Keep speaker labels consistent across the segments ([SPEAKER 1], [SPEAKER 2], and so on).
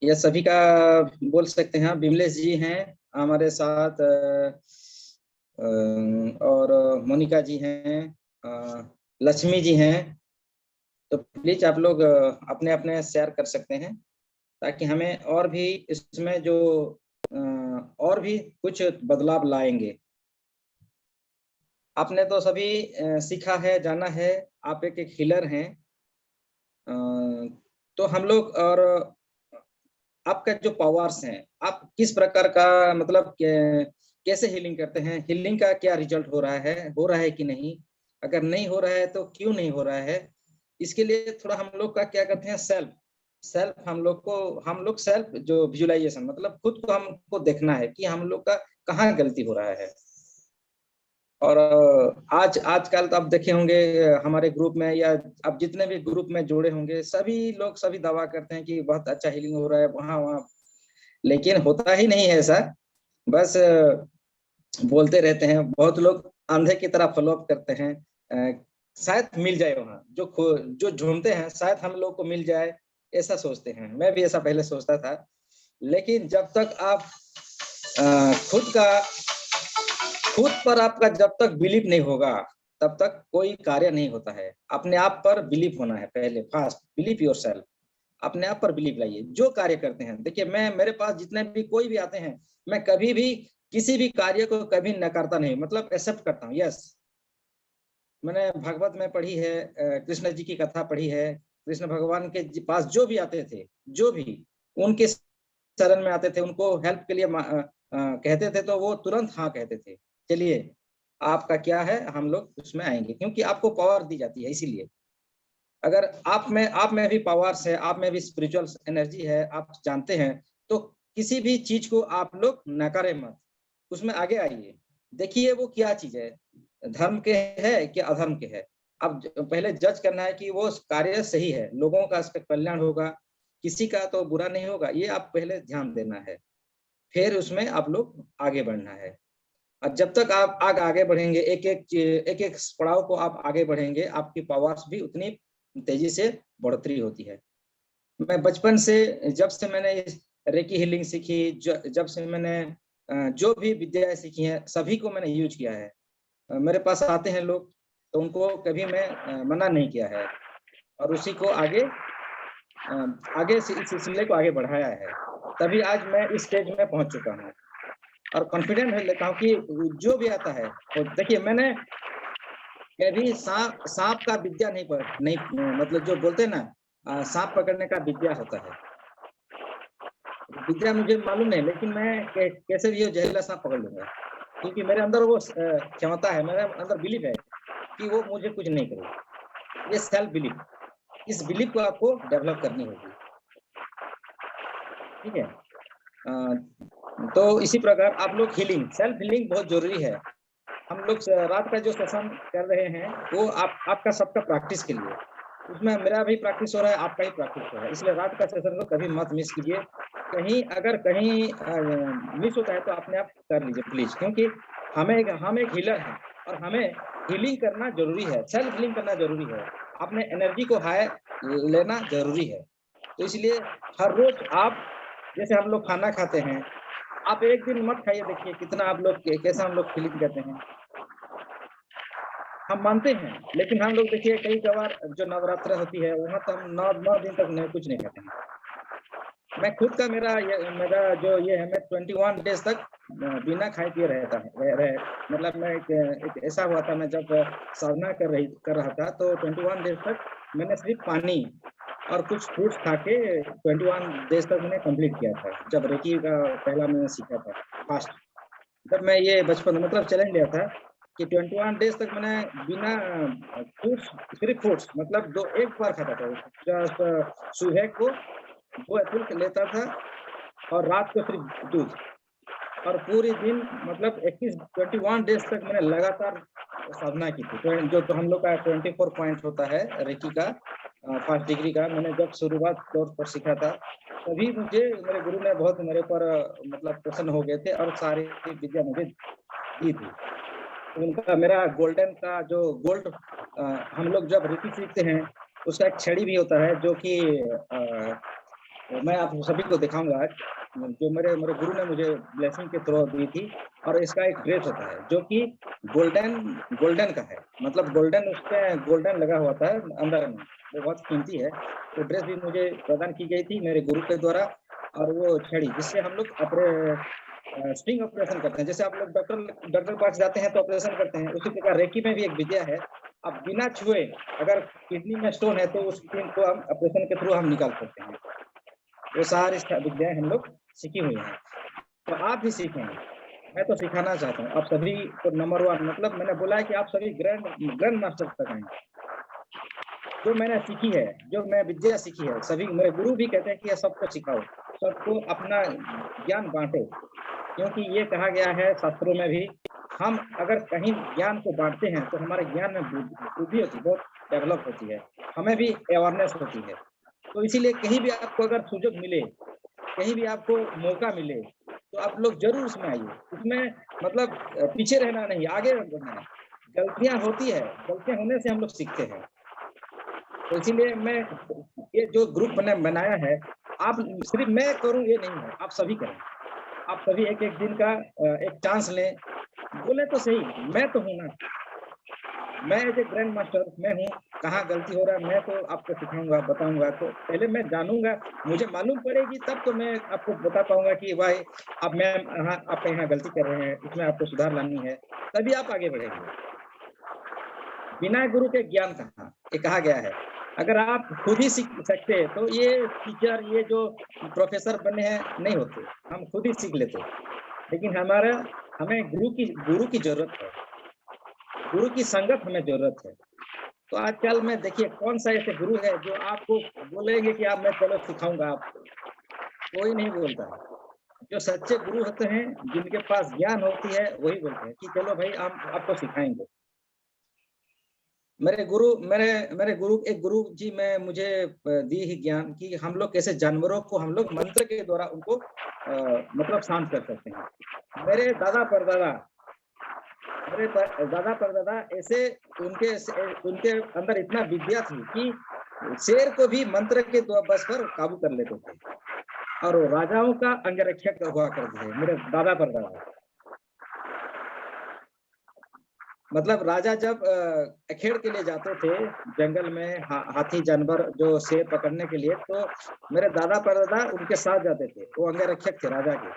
[SPEAKER 1] यह सभी का बोल सकते हैं। विमलेश जी हैं हमारे साथ, और मोनिका जी हैं, लक्ष्मी जी हैं। तो प्लीज आप लोग अपने अपने शेयर कर सकते हैं, ताकि हमें और भी इसमें जो और भी कुछ बदलाव लाएंगे। आपने तो सभी सीखा है, जाना है, आप एक एक हीलर हैं। तो हम लोग और आपका जो पावर्स हैं, आप किस प्रकार का मतलब कैसे हीलिंग करते हैं, हीलिंग का क्या रिजल्ट हो रहा है कि नहीं, अगर नहीं हो रहा है तो क्यों नहीं हो रहा है। इसके लिए थोड़ा हम लोग का क्या करते हैं, सेल्फ सेल्फ हम लोग सेल्फ जो विजुअलाइजेशन, मतलब खुद को हमको देखना है कि हम लोग का कहाँ गलती हो रहा है। और आजकल तो आप देखे होंगे हमारे ग्रुप में, या अब जितने भी ग्रुप में जुड़े होंगे, सभी लोग सभी दावा करते हैं कि बहुत अच्छा हीलिंग हो रहा है वहाँ वहाँ, लेकिन होता ही नहीं है ऐसा। बस बोलते रहते हैं। बहुत लोग अंधे की तरह फॉलोअप करते हैं। शायद मिल जाए वहाँ, जो ढूंढते हैं शायद हम लोग को मिल जाए, ऐसा सोचते हैं। मैं भी ऐसा पहले सोचता था, लेकिन जब तक आप खुद पर आपका जब तक बिलीव नहीं होगा, तब तक कोई कार्य नहीं होता है। अपने आप पर बिलीव होना है पहले, फास्ट बिलीव योरसेल्फ। अपने आप पर बिलीव लाइए। जो कार्य करते हैं, देखिए मैं, मेरे पास जितने भी कोई भी आते हैं, मैं कभी भी किसी भी कार्य को कभी नकारता नहीं, मतलब एक्सेप्ट करता हूँ। यस, मैंने भागवत में पढ़ी है, कृष्ण जी की कथा पढ़ी है। कृष्ण भगवान के पास जो भी आते थे, जो भी उनके शरण में आते थे, उनको हेल्प के लिए कहते थे, तो वो तुरंत हाँ कहते थे, चलिए आपका क्या है, हम लोग उसमें आएंगे। क्योंकि आपको पावर दी जाती है। इसीलिए अगर आप में भी पावर्स है, आप में भी स्पिरिचुअल एनर्जी है, आप जानते हैं, तो किसी भी चीज को आप लोग नकारे मत, उसमें आगे आइए। देखिए वो क्या चीज है, धर्म के है कि अधर्म के है। अब पहले जज करना है कि वो कार्य सही है, लोगों का इसका कल्याण होगा, किसी का तो बुरा नहीं होगा, ये आप पहले ध्यान देना है। फिर उसमें आप लोग आगे बढ़ना है। और जब तक आप आगे बढ़ेंगे, एक एक पड़ाव को आप आगे बढ़ेंगे, आपकी पावर्स भी उतनी तेजी से बढ़ोतरी होती है। मैं बचपन से, जब से मैंने रेकी हीलिंग सीखी, जब से मैंने जो भी विद्याएं सीखी हैं, सभी को मैंने यूज किया है। मेरे पास आते हैं लोग, तो उनको कभी मैं मना नहीं किया है, और उसी को आगे इस सिलसिले को आगे बढ़ाया है। तभी आज मैं इस स्टेज में पहुंच चुका हूँ, और कॉन्फिडेंट है लेता हूँ कि जो भी आता है। और देखिए मैंने कभी सांप का विद्या नहीं, मतलब जो बोलते हैं ना, सांप पकड़ने का विद्या होता है, विद्या मुझे मालूम नहीं, लेकिन मैं कैसे भी जहरीला सांप पकड़ लूंगा, क्योंकि मेरे अंदर वो क्षमता है, मेरे अंदर बिलीफ है कि वो मुझे कुछ नहीं करेगा। ये सेल्फ बिलीफ, इस बिलीफ को आपको डेवलप करनी होगी। ठीक है। तो इसी प्रकार आप लोग हीलिंग, सेल्फ हीलिंग बहुत जरूरी है। हम लोग रात का जो सेशन कर रहे हैं, वो आपका सबका प्रैक्टिस के लिए, उसमें मेरा भी प्रैक्टिस हो रहा है, आपका ही प्रैक्टिस हो रहा है। इसलिए रात का सेशन को कभी मत मिस कीजिए। अगर कहीं मिस होता है तो अपने आप कर लीजिए प्लीज, क्योंकि हम एक हीलर हैं, और हमें हीलिंग करना जरूरी है, सेल्फ हीलिंग करना जरूरी है, अपने एनर्जी को हाई लेना जरूरी है। तो इसलिए हर रोज आप, जैसे हम लोग खाना खाते हैं, आप एक दिन मत खाइए, देखिए कितना आप लोग कैसा हम लोग फीलिंग करते हैं। हम मानते हैं, लेकिन हम लोग देखिए कई बार जो नवरात्र होती है, वहां तो हम 9 दिन तक नहीं, कुछ नहीं खाते हैं। मैं खुद का मेरा जो ये है, मैं 21 डेज तक बिना खाए पिए रहता है मतलब मैं एक ऐसा हुआ था, मैं जब साधना कर रहा था, तो 21 डेज तक मैंने सिर्फ पानी और कुछ फ्रूट्स खा के 21 डेज तक मैंने कंप्लीट किया था, जब रेकी का पहला मैंने सीखा था फास्ट। जब मैं ये बचपन मतलब चैलेंज लिया था कि 21 डेज तक मैंने बिना फ्रूट्स, सिर्फ फ्रूट्स, मतलब एक बार खाता था, जस्ट सुबह को 2 एप्पल लेता था, और रात को सिर्फ दूध, और पूरे दिन मतलब 21 डेज तक मैंने लगातार साधना की थी। तो हम लोग का 24 पॉइंट होता है रेकी का, 5 डिग्री का। मैंने जब शुरुआत तौर पर सीखा था, तभी मुझे मेरे गुरु ने बहुत मेरे पर मतलब प्रसन्न हो गए थे, और सारी विद्या मुझे दी थी। उनका मेरा गोल्डन का जो गोल्ड, हम लोग जब रेकी सीखते हैं, उसका एक छड़ी भी होता है, जो कि तो मैं आप सभी को दिखाऊंगा आज, जो मेरे मेरे गुरु ने मुझे ब्लेसिंग के थ्रू दी थी। और इसका एक ड्रेस होता है जो कि गोल्डन गोल्डन का है, मतलब गोल्डन, उस पे गोल्डन लगा हुआ था अंदर में, वो बहुत कीमती है। तो ड्रेस भी मुझे प्रदान की गई थी मेरे गुरु के द्वारा। और वो छड़ी जिससे हम लोग अपने स्टिंग ऑपरेशन करते हैं, जैसे आप लोग डॉक्टर डॉक्टर के पास जाते हैं तो ऑपरेशन करते हैं, उसी प्रकार रेकी में भी एक विद्या है। अब बिना छुए अगर किडनी में स्टोन है तो उस स्टोन को हम ऑपरेशन के थ्रू हम निकाल सकते हैं। वो सारी विद्याएं हम लोग सीखी हुई हैं, तो आप भी सीखें। मैं तो सिखाना चाहता हूँ आप सभी को नंबर 1, मतलब मैंने बोला है कि आप सभी ग्रैंड मास्टर तक आएं। जो मैंने सीखी है, जो मैं विद्या सीखी है, सभी मेरे गुरु भी कहते हैं कि सबको सिखाओ, सबको अपना ज्ञान बांटो, क्योंकि ये कहा गया है शास्त्रों में भी, हम अगर कहीं ज्ञान को बांटते हैं तो हमारे ज्ञान में बुद्धि होती है, बहुत डेवलप होती है, हमें भी अवेयरनेस होती है। तो इसीलिए कहीं भी आपको अगर सुযোग मिले, कहीं भी आपको मौका मिले, तो आप लोग जरूर उसमें आइए। उसमें मतलब पीछे रहना नहीं, आगे बढ़ना है। गलतियां होती है, गलतियां होने से हम लोग सीखते हैं। तो इसीलिए मैं ये जो ग्रुप मैंने बनाया है, आप सिर्फ मैं करूं ये नहीं है, आप सभी करें। आप सभी एक एक दिन का एक चांस लें, बोले तो सही, मैं तो हूं ना, मैं एज ए ग्रैंड मास्टर मैं हूँ, कहाँ गलती हो रहा है मैं तो आपको सिखाऊंगा, बताऊंगा। तो पहले मैं जानूंगा, मुझे मालूम पड़ेगी, तब तो मैं आपको बता पाऊंगा कि भाई अब मैं आप यहाँ गलती कर रहे हैं, इसमें आपको सुधार लानी है, तभी आप आगे बढ़ेंगे। बिना गुरु के ज्ञान कहाँ, ये कहा गया है। अगर आप खुद ही सीख सकते तो ये टीचर, ये जो प्रोफेसर बने हैं नहीं होते, हम खुद ही सीख लेते। लेकिन हमें गुरु की जरूरत है, गुरु की संगत हमें जरूरत है। तो आजकल में देखिए कौन सा ऐसे गुरु है जो आपको बोलेंगे कि आप मैं चलो सिखाऊंगा आपको, कोई नहीं बोलता है। जो सच्चे गुरु होते हैं, जिनके पास ज्ञान होती है, वही बोलते हैं कि चलो भाई हम आपको सिखाएंगे। मेरे गुरु, एक गुरु जी में मुझे दी ही ज्ञान कि हम लोग कैसे जानवरों को हम लोग मंत्र के द्वारा उनको मतलब शांत कर सकते हैं। मेरे दादा परदादा ऐसे, उनके अंदर इतना विद्या थी कि शेर को भी मंत्र के बस पर काबू कर लेते थे, और राजाओं का अंगरक्षक हुआ करते थे मेरे दादा परदादा। मतलब राजा जब अखेड़ के लिए जाते थे जंगल में, हाथी जानवर जो शेर पकड़ने के लिए, तो मेरे दादा परदादा उनके साथ जाते थे, वो अंगरक्षक थे राजा के,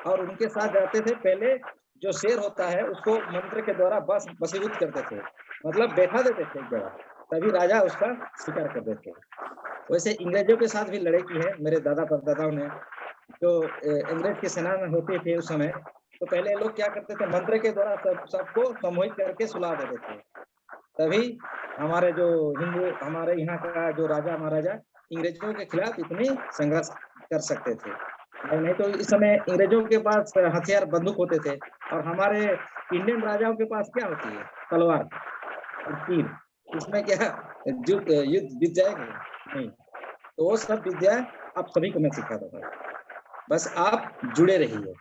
[SPEAKER 1] और उनके साथ जाते थे। पहले जो शेर होता है उसको मंत्र के द्वारा बस वशीभूत करते थे, मतलब बैठा देते थे एक जगह, तभी राजा उसका शिकार करते थे। वैसे अंग्रेजों के साथ भी लड़ाई की है मेरे दादा परदादाओं ने। जो अंग्रेज की सेना में होते थे उस समय, तो पहले लोग क्या करते थे, मंत्र के द्वारा सबको सम्मोहित करके सुला देते थे, तभी हमारे यहाँ का जो राजा महाराजा अंग्रेजों के खिलाफ इतनी संघर्ष कर सकते थे। नहीं तो इस समय अंग्रेजों के पास हथियार बंदूक होते थे, और हमारे इंडियन राजाओं के पास क्या होती है, तलवार और तीर। इसमें क्या युद्ध जीत जाएंगे? नहीं। तो वो सब विद्या आप सभी को मैं सिखा दूंगा, बस आप जुड़े रहिए।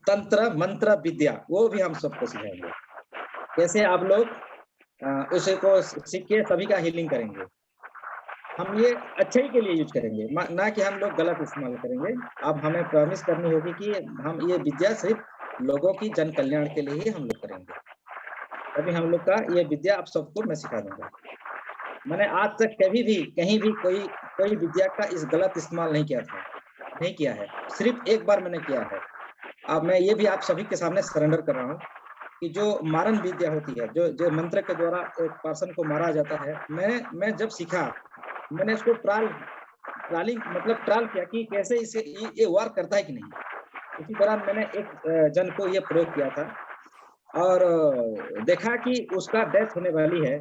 [SPEAKER 1] तंत्र मंत्र विद्या वो भी हम सबको सिखाएंगे, कैसे आप लोग उसे को सीख के सभी का हीलिंग करेंगे। हम ये अच्छाई के लिए यूज करेंगे, ना कि हम लोग गलत इस्तेमाल करेंगे। अब हमें प्रॉमिस करनी होगी कि हम ये विद्या सिर्फ लोगों की जन कल्याण के लिए ही हम लोग करेंगे। तभी हम लोग का ये विद्या आप सबको मैं सिखा दूंगा। मैंने आज तक कभी भी कहीं भी कोई विद्या का इस गलत इस्तेमाल नहीं किया है, सिर्फ एक बार मैंने किया है। अब मैं ये भी आप सभी के सामने सरेंडर कर रहा हूँ कि जो मारन विद्या होती है, जो मंत्र के द्वारा एक पर्सन को मारा जाता है, मैं जब सीखा, मैंने इसको ट्रालिंग मतलब ट्रायल किया कि कैसे इसे ये वर्क करता है कि नहीं। इसी दौरान मैंने एक जन को ये प्रयोग किया था, और देखा कि उसका डेथ होने वाली है।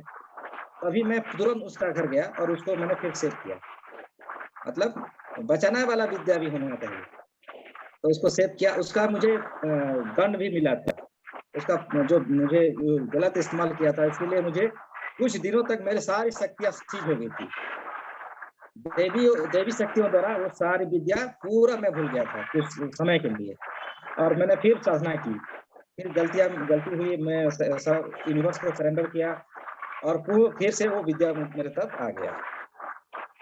[SPEAKER 1] तभी मैं तुरंत उसका घर गया और उसको मैंने फिर सेव किया। मतलब बचाने वाला विद्या भी होना चाहिए, तो उसको सेव किया। उसका मुझे दंड भी मिला था, उसका जो मुझे गलत इस्तेमाल किया था, इसलिए मुझे कुछ दिनों तक मेरी सारी शक्तियां सीज हो गई थी। देवी शक्तियों द्वारा वो सारी विद्या पूरा मैं भूल गया था कुछ समय के लिए, और मैंने फिर साधना की, फिर गलती हुई, मैं यूनिवर्स को सरेंडर किया, और फिर से वो विद्या मेरे तक आ गया।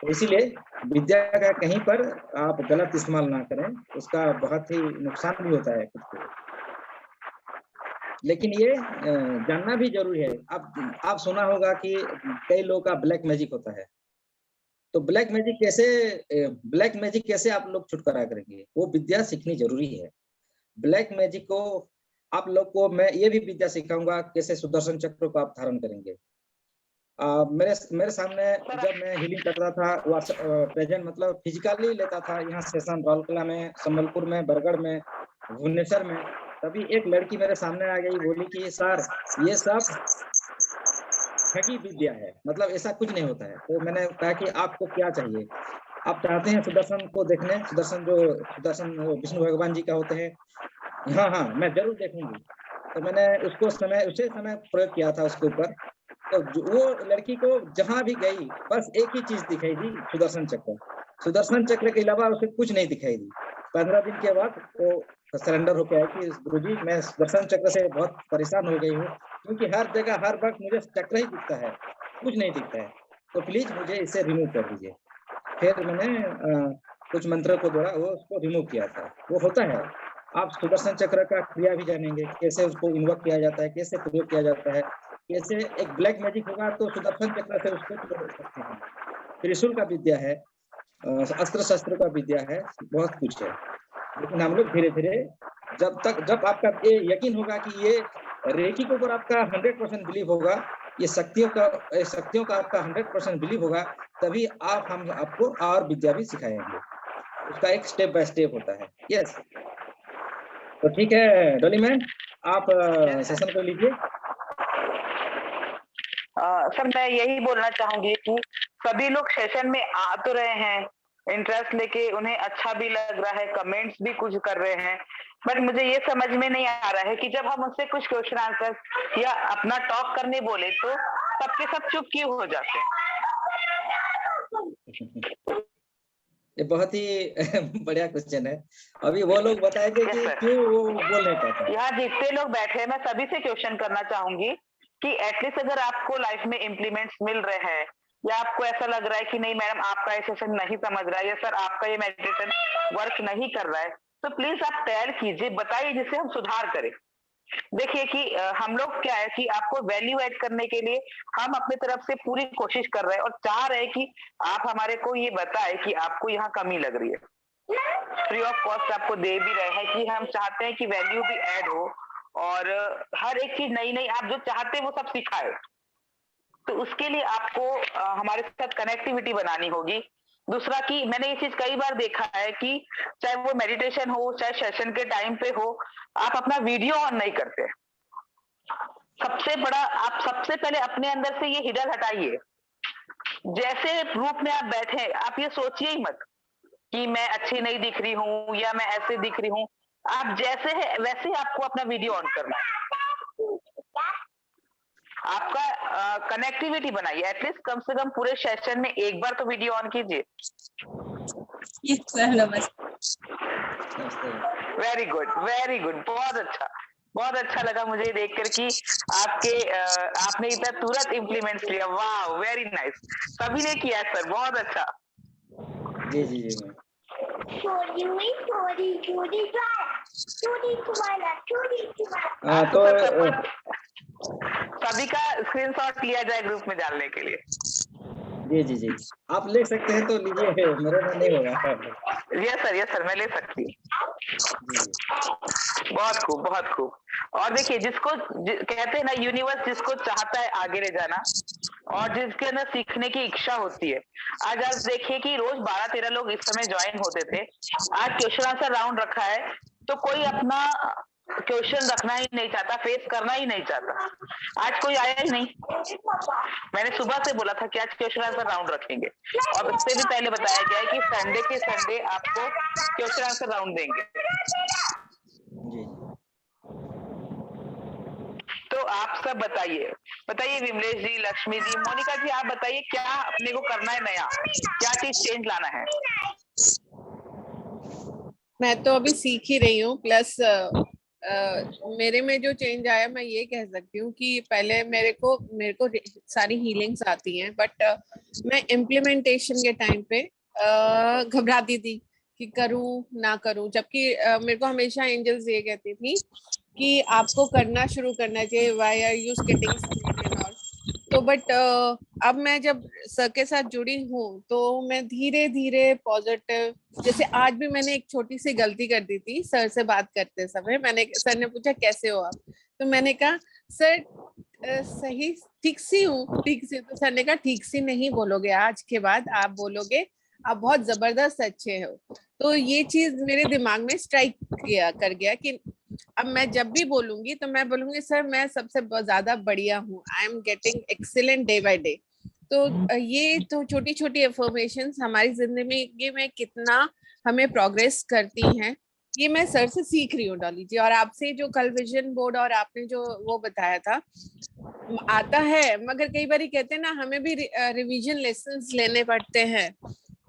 [SPEAKER 1] तो इसीलिए विद्या का कहीं पर आप गलत इस्तेमाल ना करें, उसका बहुत ही नुकसान भी होता है खुद को। लेकिन ये जानना भी जरूरी है। आप सुना होगा कि कई लोगों का ब्लैक मैजिक होता है, तो ब्लैक मैजिक कैसे आप लोग छुटकारा करेंगे? वो विद्या सीखनी जरूरी है। ब्लैक मैजिक को आप लोग को मैं ये भी विद्या सिखाऊंगा, कैसे सुदर्शन चक्र को आप धारण करेंगे। मेरे सामने जब मैं हीलिंग करता था, प्रेजेंट मतलब फिजिकली लेता था, यहाँ सेशन राउरकेला में, संबलपुर में, बरगढ़ में, भुवनेश्वर में, तभी एक लड़की मेरे सामने आ गई, बोली कि सर ये सब ठगी विद्या है, मतलब ऐसा कुछ नहीं होता है। तो मैंने कहा कि आपको क्या चाहिए? आप चाहते हैं सुदर्शन को देखने? सुदर्शन विष्णु भगवान जी का होते हैं। हाँ हाँ, मैं जरूर देखूंगी। तो मैंने उसे समय प्रयोग किया था उसके ऊपर। तो वो लड़की को जहां भी गई बस एक ही चीज दिखाई दी, सुदर्शन चक्र। सुदर्शन चक्र के अलावा उसे कुछ नहीं दिखाई दी। 15 दिन के बाद वो सरेंडर होकर आई कि गुरुजी मैं सुदर्शन चक्र से बहुत परेशान हो गई हूँ, क्योंकि हर जगह हर वक्त मुझे चक्र ही दिखता है, कुछ नहीं दिखता है, तो प्लीज मुझे इसे रिमूव कर दीजिए। फिर मैंने कुछ मंत्रों को द्वारा वो उसको रिमूव किया था। वो होता है। आप सुदर्शन चक्र का क्रिया भी जानेंगे, कैसे उसको इन्वोक किया जाता है, कैसे प्रयोग किया जाता है, कैसे एक ब्लैक मैजिक होगा तो सुदर्शन चक्र से उसको तोड़ सकते हैं। त्रिशूल का विद्या है, अस्त्र शस्त्र का विद्या है, बहुत कुछ है। लेकिन हम लोग धीरे धीरे, जब आपका ये यकीन होगा कि ये रेकी के ऊपर आपका 100% बिलीव होगा, ये शक्तियों का आपका 100% बिलीव होगा, तभी हम आपको और विद्या भी सिखाएंगे। उसका एक स्टेप बाय स्टेप होता है। यस, तो ठीक है डॉली मैम, आप सेशन को लीजिए।
[SPEAKER 2] सर मैं यही बोलना चाहूंगी कि सभी लोग सेशन में आ तो रहे हैं, इंटरेस्ट लेके, उन्हें अच्छा भी लग रहा है, कमेंट्स भी कुछ कर रहे हैं, बट मुझे ये समझ में नहीं आ रहा है कि जब हम उससे कुछ क्वेश्चन आंसर या अपना टॉक करने बोले तो सबके सब चुप क्यों हो जाते हैं?
[SPEAKER 1] ये बहुत ही बढ़िया क्वेश्चन है। अभी वो लोग बताएंगे कि क्यों वो बोल नहीं पाते।
[SPEAKER 2] यहाँ जितने लोग बैठे हैं, मैं सभी से क्वेश्चन करना चाहूंगी कि एटलीस्ट अगर आपको लाइफ में इम्प्लीमेंट्स मिल रहे हैं, या आपको ऐसा लग रहा है कि नहीं मैडम आपका ये सेशन नहीं समझ रहा है, या सर आपका ये मेडिटेशन वर्क नहीं कर रहा है, तो प्लीज आप तैयार कीजिए, बताइए, जिससे हम सुधार करें। देखिए कि हम लोग क्या है कि आपको वैल्यू ऐड करने के लिए हम अपनी तरफ से पूरी कोशिश कर रहे हैं और चाह रहे हैं कि आप हमारे को ये बताएं कि आपको यहाँ कमी लग रही है। फ्री ऑफ कॉस्ट आपको दे भी रहे हैं कि हम चाहते हैं कि वैल्यू भी ऐड हो और हर एक चीज नई नई आप जो चाहते हैं वो सब सिखाए। तो उसके लिए आपको हमारे साथ कनेक्टिविटी बनानी होगी। दूसरा कि मैंने ये चीज कई बार देखा है कि चाहे वो मेडिटेशन हो, चाहे सेशन के टाइम पे हो, आप अपना वीडियो ऑन नहीं करते। सबसे बड़ा, आप सबसे पहले अपने अंदर से ये हिडर हटाइए। जैसे रूप में आप बैठे, आप ये सोचिए ही मत कि मैं अच्छी नहीं दिख रही हूँ या मैं ऐसे दिख रही हूँ। आप जैसे है वैसे ही आपको अपना वीडियो ऑन करना है। आपका कनेक्टिविटी बनाइए, एटलीस्ट कम से कम पूरे सेशन में एक बार तो वीडियो ऑन कीजिए। वेरी गुड, वेरी गुड, बहुत अच्छा लगा मुझे देखकर कि आपने इतना तुरंत इम्प्लीमेंट किया। वाह, वेरी नाइस, सभी ने किया सर, बहुत अच्छा।
[SPEAKER 1] जी जी जी मैम।
[SPEAKER 2] तो सभी का स्क्रीनशॉट लिया जाए ग्रुप में डालने के लिए।
[SPEAKER 1] जी जी जी, आप ले सकते हैं तो लीजिए, मेरे में नहीं होगा।
[SPEAKER 2] यस सर, मैं ले सकती हूँ। बहुत खूब, बहुत खूब। और देखिए, कहते हैं ना, यूनिवर्स जिसको चाहता है आगे ले जाना और जिसके अंदर सीखने की इच्छा होती है। आज आप देखिए कि रोज 12-13 लोग इस समय ज्वाइन होते थे, आज क्वेश्चन आंसर राउंड रखा है तो कोई अपना क्वेश्चन रखना ही नहीं चाहता, फेस करना ही नहीं चाहता। आज कोई आया ही नहीं। मैंने सुबह से बोला था कि आज क्वेश्चन आंसर राउंड रखेंगे और उससे भी पहले बताया गया है कि संडे के संडे आपको क्वेश्चन आंसर राउंड देंगे। तो आप सब बताइए विमलेश जी, लक्ष्मी जी, मोनिका जी, आप बताइए क्या अपने को करना है, नया क्या चीज चेंज लाना है?
[SPEAKER 3] मैं तो अभी सीख ही रही हूँ, प्लस मेरे में जो चेंज आया, मैं ये कह सकती हूँ कि पहले मेरे को सारी हीलिंग्स आती हैं, बट मैं इम्प्लीमेंटेशन के टाइम पे घबराती थी कि करूँ ना करूँ, जबकि मेरे को हमेशा एंजल्स ये कहती थी कि आपको करना शुरू करना चाहिए, why are you getting scared and all. तो बट अब मैं जब सर के साथ जुड़ी हूँ तो मैं धीरे धीरे पॉजिटिव, जैसे आज भी मैंने एक छोटी सी गलती कर दी थी सर से बात करते समय। सर ने पूछा कैसे हो आप, तो मैंने कहा सर सही ठीक सी हूँ, ठीक सी। तो सर ने कहा ठीक सी नहीं बोलोगे, आज के बाद आप बोलोगे आप बहुत जबरदस्त अच्छे हो। तो ये चीज मेरे दिमाग में स्ट्राइक कर गया कि अब मैं जब भी बोलूंगी तो मैं बोलूंगी सर मैं सबसे ज्यादा बढ़िया हूँ, I am getting excellent day by day. तो ये तो छोटी छोटी अफर्मेशंस हमारी जिंदगी में कितना हमें प्रोग्रेस करती हैं, ये मैं सर से सीख रही हूँ डॉली जी। और आपसे जो कल विजन बोर्ड और आपने जो वो बताया था आता है, मगर कई बार कहते हैं ना हमें भी रिवीजन लेसन्स लेने पड़ते हैं,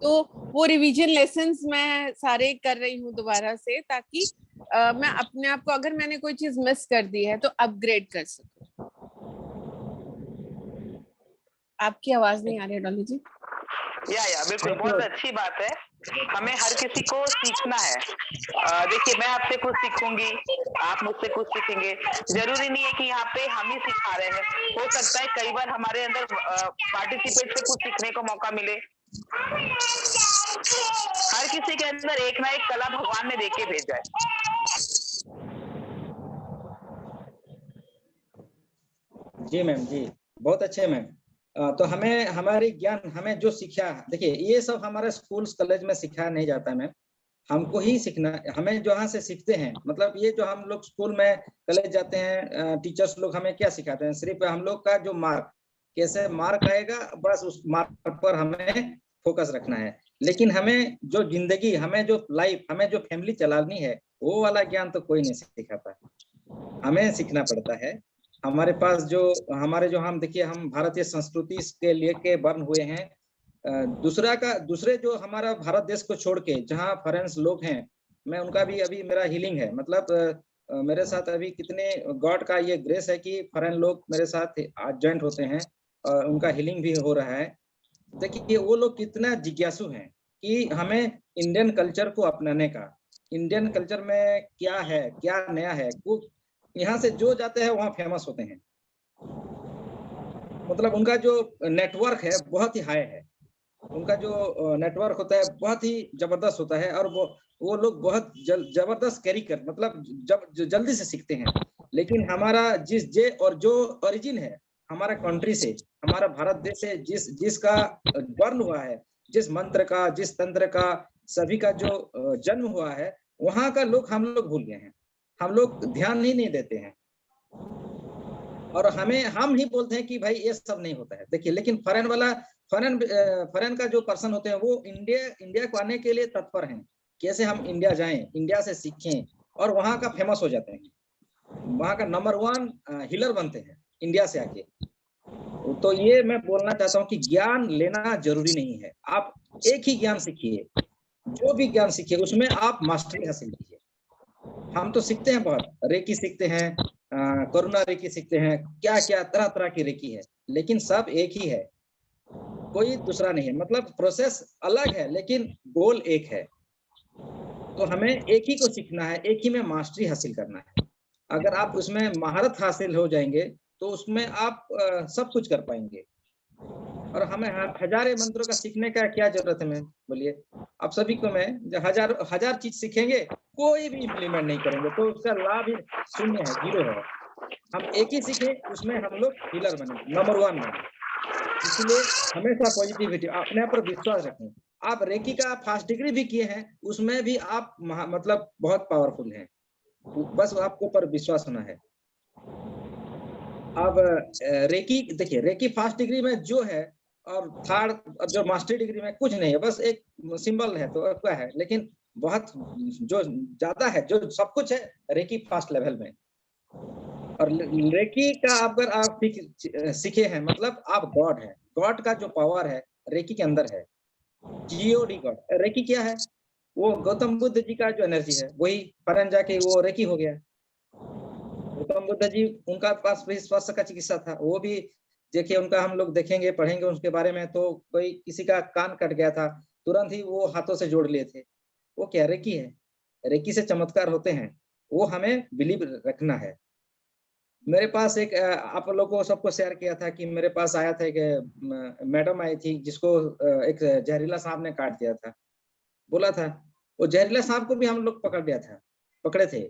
[SPEAKER 3] तो वो रिवीजन लेसन्स मैं सारे कर रही हूँ दोबारा से, ताकि मैं अपने आप को, अगर मैंने कोई चीज मिस कर दी है तो अपग्रेड कर सकूं। आपकी आवाज नहीं आ रही है डॉली जी।
[SPEAKER 2] या बिल्कुल, बहुत अच्छी बात है। हमें हर किसी को सीखना है। देखिए मैं आपसे कुछ सीखूंगी, आप मुझसे कुछ सीखेंगे। जरूरी नहीं है कि यहाँ पे हम ही सिखा रहे हैं, हो सकता है कई बार हमारे अंदर पार्टिसिपेट से कुछ सीखने का मौका मिले। हर किसी के अंदर एक ना एक कला भगवान ने देके भेजा है।
[SPEAKER 1] जी मैम, जी बहुत अच्छे मैम। तो हमें हमारी ज्ञान, हमें जो सीखा, देखिए ये सब हमारे स्कूल कॉलेज में सिखाया नहीं जाता है मैम, हमको ही सीखना। हमें जहाँ से सीखते हैं, मतलब ये जो हम लोग स्कूल में कॉलेज जाते हैं, टीचर्स लोग हमें क्या सिखाते हैं, सिर्फ हम लोग का जो मार्क, कैसे मार्क आएगा, बस उस मार्क पर हमें फोकस रखना है। लेकिन हमें जो जिंदगी, हमें जो लाइफ, हमें जो फैमिली चलानी है, वो वाला ज्ञान तो कोई नहीं सिखाता, हमें सीखना पड़ता है। हमारे पास जो हम देखिए, हम भारतीय संस्कृति के लिए के बर्न हुए हैं। दूसरे जो हमारा भारत देश को छोड़ के जहाँ फॉरेन्स लोग हैं, मैं उनका भी अभी मेरा हीलिंग है, मतलब मेरे साथ अभी कितने गॉड का ये ग्रेस है कि फॉरेन लोग मेरे साथ ज्वाइंट होते हैं और उनका हीलिंग भी हो रहा है। देखिए वो लोग कितना जिज्ञासु हैं कि हमें इंडियन कल्चर को अपनाने का, इंडियन कल्चर में क्या है, क्या नया है। यहाँ से जो जाते हैं वहाँ फेमस होते हैं, मतलब उनका जो नेटवर्क है बहुत ही हाई है, उनका जो नेटवर्क होता है बहुत ही जबरदस्त होता है, और वो लोग बहुत जबरदस्त कैरी कर, मतलब जल्दी से सीखते हैं। लेकिन हमारा जो ओरिजिन है हमारा कंट्री से, हमारा भारत देश से, जिसका बर्न हुआ है, जिस मंत्र का, जिस तंत्र का, सभी का जो जन्म हुआ है, वहाँ का लोग हम लोग भूल गए हैं, हम लोग ध्यान ही नहीं देते हैं। और हम ही बोलते हैं कि भाई ये सब नहीं होता है। देखिए लेकिन फॉरेन का जो पर्सन होते हैं वो इंडिया को आने के लिए तत्पर हैं, कैसे हम इंडिया जाएं, इंडिया से सीखें, और वहाँ का फेमस हो जाते हैं, वहाँ का नंबर 1 हीलर बनते हैं इंडिया से आके। तो ये मैं बोलना चाहता हूँ कि ज्ञान लेना जरूरी नहीं है, आप एक ही ज्ञान सीखिए, जो भी ज्ञान सीखिए उसमें आप मास्टरी हासिल कीजिए। हम तो सीखते हैं बहुत, रेकी सीखते हैं, करुणा रेकी सीखते हैं, क्या क्या तरह तरह की रेकी है, लेकिन सब एक ही है, कोई दूसरा नहीं है। मतलब प्रोसेस अलग है लेकिन गोल एक है। तो हमें एक ही को सीखना है, एक ही में मास्टरी हासिल करना है। अगर आप उसमें महारत हासिल हो जाएंगे तो उसमें आप सब कुछ कर पाएंगे। और हमें हजारे मंत्रों का सीखने का क्या जरूरत है मैम, बोलिए आप सभी को। मैं हजार चीज सीखेंगे, कोई भी इम्प्लीमेंट नहीं करेंगे तो उसका लाभ ही शून्य है, 0 है। हम एक ही सीखे, उसमें हम लोग हीलर बने, नंबर 1 बने। इसलिए हमेशा पॉजिटिविटी, अपने पर विश्वास रखें। आप रेकी का फर्स्ट डिग्री भी किए हैं, उसमें भी आप मतलब बहुत पावरफुल हैं, बस आपको पर विश्वास होना है। अब रेकी देखिए, रेकी फर्स्ट डिग्री में जो है और थर्ड और जो मास्टर डिग्री में कुछ नहीं है, बस एक सिंबल है, तो क्या है, लेकिन बहुत जो ज्यादा है, जो सब कुछ है रेकी फर्स्ट लेवल में। और रेकी का अगर आप सीखे हैं, मतलब आप गॉड है, गॉड का जो पावर है रेकी के अंदर है, GOD गॉड। रेकी क्या है, वो गौतम बुद्ध जी का जो एनर्जी है, वही फॉरेन जाके वो रेकी हो गया। गौतम बुद्ध जी, उनका पास भी स्पर्श का चिकित्सा था। वो भी देखिए, उनका हम लोग देखेंगे, पढ़ेंगे उसके बारे में, तो कोई किसी का कान कट गया था, तुरंत ही वो हाथों से जोड़ लिए थे। वो क्या रेकी है, रेकी से चमत्कार होते हैं, वो हमें बिलीव रखना है। मेरे पास एक आप लोगों को सबको शेयर किया था कि मेरे पास आया था एक मैडम आई थी, जिसको एक जहरीला सांप ने काट दिया था, बोला था। वो जहरीला सांप को भी हम लोग पकड़े थे,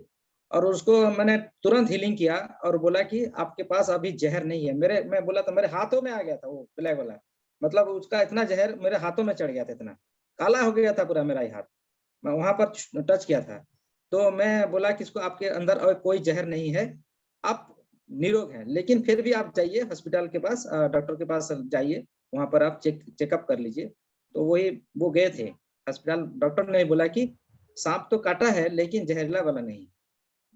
[SPEAKER 1] और उसको मैंने तुरंत हीलिंग किया और बोला कि आपके पास अभी जहर नहीं है। मैं बोला था, मेरे हाथों में आ गया था वो ब्लैक वाला, मतलब उसका इतना जहर मेरे हाथों में चढ़ गया था, इतना काला हो गया था पूरा मेरा ही हाथ। मैं वहां पर टच किया था, तो मैं बोला कि इसको आपके अंदर और कोई जहर नहीं है, आप निरोग हैं। लेकिन फिर भी आप जाइए हॉस्पिटल के पास, डॉक्टर के पास जाइए, वहां पर आप चेकअप कर लीजिए। तो वो गए थे अस्पताल। डॉक्टर ने बोला कि सांप तो काटा है, लेकिन जहरीला वाला नहीं।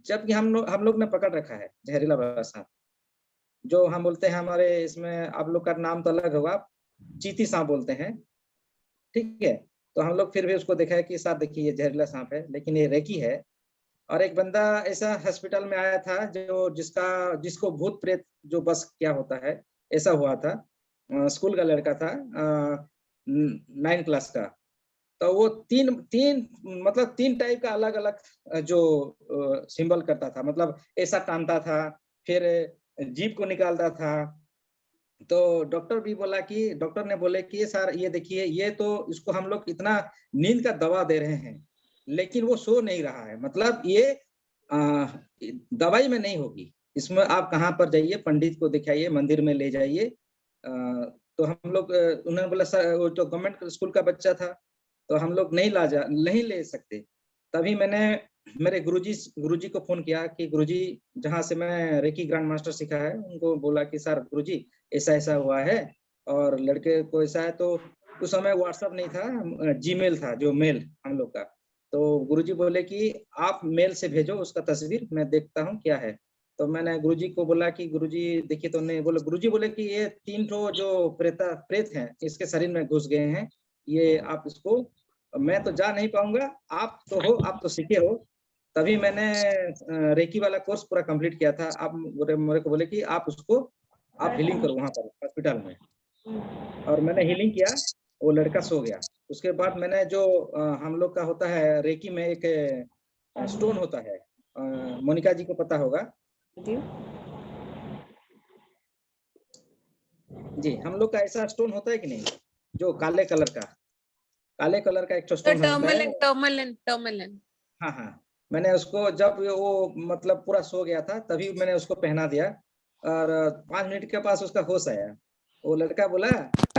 [SPEAKER 1] जबकि हम लोग ने पकड़ रखा है जहरीला वाला सांप, जो हम बोलते हैं हमारे इसमें, आप लोग का नाम तो अलग होगा, चीती सांप बोलते हैं, ठीक है। तो हम लोग फिर भी उसको देखा है कि साथ देखिए ये जहरीला सांप है, लेकिन ये रेकी है। और एक बंदा ऐसा हॉस्पिटल में आया था जो जिसको भूत प्रेत जो बस क्या होता है, ऐसा हुआ था। स्कूल का लड़का था, 9 क्लास का। तो वो तीन तीन मतलब 3 टाइप का अलग अलग जो सिंबल करता था, मतलब ऐसा टानता था, फिर जीप को निकालता था। तो डॉक्टर ने बोले कि सर ये देखिए, ये तो इसको हम लोग इतना नींद का दवा दे रहे हैं, लेकिन वो सो नहीं रहा है, मतलब ये दवाई में नहीं होगी। इसमें आप कहाँ पर जाइए, पंडित को दिखाइए, मंदिर में ले जाइए। तो हम लोग उन्होंने बोला सर, वो तो गवर्नमेंट स्कूल का बच्चा था, तो हम लोग नहीं ले सकते। तभी मैंने मेरे गुरुजी को फोन किया कि गुरुजी, जहाँ से मैं रेकी ग्रैंड मास्टर सीखा है, उनको बोला कि सर गुरुजी ऐसा ऐसा हुआ है और लड़के को ऐसा है। तो उस समय व्हाट्सएप नहीं था, जीमेल था, जो मेल हम लोग का। तो गुरुजी बोले कि आप मेल से भेजो उसका तस्वीर, मैं देखता हूँ क्या है। तो मैंने गुरुजी को बोला कि गुरुजी देखिए, तो नहीं बोले। गुरुजी बोले कि ये 3 ठो जो प्रेत हैं इसके शरीर में घुस गए हैं, ये आप इसको, मैं तो जा नहीं पाऊंगा, आप तो सीखे हो। तभी मैंने रेकी वाला कोर्स पूरा कंप्लीट किया था। आप मेरे को बोले कि आप हीलिंग करो वहां पर हॉस्पिटल में, और मैंने हीलिंग किया, वो लड़का सो गया। उसके बाद मैंने जो हम लोग का होता है रेकी में एक स्टोन होता है, मोनिका जी को पता होगा जी, हम लोग का ऐसा स्टोन होता है कि नहीं, जो काले कलर का एक
[SPEAKER 3] तो
[SPEAKER 1] स्टोन होता है।
[SPEAKER 3] टर्मलिन।
[SPEAKER 1] हाँ हाँ, मैंने उसको जब वो मतलब पूरा सो गया था, तभी मैंने उसको पहना दिया, और 5 मिनट के पास उसका होश आया। वो लड़का बोला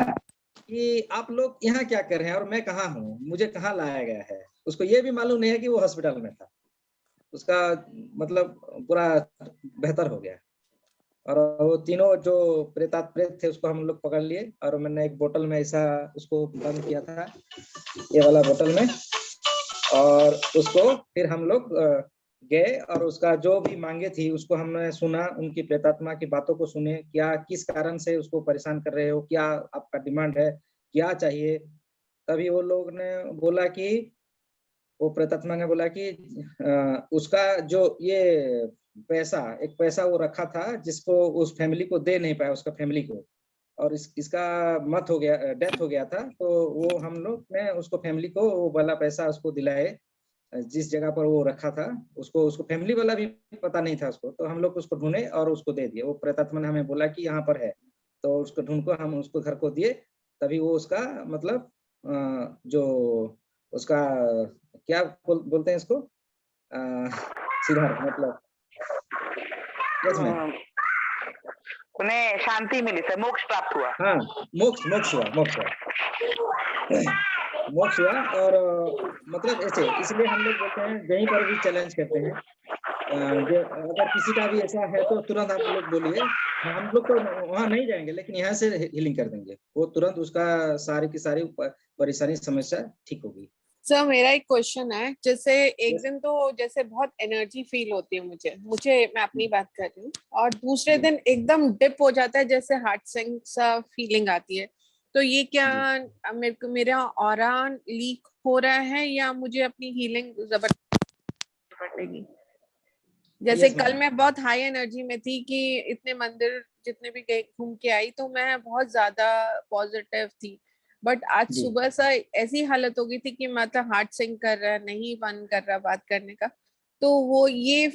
[SPEAKER 1] कि आप लोग यहाँ क्या कर रहे हैं, और मैं कहाँ हूँ, मुझे कहाँ लाया गया है। उसको ये भी मालूम नहीं है कि वो हॉस्पिटल में था। उसका मतलब पूरा बेहतर हो गया। और वो तीनों जो प्रेत थे, उसको हम लोग पकड़ लिए, और मैंने एक बोतल में ऐसा उसको बंद किया था, ये वाला बोतल में। और उसको फिर हम लोग गए, और उसका जो भी मांगे थी उसको हमने सुना, उनकी प्रेतात्मा की बातों को सुने, क्या किस कारण से उसको परेशान कर रहे हो, क्या आपका डिमांड है, क्या चाहिए। तभी वो लोग ने बोला कि, वो प्रेतात्मा ने बोला कि उसका जो ये एक पैसा वो रखा था, जिसको उस फैमिली को दे नहीं पाया, उसका फैमिली को, और इसका मत हो गया, डेथ हो गया था। तो वो हम लोग ने उसको फैमिली को वो वाला पैसा उसको दिलाए, जिस जगह पर वो रखा था। उसको फैमिली वाला भी पता नहीं था उसको, तो हम लोग उसको ढूंढे और उसको दे दिए। वो प्रेतात्मा ने हमें बोला कि यहाँ पर है, तो उसको ढूंढ को हम उसको घर को दिए। तभी वो उसका मतलब जो उसका क्या बोलते हैं इसको, सिद्धार्थ मतलब, यस मैम।
[SPEAKER 2] उन्हें शांति मिली सर, मोक्ष प्राप्त हुआ।
[SPEAKER 1] हाँ, मोक्ष हुआ। और मतलब ऐसे, इसलिए हम लोग बोलते हैं, कहीं पर भी चैलेंज करते हैं, अगर किसी का भी ऐसा है तो तुरंत आप लोग बोलिए। हम लोग तो वहां नहीं जाएंगे, लेकिन यहाँ से हीलिंग कर देंगे, वो तुरंत उसका सारी की सारी परेशानी समस्या ठीक होगी।
[SPEAKER 3] सर मेरा एक क्वेश्चन है, जैसे एक दिन तो जैसे बहुत एनर्जी फील होती है मुझे मैं अपनी बात कर रही हूँ, और दूसरे दिन एकदम डिप हो जाता है, जैसे हार्ट सिंक सा फीलिंग आती है। तो ये क्या मेरा ऑरा लीक हो रहा है, या मुझे अपनी हीलिंग जबरदस्ती पड़ेगी? जैसे
[SPEAKER 1] Yes,
[SPEAKER 3] कल
[SPEAKER 1] ma'am.
[SPEAKER 3] मैं बहुत हाई एनर्जी में थी कि इतने मंदिर जितने भी गए घूम के आई तो मैं बहुत ज्यादा पॉजिटिव थी, बट आज
[SPEAKER 1] जी
[SPEAKER 3] सुबह से ऐसी हालत हो गई थी कि मतलब हार्ट सिंक कर रहा है, नहीं मन कर रहा बात करने का। तो वो ये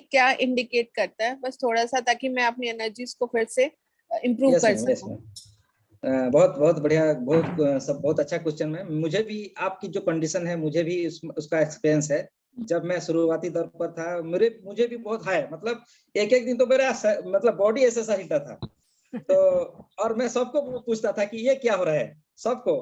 [SPEAKER 3] क्या इंडिकेट करता है, बस थोड़ा सा, ताकि मैं अपनी एनर्जीज को फिर से इम्प्रूव
[SPEAKER 1] यस
[SPEAKER 3] कर
[SPEAKER 1] मैम, यस
[SPEAKER 3] सकूं।
[SPEAKER 1] मैम। बहुत बहुत बढ़िया, बहुत सब बहुत अच्छा क्वेश्चन मैम। मुझे भी आपकी जो कंडीशन है, मुझे भी उसका एक्सपीरियंस है। जब मैं शुरुआती दौर पर था, मुझे भी बहुत हाई, मतलब एक एक दिन तो मेरा मतलब बॉडी ऐसा सा हिलता था। तो और मैं सबको पूछता था कि ये क्या हो रहा है, सबको।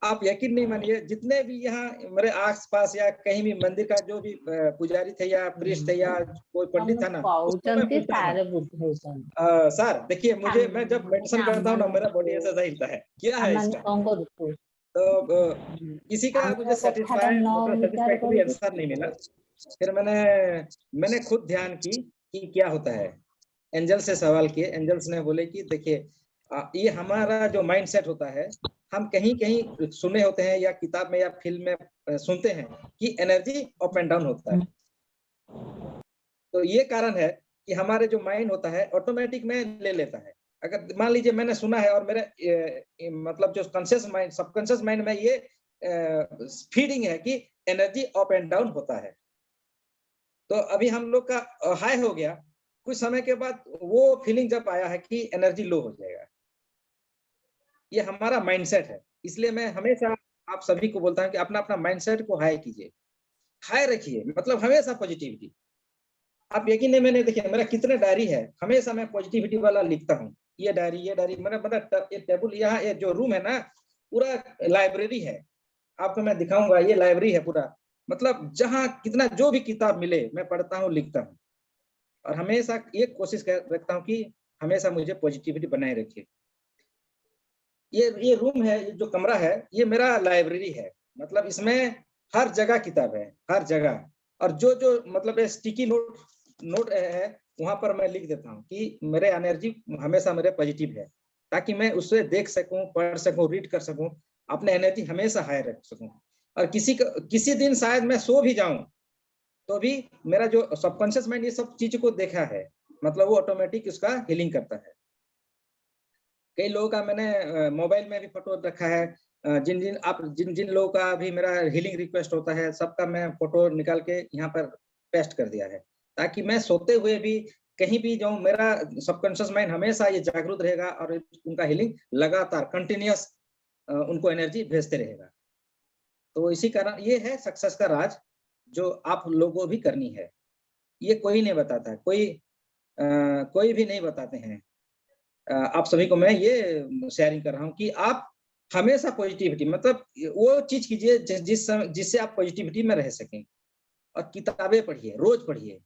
[SPEAKER 1] आप यकीन नहीं मानिए, जितने भी यहाँ मेरे आस पास या कहीं भी मंदिर का जो भी पुजारी थे या प्रीस्ट थे या कोई पंडित था ना, उसको मैं पूछता था, सर देखिए मुझे, मैं जब मेडिटेशन करता हूँ ना, मेरा बॉडी ऐसा सा हिलता है, क्या है इसका? तो किसी का मुझे सेटिस्फैक्टरी आंसर नहीं मिला। फिर मैंने खुद ध्यान की कि क्या होता है। एंजल से सवाल किए, एंजल्स ने बोले कि देखिए ये हमारा जो माइंडसेट होता है, हम कहीं कहीं सुने होते हैं या किताब में या फिल्म में सुनते हैं कि एनर्जी अप एंड डाउन होता है। तो ये कारण है कि हमारे जो माइंड होता है ऑटोमेटिक में ले लेता है। अगर मान लीजिए मैंने सुना है और मेरा मतलब जो कॉन्शियस माइंड, सबकॉन्शियस माइंड में ये फीडिंग है कि एनर्जी अप एंड डाउन होता है। तो अभी हम लोग का हाई हो गया, कुछ समय के बाद वो फीलिंग जब आया है कि एनर्जी लो हो जाएगा। ये हमारा माइंडसेट है। इसलिए मैं हमेशा आप सभी को बोलता हूं कि अपना अपना माइंडसेट को हाई कीजिए, हाई रखिए, मतलब हमेशा पॉजिटिविटी। आप यकीन नहीं, मैंने देखिए मेरा कितने डायरी है, हमेशा मैं पॉजिटिविटी वाला लिखता हूँ। ये डायरी मेरा मतलब ये टेबल, यहाँ ये जो रूम है ना, पूरा लाइब्रेरी है। आपको मैं दिखाऊंगा, ये लाइब्रेरी है पूरा। मतलब जहाँ कितना जो भी किताब मिले मैं पढ़ता हूँ, लिखता हूँ। और हमेशा ये कोशिश रखता हूँ कि हमेशा मुझे पॉजिटिविटी बनाए रखिए। ये रूम है, ये जो कमरा है, ये मेरा लाइब्रेरी है। मतलब इसमें हर जगह किताब है, हर जगह। और जो जो मतलब स्टिकी नोट है, वहां पर मैं लिख देता हूँ कि मेरे एनर्जी हमेशा मेरे पॉजिटिव है, ताकि मैं उससे देख सकूं, पढ़ सकूं, रीड कर सकूं, अपने एनर्जी हमेशा हाई रख सकूं। और किसी दिन शायद मैं सो भी जाऊं, तो भी मेरा जो सबकॉन्शियस माइंड ये सब चीज को देखा है, मतलब वो ऑटोमेटिक उसका हीलिंग करता है। कई लोगों का मैंने मोबाइल में भी फोटो रखा है। जिन जिन लोगों का भी मेरा हीलिंग रिक्वेस्ट होता है, सबका मैं फोटो निकाल के यहाँ पर पेस्ट कर दिया है, ताकि मैं सोते हुए भी कहीं भी जाऊं, मेरा सबकॉन्शियस माइंड हमेशा ये जागरूक रहेगा और उनका हीलिंग लगातार कंटिन्यूअस उनको एनर्जी भेजते रहेगा। तो इसी कारण ये है सक्सेस का राज, जो आप लोगों को भी करनी है। ये कोई नहीं बताता, कोई भी नहीं बताते हैं। आप सभी को मैं ये शेयरिंग कर रहा हूँ कि आप हमेशा पॉजिटिविटी, मतलब वो चीज कीजिए जिससे आप पॉजिटिविटी में रह सकें। और किताबें पढ़िए, रोज पढ़िए,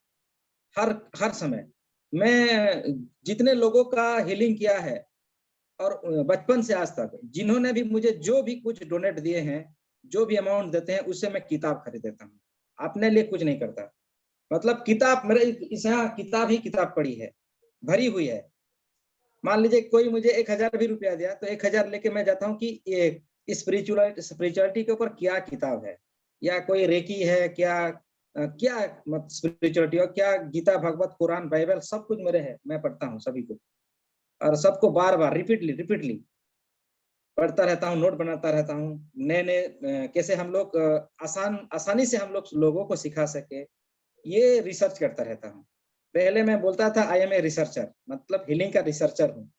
[SPEAKER 1] हर हर समय। मैं जितने लोगों का हीलिंग किया है, और बचपन से आज तक जिन्होंने भी मुझे जो भी कुछ डोनेट दिए हैं, जो भी अमाउंट देते हैं, उससे मैं किताब खरीद देता हूँ। अपने लिए कुछ नहीं करता। मतलब किताब, मेरे इस यहाँ किताब ही किताब पड़ी है, भरी हुई है। मान लीजिए कोई मुझे 1000 भी रुपया दिया, तो 1000 लेके मैं जाता हूँ कि ये स्पिरिचुअलिटी के ऊपर क्या किताब है, या कोई रेकी है क्या, क्या मत स्पिरिचुअलिटी, और क्या गीता, भगवत, कुरान, बाइबल, सब कुछ मेरे है, मैं पढ़ता हूँ सभी को। और सबको बार बार रिपीटली पढ़ता रहता हूँ, नोट बनाता रहता हूँ। नए नए कैसे हम लोग आसानी से हम लोग लोगों को सिखा सके, ये रिसर्च करता रहता हूँ। पहले मैं बोलता था आई एम ए रिसर्चर, मतलब हीलिंग का रिसर्चर हूँ।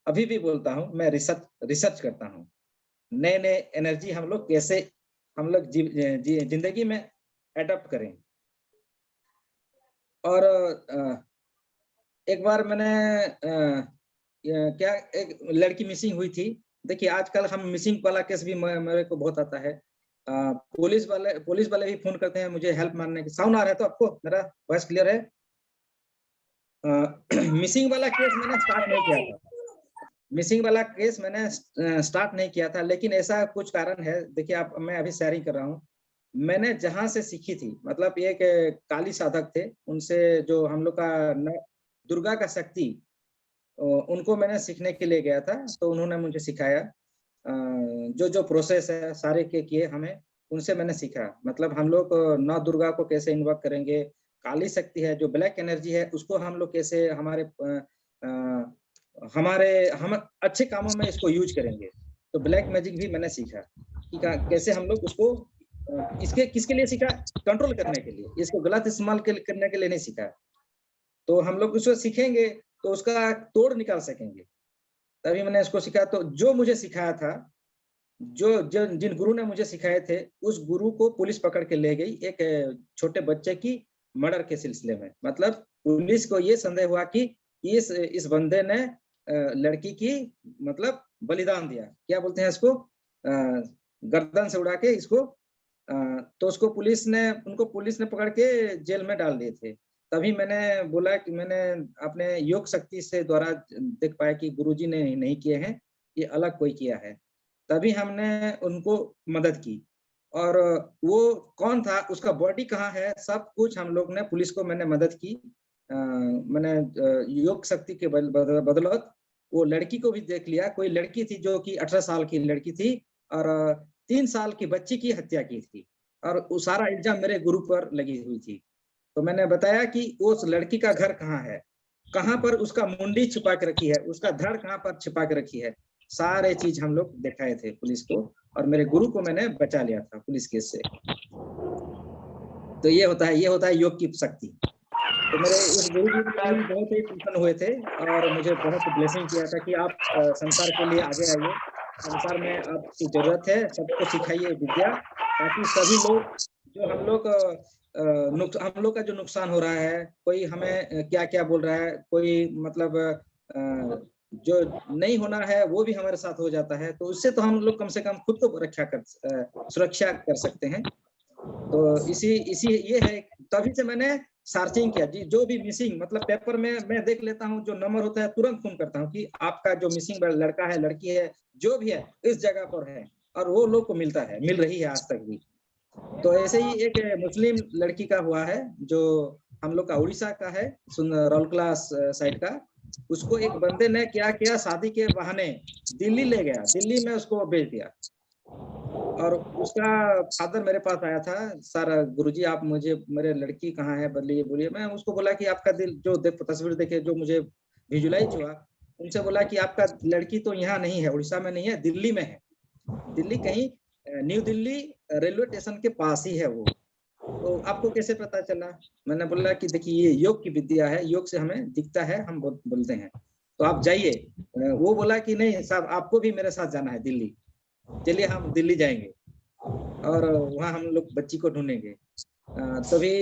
[SPEAKER 1] अभी भी बोलता हूँ मैं रिसर्च करता हूँ। नए नए एनर्जी हम लोग कैसे हम लोग जिंदगी में एडप्ट करें। और एक बार मैंने क्या, एक लड़की मिसिंग हुई थी। देखिए आजकल हम मिसिंग वाला केस भी मेरे को बहुत आता है। पुलिस वाले भी फोन करते हैं मुझे हेल्प मांगने की। साउंड आ रहा है तो आपको मेरा वॉइस क्लियर है? मिसिंग वाला केस मैंने स्टार्ट नहीं किया था। मिसिंग वाला केस मैंने स्टार्ट नहीं किया था, लेकिन ऐसा कुछ कारण है। देखिए आप, मैं अभी शेयरिंग कर रहा हूँ। मैंने जहां से सीखी थी, मतलब एक काली साधक थे, उनसे जो हम लोग का दुर्गा का शक्ति, उनको मैंने सीखने के लिए गया था। तो उन्होंने मुझे सिखाया, जो जो प्रोसेस है सारे के किए हमें, उनसे मैंने सीखा। मतलब हम लोग नौ दुर्गा को कैसे इन्वोक करेंगे, काली शक्ति है, जो ब्लैक एनर्जी है, उसको हम लोग कैसे हम अच्छे कामों में इसको यूज करेंगे। तो ब्लैक मैजिक भी मैंने सीखा कि कैसे हम लोग उसको किसके लिए सीखा, कंट्रोल करने के लिए, इसको गलत इस्तेमाल करने के लिए नहीं सीखा। तो हम लोग उसको सीखेंगे तो उसका तोड़ निकाल सकेंगे, तभी मैंने इसको सीखा। तो जो मुझे सिखाया था, जिन गुरु ने मुझे सिखाए थे, उस गुरु को पुलिस पकड़ के ले गई एक छोटे बच्चे की मर्डर के सिलसिले में। मतलब पुलिस को ये संदेह हुआ कि इस बंदे ने लड़की की मतलब बलिदान दिया, क्या बोलते हैं इसको, गर्दन से उड़ा के इसको, तो उसको पुलिस ने पकड़ के जेल में डाल दिए थे। तभी मैंने बोला कि मैंने अपने योग शक्ति से द्वारा देख पाया कि गुरुजी ने नहीं किए हैं, ये अलग कोई किया है। तभी हमने उनको मदद की, और वो कौन था, उसका बॉडी कहाँ है, सब कुछ हम लोग ने, पुलिस को मैंने मदद की। मैंने योग शक्ति के बदौलत वो लड़की को भी देख लिया। कोई लड़की थी जो कि 18 साल की लड़की थी और 3 साल की बच्ची की हत्या की थी, और वो सारा इल्जाम मेरे गुरु पर लगी हुई थी। तो मैंने बताया कि उस लड़की का घर कहाँ है, कहाँ पर उसका मुंडी छुपा के रखी है, उसका धड़ कहाँ पर छुपा के रखी है, सारे चीज हम लोग दिखाए थे पुलिस को, और मेरे गुरु को मैंने बचा लिया था पुलिस केस से। तो ये होता है योग की शक्ति। तो मेरे उस गुरु जी बहुत ही प्रसन्न हुए थे और मुझे बहुत ब्लेसिंग किया था कि आप संसार के लिए आगे आइए, संसार में आपकी जरूरत है, सबको सिखाइए विद्या, ताकि सभी लोग जो हम लोग का जो नुकसान हो रहा है, कोई हमें क्या क्या बोल रहा है, कोई मतलब जो नहीं होना है वो भी हमारे साथ हो जाता है, तो उससे तो हम लोग कम से कम खुद को सुरक्षा कर सकते हैं। तो इसी ये है, तभी से मैंने सर्चिंग किया जी, जो भी मिसिंग, मतलब पेपर में मैं देख लेता हूँ, जो नंबर होता है तुरंत फोन करता हूँ कि आपका जो मिसिंग लड़का है, लड़की है, जो भी है इस जगह पर है, और वो लोग को मिल रही है आज तक भी। तो ऐसे ही एक मुस्लिम लड़की का हुआ है जो हम लोग का उड़ीसा का है, राउरकेला साइड का। उसको एक बंदे ने क्या किया, शादी के बहाने दिल्ली ले गया, दिल्ली में उसको भेज दिया, और उसका फादर मेरे पास आया था, सर गुरुजी आप मुझे, मेरे लड़की कहाँ है, बदलिए बोलिए। मैं उसको बोला कि आपका दिल जो तस्वीर देखे, जो मुझे विजुलाइज हुआ, उनसे बोला कि आपका लड़की तो यहाँ नहीं है, उड़ीसा में नहीं है, दिल्ली में है, दिल्ली कहीं न्यू दिल्ली रेलवे स्टेशन के पास ही है वो। तो आपको कैसे पता चला? मैंने बोला कि देखिए ये योग की विद्या है, योग से हमें दिखता है, हम बोलते हैं, तो आप जाइए। वो बोला कि नहीं साहब, आपको भी मेरे साथ जाना है दिल्ली, चलिए हम दिल्ली जाएंगे और वहाँ हम लोग बच्ची को ढूंढेंगे। तभी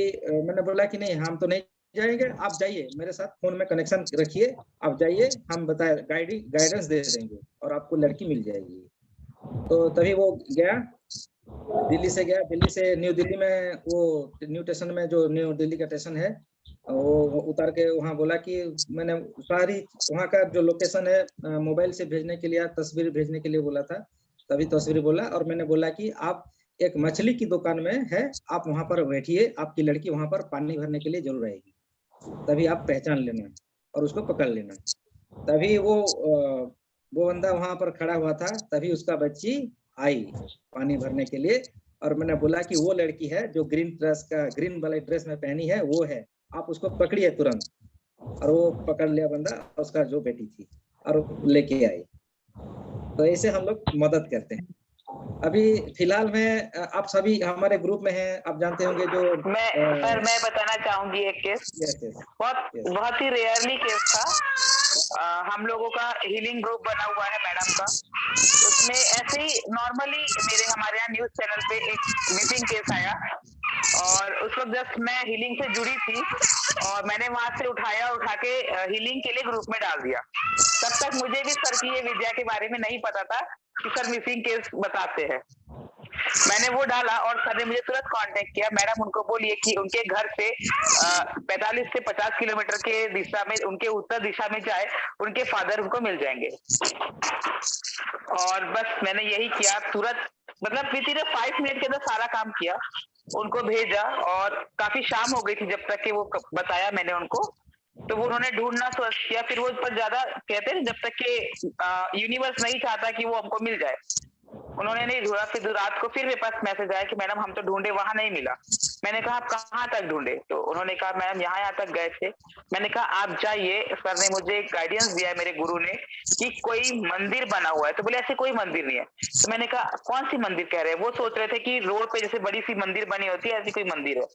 [SPEAKER 1] मैंने बोला कि नहीं हम तो नहीं जाएंगे, आप जाइए मेरे साथ, फोन में कनेक्शन रखिए, आप जाइए, हम गाइडेंस दे देंगे और आपको लड़की मिल जाएगी। तो तभी वो गया, दिल्ली से गया, दिल्ली से न्यू दिल्ली में, वो न्यू स्टेशन में, जो न्यू दिल्ली का स्टेशन है, वो उतार के वहाँ बोला कि मैंने सारी वहाँ का जो लोकेशन है मोबाइल से भेजने के लिए, तस्वीर भेजने के लिए बोला था, तभी तस्वीर बोला, और मैंने बोला कि आप एक मछली की दुकान में है, आप वहाँ पर बैठिए, आपकी लड़की वहाँ पर पानी भरने के लिए जरूर आएगी, तभी आप पहचान लेना और उसको पकड़ लेना। तभी वो बंदा वहाँ पर खड़ा हुआ था, तभी उसका बच्ची आई पानी भरने के लिए, और मैंने बोला कि वो लड़की है जो ग्रीन वाले ड्रेस में पहनी है, वो है, आप उसको पकड़िए तुरंत। और वो पकड़ लिया बंदा, उसका जो बेटी थी, और लेके आई। तो ऐसे हम लोग मदद करते हैं। अभी फिलहाल में आप सभी हमारे ग्रुप में हैं, आप जानते होंगे जो
[SPEAKER 2] मैं बताना चाहूंगी एक केस। बहुत ही रेयरली केस था। हम लोगों का हीलिंग ग्रुप बना हुआ है मैडम का, उसमें ऐसे ही नॉर्मली हमारे यहाँ न्यूज चैनल पे एक मिसिंग केस आया, और उस वक्त जस्ट मैं हीलिंग से जुड़ी थी, और मैंने वहां से उठा के हीलिंग के लिए ग्रुप में डाल दिया। तब तक मुझे भी सर की ये विद्या के बारे में नहीं पता था कि सर मिसिंग केस बताते हैं। मैंने वो डाला और सर ने मुझे तुरंत कांटेक्ट किया, मैडम उनको बोलिए कि उनके घर से 45 से 50 किलोमीटर के दिशा में, उनके उत्तर दिशा में जाए, उनके फादर उनको मिल जाएंगे। और बस मैंने यही किया, तुरंत मतलब विदिन 5 मिनट के अंदर सारा काम किया, उनको भेजा, और काफी शाम हो गई थी जब तक कि वो बताया मैंने उनको, तो वो उन्होंने ढूंढना शुरू किया। फिर वो पर ज्यादा कहते हैं जब तक कि यूनिवर्स नहीं चाहता कि वो हमको मिल जाए, उन्होंने नहीं ढूंढा। फिर रात को फिर मेरे पास मैसेज आया कि मैडम हम तो ढूंढे, वहां नहीं मिला। मैंने कहा आप कहाँ तक ढूंढे? तो उन्होंने कहा मैडम यहाँ तक गए थे। मैंने कहा आप जाइए, सर ने मुझे एक गाइडेंस दिया है मेरे गुरु ने कि कोई मंदिर बना हुआ है। तो बोले ऐसे कोई मंदिर नहीं है। तो मैंने कहा कौन सी मंदिर कह रहे हैं? वो सोच रहे थे कि रोड पे जैसे बड़ी सी मंदिर बनी होती है ऐसी कोई मंदिर है।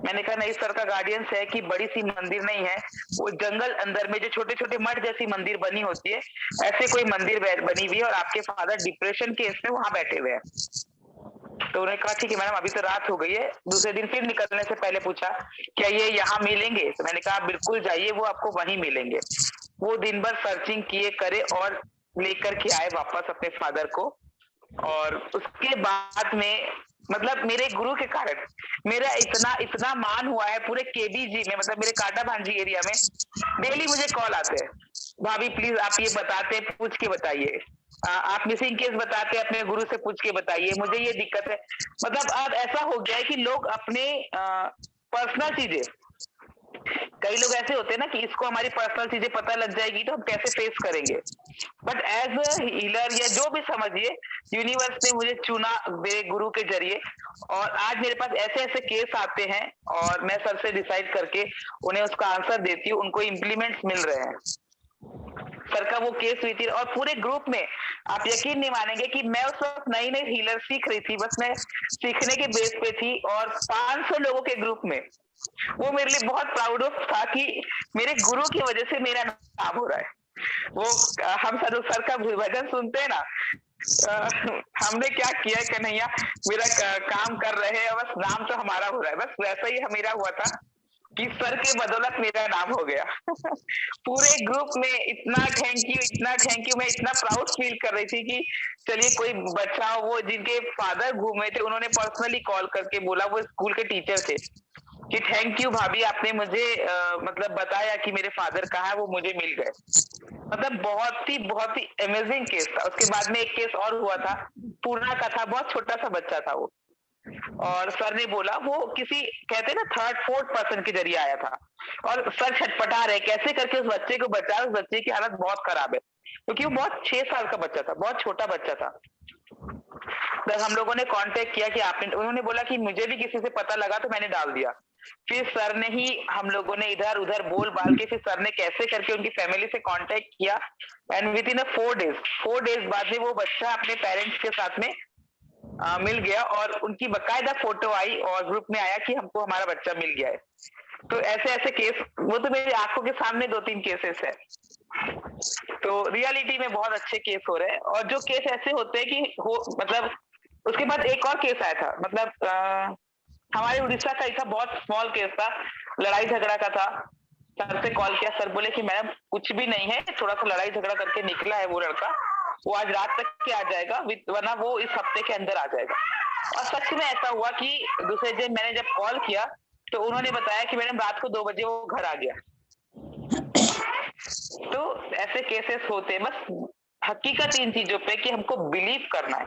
[SPEAKER 2] मैंने कहा नहीं, सर का गार्डियंस है कि बड़ी सी मंदिर नहीं है, वो जंगल अंदर में जो छोटे छोटे मठ जैसी मंदिर बनी होती है, ऐसे कोई मंदिर बनी हुई है और आपके फादर डिप्रेशन केस में वहां बैठे हुए हैं। तो उन्होंने कहा ठीक है मैडम, अभी तो रात हो गई है। दूसरे दिन फिर निकलने से पहले पूछा क्या ये यहाँ मिलेंगे? तो मैंने कहा बिल्कुल जाइए, वो आपको वहीं मिलेंगे। वो दिन भर सर्चिंग किए करे और लेकर के आए वापस अपने फादर को। और उसके बाद में मतलब मेरे गुरु के कारण मेरा इतना इतना मान हुआ है पूरे केबीजी में, मतलब मेरे काटा भांजी एरिया में डेली मुझे कॉल आते हैं, भाभी प्लीज आप ये बताते, पूछ के बताइए, आप मिसिंग केस बताते अपने गुरु से पूछ के बताइए, मुझे ये दिक्कत है। मतलब अब ऐसा हो गया है कि लोग अपने पर्सनल चीजें, कई लोग ऐसे होते हैं ना कि इसको हमारी पर्सनल चीजें पता लग जाएगी तो हम कैसे फेस करेंगे। बट एज अ हीलर या जो भी समझिए, यूनिवर्स ने मुझे चुना मेरे गुरु के जरिए, और आज मेरे पास ऐसे ऐसे केस आते हैं और मैं सर से डिसाइड करके उन्हें उसका आंसर देती हूँ, उनको इम्प्लीमेंट्स मिल रहे हैं। सर का वो केस हुई थी और पूरे ग्रुप में आप यकीन नहीं मानेंगे कि मैं उस वक्त नई नई हीलर सीख रही थी, बस मैं सीखने के बेस पे थी, और 500 लोगों के ग्रुप में वो मेरे लिए बहुत प्राउड ऑफ था कि मेरे गुरु की वजह से मेरा नाम हो रहा है। वो हम सर का भजन सुनते हैं ना, हमने क्या किया कन्हैया, मेरा काम कर रहे हैं, बस नाम तो हमारा हो रहा है। बस वैसा ही मेरा हुआ था कि सर के बदौलत मेरा नाम हो गया। पूरे ग्रुप में इतना थैंक यू, मैं इतना प्राउड फील कर रही थी कि चलिए कोई बच्चा, वो जिनके फादर घूमे थे उन्होंने पर्सनली कॉल करके बोला, वो स्कूल के टीचर थे, कि थैंक यू भाभी आपने मुझे मतलब बताया कि मेरे फादर कहाँ है, वो मुझे मिल गए। मतलब बहुत ही अमेजिंग केस था। उसके बाद में एक केस और हुआ था, पूर्णा का था, बहुत छोटा सा बच्चा था वो, और सर ने बोला वो किसी कहते हैं ना थर्ड फोर्थ पर्सन के जरिए आया था, और सर छटपटा रहे कैसे करके उस बच्चे को बचाया। उस बच्चे की हालत बहुत खराब है क्योंकि वो बहुत 6 साल का बच्चा था, बहुत छोटा बच्चा था। तो हम लोगों ने कांटेक्ट किया कि आपने, उन्होंने बोला कि मुझे भी किसी से पता लगा तो मैंने डाल दिया। फिर सर ने ही, हम लोगों ने इधर उधर बोल बाल के, फिर सर ने कैसे करके उनकी फैमिली से कांटेक्ट किया, एंड विद इन 4 डेज बाद में वो बच्चा अपने पेरेंट्स के साथ में मिल गया, और उनकी बकायदा फोटो आई और ग्रुप में आया कि हमको हमारा बच्चा मिल गया है। तो ऐसे ऐसे केस, वो तो मेरी आंखों के सामने 2-3 केसेस है। तो रियलिटी में बहुत अच्छे केस हो रहे हैं, और जो केस ऐसे होते हैं कि हो मतलब, उसके बाद एक और केस आया था, मतलब हमारे उड़ीसा का एक था, बहुत स्मॉल केस था, लड़ाई झगड़ा का था। सर से कॉल किया, सर बोले कि मैडम कुछ भी नहीं है, थोड़ा सा लड़ाई झगड़ा करके निकला है वो लड़का, वो आज रात तक के आ जाएगा, वरना वो इस हफ्ते के अंदर आ जाएगा। और सच में ऐसा हुआ कि दूसरे दिन मैंने जब कॉल किया तो उन्होंने बताया कि मैडम रात को 2 बजे वो घर आ गया। तो ऐसे केसेस होते हैं। बस हकीकत इन चीजों पे कि हमको बिलीव करना है।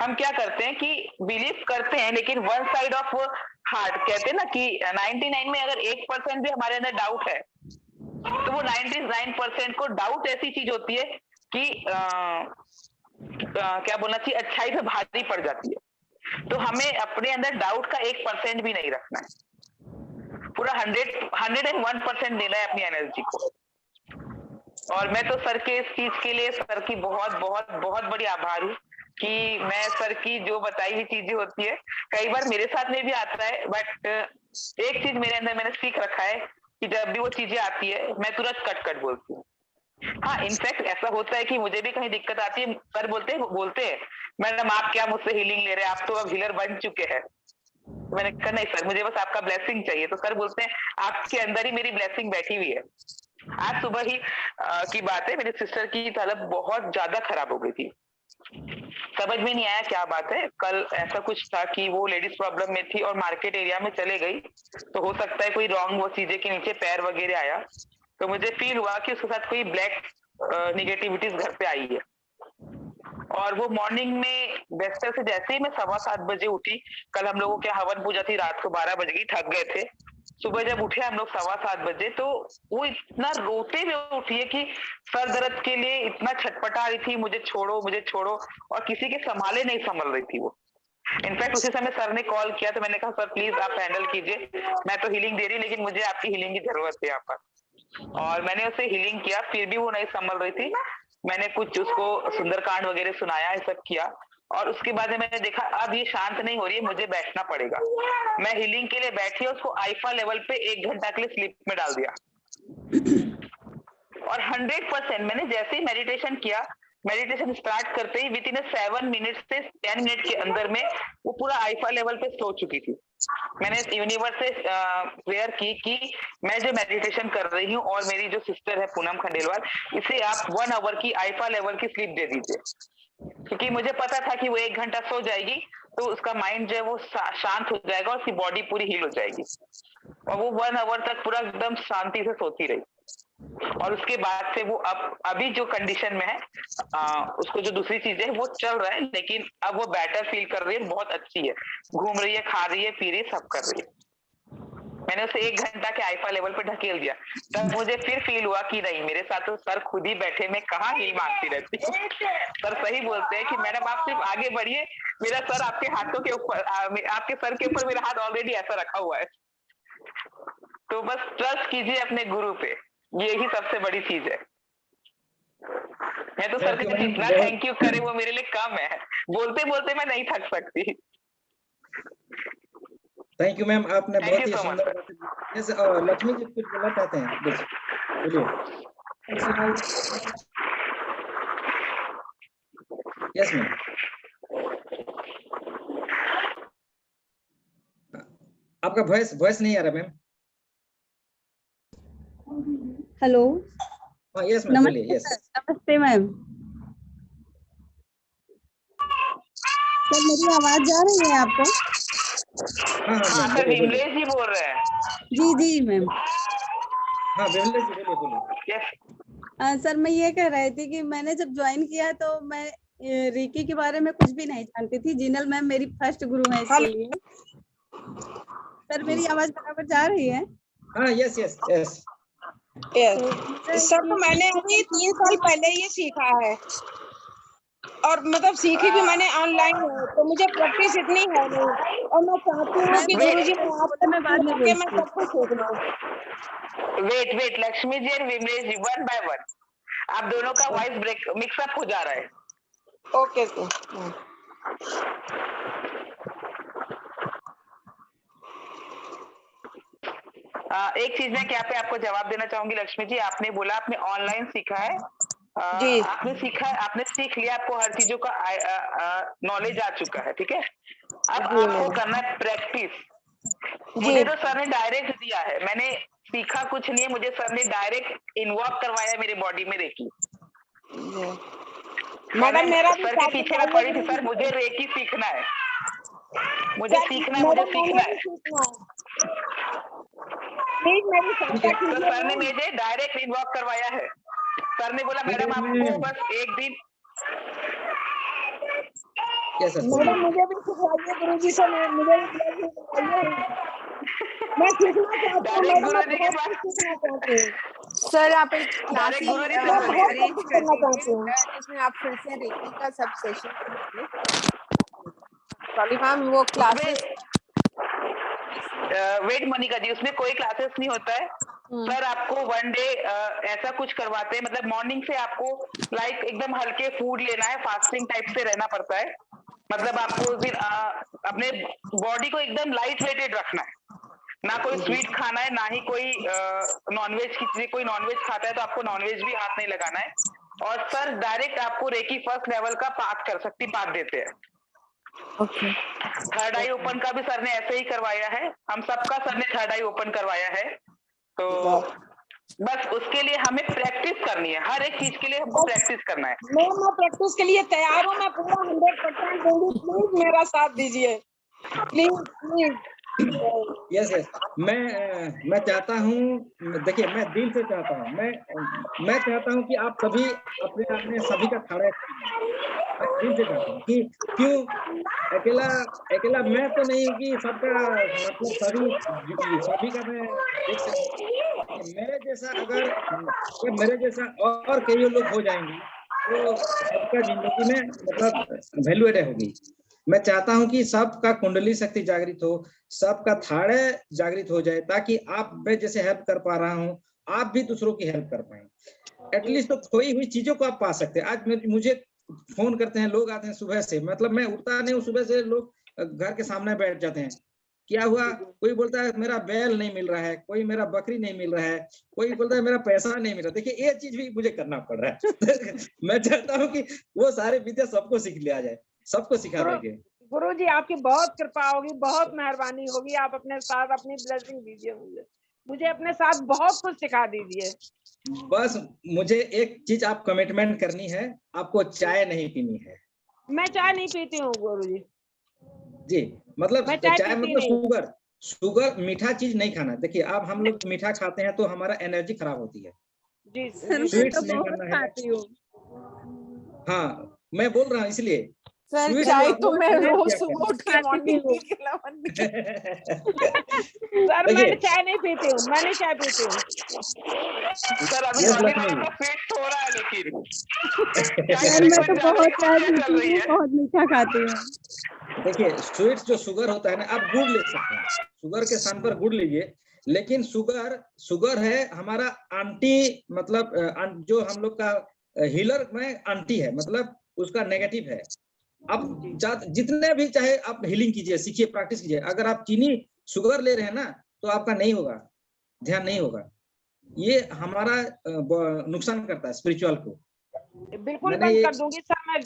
[SPEAKER 2] हम क्या करते हैं कि बिलीव करते हैं, लेकिन वन साइड ऑफ हार्ट, कहते हैं ना कि 99 में अगर 1% भी हमारे अंदर डाउट है तो वो 99% को डाउट ऐसी चीज होती है कि क्या बोलना चाहिए, अच्छाई पे भारी पड़ जाती है। तो हमें अपने अंदर डाउट का 1% भी नहीं रखना है, पूरा 101% देना है अपनी एनर्जी को। और मैं तो सर के इस चीज के लिए सर की बहुत बहुत बहुत बड़ी आभार हूँ कि मैं सर की जो बताई हुई चीजें होती है, कई बार मेरे साथ में भी आता है, बट एक चीज मेरे अंदर मैंने सीख रखा है कि जब भी वो चीजें आती है मैं तुरंत कट बोलती हूँ। हाँ, इनफैक्ट ऐसा होता है कि मुझे भी कहीं दिक्कत आती है, सर बोलते हैं मैडम आप क्या मुझसे हीलिंग ले रहे हैं, आप तो अब हीलर बन चुके हैं। मैंने कहा नहीं सर, मुझे बस आपका ब्लेसिंग चाहिए। तो सर बोलते हैं आपके अंदर ही मेरी ब्लेसिंग बैठी हुई है। आज सुबह ही की बात है, मेरी सिस्टर की हालत बहुत ज्यादा खराब हो गई थी, समझ में नहीं आया क्या बात है। कल ऐसा कुछ था कि वो लेडीज प्रॉब्लम में थी और मार्केट एरिया में चले गई, तो हो सकता है कोई रॉन्ग वो चीजें के नीचे पैर वगैरह आया, तो मुझे फील हुआ कि उसके साथ कोई ब्लैक निगेटिविटीज घर पे आई है। और वो मॉर्निंग में बेस्टर से जैसे ही मैं 7:15 बजे उठी, कल हम लोगों के हवन पूजा थी, रात को 12 बज गई, थक गए थे, सुबह जब उठे हम लोग 7:15 बजे, तो वो इतना रोते हुए उठी है कि सर दर्द के लिए इतना छटपटा रही थी, मुझे छोड़ो मुझे छोड़ो, और किसी के संभाले नहीं संभल रही थी वो। इनफैक्ट उसी समय सर ने कॉल किया तो मैंने कहा सर प्लीज आप हैंडल कीजिए, मैं तो हीलिंग दे रही हूँ लेकिन मुझे आपकी हीलिंग की जरूरत है यहाँ पर। और मैंने उसे हीलिंग किया, फिर भी वो नहीं संभल रही थी। मैंने कुछ उसको सुंदरकांड वगैरह सुनाया, ये सब किया, और उसके बाद मैंने देखा अब ये शांत नहीं हो रही है, मुझे बैठना पड़ेगा। मैं हीलिंग के लिए बैठी, उसको आईफा लेवल पे 1 घंटा के लिए स्लीप में डाल दिया। और 100% मैंने जैसे ही मेडिटेशन किया, मेडिटेशन स्टार्ट करते ही विद इन 7 मिनट से 10 मिनट के अंदर में वो पूरा आईफा लेवल पे सो चुकी थी। मैंने यूनिवर्स से प्रेयर की कि मैं जो मेडिटेशन कर रही हूँ और मेरी जो सिस्टर है पूनम खंडेलवाल, इसे आप 1 आवर की आईफा लेवल की स्लीप दे दीजिए, क्योंकि मुझे पता था कि वो 1 घंटा सो जाएगी तो उसका माइंड जो है वो शांत हो जाएगा और उसकी बॉडी पूरी हील हो जाएगी। और वो 1 आवर तक पूरा एकदम शांति से सोती रही। और उसके बाद से वो अभी जो कंडीशन में है, उसको जो दूसरी चीजें है वो चल रहा है, लेकिन अब वो बेटर फील कर रही है, बहुत अच्छी है, घूम रही है, खा रही है, पी रही है, सब कर रही है। मैंने उसे 1 घंटा के आईफा लेवल पे ढकेल दिया, तब मुझे फिर फील हुआ कि नहीं, मेरे साथ तो सर खुद ही बैठे, मैं कहाँ हील मांगती रहती हूँ। सर सही बोलते हैं कि मैडम आप सिर्फ आगे बढ़िए, मेरा सर आपके हाथों के ऊपर, आपके सर के ऊपर मेरा हाथ ऑलरेडी ऐसा रखा हुआ है। तो बस ट्रस्ट कीजिए अपने गुरु पे, यही सबसे बड़ी चीज है। मैं तो सर को जितना थैंक यू करे वो मेरे लिए कम है, बोलते बोलते मैं नहीं थक सकती।
[SPEAKER 1] थैंक यू मैम, आपने बहुत ही सुंदर। जैसे लक्ष्मी जी कुछ बोलना चाहते हैं, बोलिए। Yes ma'am. आपका वॉइस नहीं आ रहा मैम।
[SPEAKER 4] हेलो।
[SPEAKER 1] हाँ यस मैम, बोलिए। यस
[SPEAKER 4] नमस्ते मैम। सर मेरी आवाज जा रही है आपको?
[SPEAKER 2] हाँ सर, विमलेश जी बोल रहे हैं।
[SPEAKER 4] जी जी मैम।
[SPEAKER 1] हाँ विमलेश जी बोलिए।
[SPEAKER 2] यस
[SPEAKER 4] सर मैं ये कह रही थी कि मैंने जब ज्वाइन किया तो मैं रेकी के बारे में कुछ भी नहीं जानती थी। जिनल मैम मेरी फर्स्ट गुरु है इसके लिए। सर मेरी आवाज बराबर जा रही है?
[SPEAKER 1] हाँ यस यस यस।
[SPEAKER 5] सर तो मैंने अभी 3 साल पहले ये सीखा है, और मतलब सीखी भी मैंने ऑनलाइन है, तो मुझे प्रैक्टिस इतनी है नहीं, और मैं चाहती हूँ कि गुरुजी मैं बाद में मैं सब कुछ सीख लूँ।
[SPEAKER 2] वेट लक्ष्मी जी और विमलेश जी, 1 by 1 आप दोनों का वॉइस ब्रेक मिक्सअप हो जा रहा है।
[SPEAKER 5] ओके
[SPEAKER 2] एक चीज मैं क्या पे आपको जवाब देना चाहूंगी लक्ष्मी जी, आपने बोला आपने ऑनलाइन सीखा है।
[SPEAKER 5] जी।
[SPEAKER 2] आपने सीखा है, आपने सीख लिया, आपको हर चीजों का नॉलेज आ चुका है, ठीक है। अब आपको करना है प्रैक्टिस। मुझे तो सर ने डायरेक्ट दिया है, मैंने सीखा कुछ नहीं है, मुझे सर ने डायरेक्ट इन्वॉल्व करवाया मेरे बॉडी में रेकी।
[SPEAKER 5] मैडम मेरा
[SPEAKER 2] सर के पीछे मैं पड़ी थी, सर मुझे रेकी सीखना है, मुझे सीखना है, मुझे सीखना है। तो सर ने मुझे डायरेक्ट इन्वॉल्व करवाया है। सर ने बोला मैडम आपको बस एक दिन
[SPEAKER 5] मैडम मुझे भी सिखाइए गुरुजी से, मुझे भी सिखाइए, मैं सीखना चाहती हूँ मैडम, मैं बहुत सीखना चाहती हूँ।
[SPEAKER 3] सर आप एक क्लास
[SPEAKER 5] अरेंज कर दीजिए
[SPEAKER 3] जिसमें आप फिर से रेकी का सब सेशन करेंगे। सॉरी मैम, वो क्लासेस
[SPEAKER 2] वेट मोनिका जी, उसमें कोई क्लासेस नहीं होता है। सर आपको 1 डे ऐसा कुछ करवाते हैं, मतलब मॉर्निंग से आपको लाइक एकदम हल्के फूड लेना है, फास्टिंग टाइप से रहना पड़ता है। मतलब आपको उस दिन अपने बॉडी को एकदम लाइट वेटेड रखना है, ना कोई स्वीट खाना है, ना ही कोई नॉनवेज की चीजें। कोई नॉनवेज खाता है तो आपको नॉनवेज भी हाथ नहीं लगाना है। और सर डायरेक्ट आपको रेकी फर्स्ट लेवल का पाठ कर सकती पाठ देते हैं।
[SPEAKER 3] ओके।
[SPEAKER 2] थर्ड आई ओपन का भी सर ने ऐसे ही करवाया है, हम सबका सर ने थर्ड आई ओपन करवाया है। तो बस उसके लिए हमें प्रैक्टिस करनी है, हर एक चीज के लिए हमको प्रैक्टिस करना है।
[SPEAKER 5] मैं प्रैक्टिस के लिए तैयार हूँ, मैं पूरा 100% दूंगी, प्लीज मेरा साथ दीजिए, प्लीज।
[SPEAKER 1] यस मैं चाहता हूँ, देखिए मैं दिल से चाहता हूँ, मैं चाहता हूँ कि आप सभी अपने सभी का खड़ा दिल से चाहता हूँ कि अकेला अकेला मैं तो नहीं हूँ कि सबका मतलब सभी का मैं देख सकता हूँ। मेरे जैसा और कई लोग हो जाएंगे तो सबका जिंदगी में मतलब वैल्यू एड होगी। मैं चाहता हूं कि सबका कुंडली शक्ति जागृत हो, सबका थाड़े जागृत हो जाए, ताकि आप मैं जैसे हेल्प कर पा रहा हूं आप भी दूसरों की हेल्प कर पाए। एटलीस्ट तो खोई हुई चीजों को आप पा सकते हैं। आज मुझे फोन करते हैं लोग, आते हैं सुबह से, मतलब मैं उठता नहीं हूँ सुबह से, लोग घर के सामने बैठ जाते हैं, क्या हुआ, कोई बोलता है मेरा बैल नहीं मिल रहा है, कोई मेरा बकरी नहीं मिल रहा है, कोई बोलता है मेरा पैसा नहीं मिल रहा। देखिए ये चीज भी मुझे करना पड़ रहा है। मैं चाहता हूँ कि वो सारे विद्या सबको सीख लिया जाए, सबको सिखा देंगे।
[SPEAKER 5] गुरु जी आपकी बहुत कृपा होगी, बहुत मेहरबानी होगी, आप अपने साथ अपनी ब्लेसिंग दीजिए, मुझे अपने साथ बहुत कुछ सिखा दीजिए।
[SPEAKER 1] बस मुझे एक चीज आप कमिटमेंट करनी है, आपको चाय नहीं पीनी है।
[SPEAKER 5] मैं चाय नहीं पीती हूँ गुरु जी।
[SPEAKER 1] जी, मतलब चाय मतलब शुगर मीठा चीज नहीं खाना। देखिए आप हम लोग मीठा खाते हैं तो हमारा एनर्जी खराब होती है।
[SPEAKER 5] जी
[SPEAKER 1] स्वीट्स नहीं करना है। हाँ मैं बोल रहा हूँ इसलिए
[SPEAKER 3] सर चाय तो मैं रोज सुबह उठ के मॉर्निंग टी के अलावा
[SPEAKER 5] सर मैंने चाय नहीं पीती हूँ, मैं नहीं चाय पीती हूँ
[SPEAKER 2] सर। अभी स्वीट हो रहा है लेकिन
[SPEAKER 4] मैं तो बहुत चाय पीती हूँ, बहुत मीठा खाती हूँ।
[SPEAKER 1] देखिए स्वीट्स जो शुगर होता है ना, आप गुड़ ले सकते हैं, शुगर के स्थान पर गुड़ लीजिए, लेकिन शुगर है हमारा आंटी, मतलब जो हम लोग का हीलर में आंटी है, मतलब उसका नेगेटिव है। आप जितने भी चाहे आप हीलिंग कीजिए, सीखिए, प्रैक्टिस कीजिए, अगर आप चीनी शुगर ले रहे हैं ना तो आपका नहीं होगा, ध्यान नहीं होगा, ये हमारा नुकसान करता है स्पिरिचुअल को।
[SPEAKER 5] बिल्कुल बंद कर दूंगी सर, मैं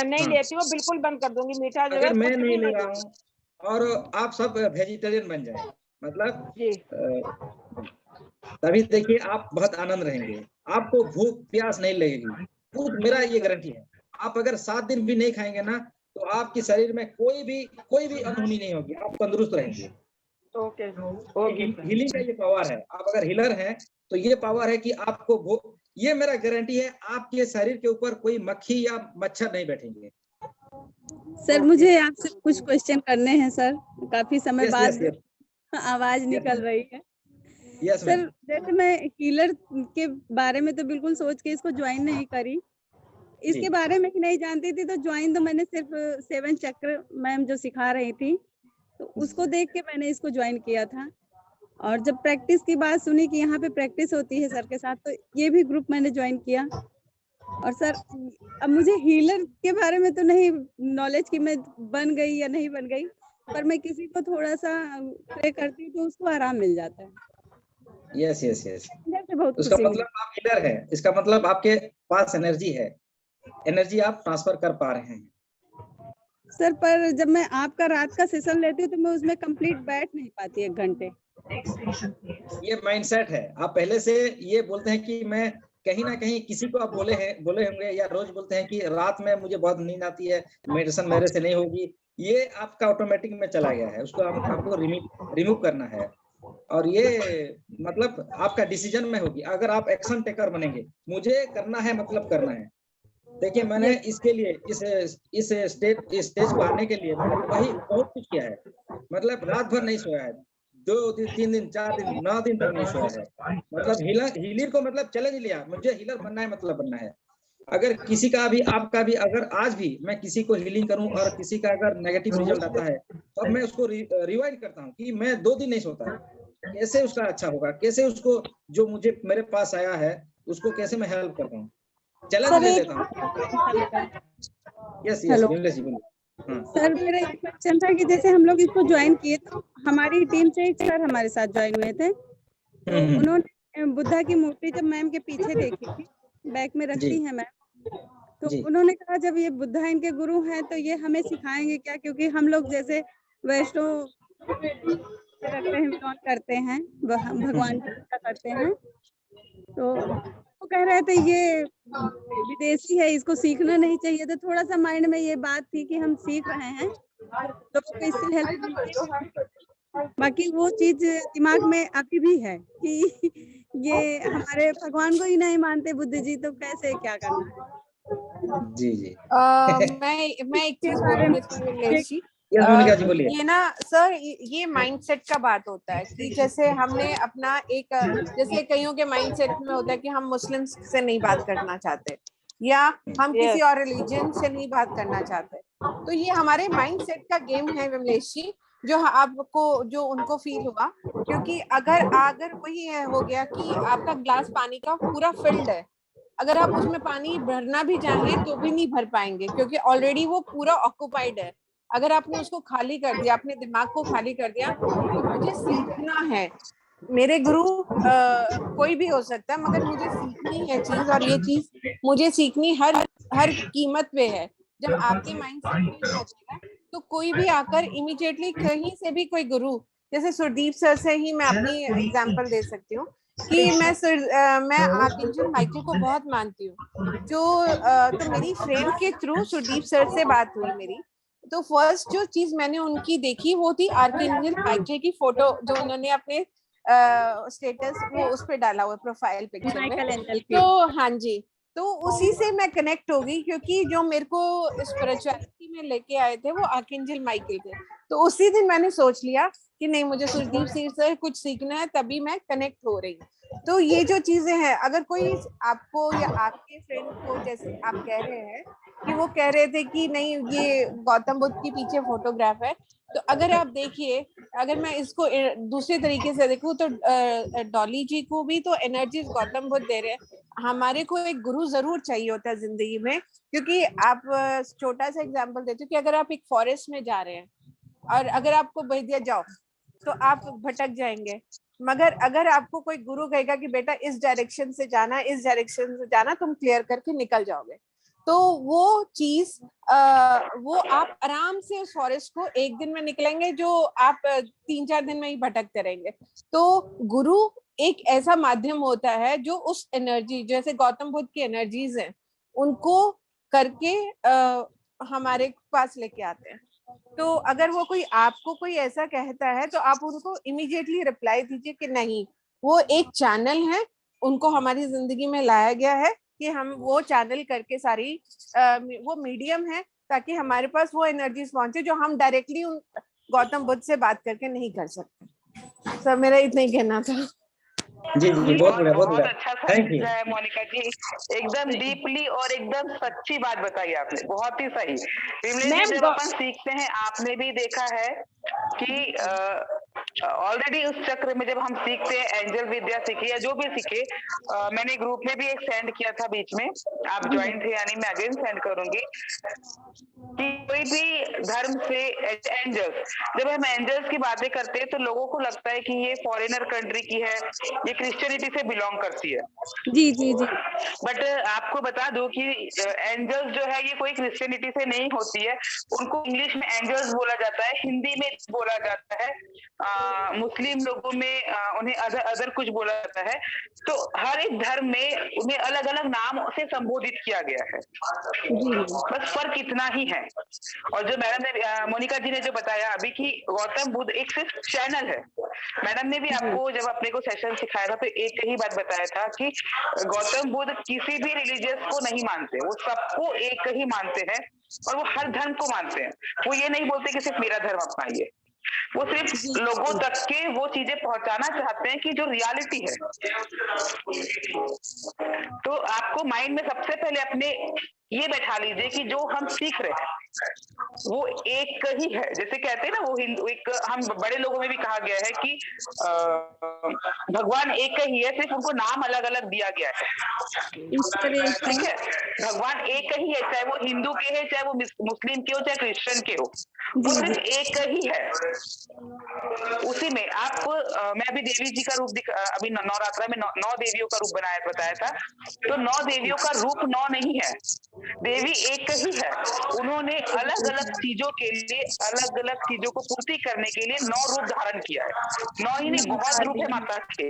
[SPEAKER 5] नहीं लेती हूँ, बिल्कुल बंद कर दूंगी मीठा।
[SPEAKER 1] अगर मैं नहीं ले रहा हूँ और आप सब वेजिटेरियन बन जाए, मतलब तभी देखिए आप बहुत आनंद रहेंगे, आपको भूख प्यास नहीं लगेगी। मेरा ये गारंटी है। आप अगर 7 दिन भी नहीं खाएंगे ना तो आपके शरीर में कोई भी अनहोनी नहीं होगी, आप तंदुरुस्त रहेंगे। हीलिंग का ये पावर है। आप अगर हीलर हैं तो ये पावर है कि आपको ये मेरा गारंटी है, आपके शरीर के ऊपर कोई मक्खी या मच्छर नहीं बैठेंगे।
[SPEAKER 4] सर मुझे आपसे कुछ क्वेश्चन करने हैं सर, काफी समय बाद आवाज निकल रही है। सर जैसे मैं हीलर के बारे में तो बिल्कुल सोच के इसको ज्वाइन नहीं करी, इसके बारे में ही नहीं जानती थी, तो ज्वाइन तो मैंने सिर्फ 7 चक्र मैम जो सिखा रही थी तो उसको देख के मैंने इसको ज्वाइन किया था। और जब प्रैक्टिस की बात सुनी कि यहाँ पे प्रैक्टिस होती है सर के साथ, तो ये भी ग्रुप मैंने ज्वाइन किया। और सर अब मुझे हीलर के बारे में तो नहीं नॉलेज कि मैं बन गई या नहीं बन गई, पर मैं किसी को थोड़ा सा प्रे करती हूँ तो उसको आराम मिल जाता है।
[SPEAKER 1] यस उसका मतलब आप हीलर है, इसका मतलब आपके पास एनर्जी है, एनर्जी आप ट्रांसफर कर पा रहे हैं।
[SPEAKER 4] सर पर जब मैं आपका रात का सेशन लेती हूँ तो मैं उसमें कंप्लीट बैठ नहीं पाती 1 घंटे।
[SPEAKER 1] ये माइंडसेट है। आप पहले से ये बोलते हैं कि मैं कहीं ना कहीं किसी को आप बोले होंगे या रोज बोलते हैं कि रात में मुझे बहुत नींद आती है, मेडिसिन मेरे से नहीं होगी, ये आपका ऑटोमेटिक में चला गया है, उसको आपको रिमूव करना है। और ये मतलब आपका डिसीजन में होगी, अगर आप एक्शन टेकर बनेंगे, मुझे करना है मतलब करना है। देखिए मैंने इसके लिए इस स्टेज को आने के लिए मैंने वही बहुत कुछ किया है, मतलब रात भर नहीं सोया है, 2 दिन 3 दिन 4 दिन 9 दिन तक नहीं सोया है, मतलब हीलर को मतलब चैलेंज लिया, मुझे हीलर बनना है, मतलब बनना है। अगर किसी का भी आपका भी अगर आज भी मैं किसी को हीलिंग करूं और किसी का अगर नेगेटिव रिजल्ट आता है तो अब मैं उसको रिवाइंड करता हूं कि मैं 2 दिन नहीं सोता, कैसे उसका अच्छा होगा, कैसे उसको जो मुझे मेरे पास आया है उसको कैसे मैं हेल्प करता हूँ, चैलेंज ले लेता हूँ। यस
[SPEAKER 4] सर मेरा एक क्वेश्चन था कि जैसे हम लोग इसको ज्वाइन किए तो हमारी टीम से एक सर हमारे साथ ज्वाइन हुए थे, तो उन्होंने बुद्धा की मूर्ति जब मैम के पीछे देखी थी, बैक में रखती है मैम, तो उन्होंने कहा जब ये बुद्धा इनके गुरु हैं तो ये हमें सिखाएंगे क्या, क्योंकि हम लोग जैसे वैष्णो रखते हैं, करते हैं, भगवान की पूजा करते हैं, तो वो कह रहे थे ये विदेशी है, इसको सीखना नहीं चाहिए। तो थोड़ा सा माइंड में ये बात थी कि हम सीख रहे हैं तो इससे हेल्प, बाकी वो चीज दिमाग में अभी भी है कि ये हमारे भगवान को ही नहीं मानते बुद्ध जी, तो कैसे क्या करना है।
[SPEAKER 1] जी
[SPEAKER 3] मैं एक चीज बोलूंगी,
[SPEAKER 1] यस मोनिका जी बोलिए।
[SPEAKER 3] ये ना सर, ये माइंडसेट का बात होता है कि जैसे हमने अपना एक, जैसे कईयों के माइंडसेट में होता है कि हम मुस्लिम्स से नहीं बात करना चाहते, या हम किसी और रिलीजन से नहीं बात करना चाहते। तो ये हमारे माइंडसेट का गेम है विमलेश जी, जो आपको, जो उनको फील हुआ। क्योंकि अगर वही हो गया कि आपका ग्लास पानी का पूरा फिल्ड है, अगर आप उसमें पानी भरना भी चाहें तो भी नहीं भर पाएंगे, क्योंकि ऑलरेडी वो पूरा ऑक्युपाइड है। अगर आपने उसको खाली कर दिया, अपने दिमाग को खाली कर दिया, तो मुझे सीखना है, मेरे गुरु कोई भी हो सकता है, मगर मुझे सीखनी है चीज, और ये चीज मुझे सीखनी हर कीमत पे है। जब आपके माइंडसेट में हो जाएगा, तो कोई भी आकर इमीडिएटली कहीं से भी, कोई गुरु, जैसे सुरदीप सर से ही मैं अपनी एग्जांपल दे सकती हूँ कि मैं आर्कएंजल माइकल को बहुत मानती हूँ। तो मेरी फ्रेंड के थ्रू सुरदीप सर से बात हुई मेरी। तो फर्स्ट जो चीज मैंने उनकी देखी वो थी आर्कएंजल माइकल की फोटो, जो उन्होंने अपने स्टेटस वो उस पे डाला हुआ प्रोफाइल पिक्चर में। तो हाँ जी, तो उसी से मैं कनेक्ट हो गई, क्योंकि जो मेरे को स्पिरिचुअलिटी में लेके आए थे वो आर्कएंजल माइकल थे। तो उसी दिन मैंने सोच लिया कि नहीं, मुझे सुरदीप सिंह से कुछ सीखना है, तभी मैं कनेक्ट हो रही हूँ। तो ये जो चीजें हैं, अगर कोई आपको या आपके फ्रेंड को, जैसे आप कह रहे हैं कि वो कह रहे थे कि नहीं ये गौतम बुद्ध के पीछे फोटोग्राफ है, तो अगर आप देखिए, अगर मैं इसको दूसरे तरीके से देखूं, तो डॉली जी को भी तो एनर्जीज गौतम बुद्ध दे रहे हैं। हमारे को एक गुरु जरूर चाहिए होता है जिंदगी में, क्योंकि आप छोटा सा एग्जांपल देते हो कि अगर आप एक फॉरेस्ट में जा रहे हैं और अगर आपको भेज दिया जाओ, तो आप भटक जाएंगे। मगर अगर आपको कोई गुरु कहेगा कि बेटा इस डायरेक्शन से जाना, इस डायरेक्शन से जाना, तुम क्लियर करके निकल जाओगे, तो वो चीज वो आप आराम से उस फॉरेस्ट को एक दिन में निकलेंगे, जो आप 3-4 दिन में ही भटकते रहेंगे। तो गुरु एक ऐसा माध्यम होता है जो उस एनर्जी, जैसे गौतम बुद्ध की एनर्जीज हैं, उनको करके हमारे पास लेके आते हैं। तो अगर वो कोई आपको कोई ऐसा कहता है, तो आप उनको इमीडिएटली रिप्लाई दीजिए कि नहीं, वो एक चैनल है, उनको हमारी जिंदगी में लाया गया है कि हम वो चैनल करके सारी वो मीडियम है, ताकि हमारे पास वो एनर्जीज पहुंचे जो हम डायरेक्टली उन गौतम बुद्ध से बात करके नहीं कर सकते। सर मेरा इतना ही कहना था।
[SPEAKER 1] जी जी बहुत बढ़िया, बहुत बढ़िया,
[SPEAKER 2] अच्छा
[SPEAKER 1] थैंक यू।
[SPEAKER 2] समझा है मोनिका जी, एकदम डीपली और एकदम सच्ची बात बताई आपने, बहुत ही सही। विमलेश जी, जब अपन सीखते हैं, आपने भी देखा है कि ऑलरेडी उस चक्र में जब हम सीखते हैं, एंजल विद्या सीखी या जो भी सीखे, मैंने ग्रुप में भी एक सेंड किया था बीच में, आप ज्वाइन थे यानी, मैं अगेन सेंड करूंगी कि कोई भी धर्म से एंजल्स, जब हम एंजल्स की बातें करते हैं तो लोगों को लगता है कि ये फॉरेनर कंट्री की है, ये क्रिश्चियनिटी से बिलोंग करती है।
[SPEAKER 4] जी जी जी।
[SPEAKER 2] बट आपको बता दूं कि एंजल्स जो है ये कोई क्रिश्चियनिटी से नहीं होती है, उनको इंग्लिश में एंजल्स बोला जाता है, हिंदी में बोला जाता है, मुस्लिम लोगों में उन्हें अदर कुछ बोला जाता है। तो हर एक धर्म में उन्हें अलग अलग नाम से संबोधित किया गया है, बस फर्क इतना ही है। और जो मैडम ने मोनिका जी ने जो बताया अभी कि गौतम बुद्ध एक सिर्फ चैनल है, मैडम ने भी आपको जब अपने को सेशन सिखाया था तो एक ही बात बताया था कि गौतम बुद्ध किसी भी रिलीजियस को नहीं मानते, वो सबको एक ही मानते हैं और वो हर धर्म को मानते हैं। वो ये नहीं बोलते कि सिर्फ मेरा धर्म अपनाइए, वो सिर्फ लोगों तक के वो चीजें पहुंचाना चाहते हैं कि जो रियलिटी है। तो आपको माइंड में सबसे पहले अपने ये बैठा लीजिए कि जो हम सीख रहे हैं वो एक ही है। जैसे कहते हैं ना, वो हिंदू एक, हम बड़े लोगों में भी कहा गया है कि भगवान एक ही है, सिर्फ उनको नाम अलग अलग दिया गया है। ठीक है, भगवान एक ही है, चाहे वो हिंदू के है, चाहे वो मुस्लिम के हो, चाहे क्रिश्चियन के हो, वो सिर्फ एक ही है। उसी में आप मैं अभी देवी जी का रूप अभी नवरात्रा में 9 देवियों का रूप बताया था, तो 9 देवियों का रूप 9 नहीं है, देवी एक ही है। उन्होंने अलग अलग चीजों के लिए, अलग अलग चीजों को पूर्ति करने के लिए 9 रूप धारण किया है। 9 ही नहीं, बहुत रूप है माता के,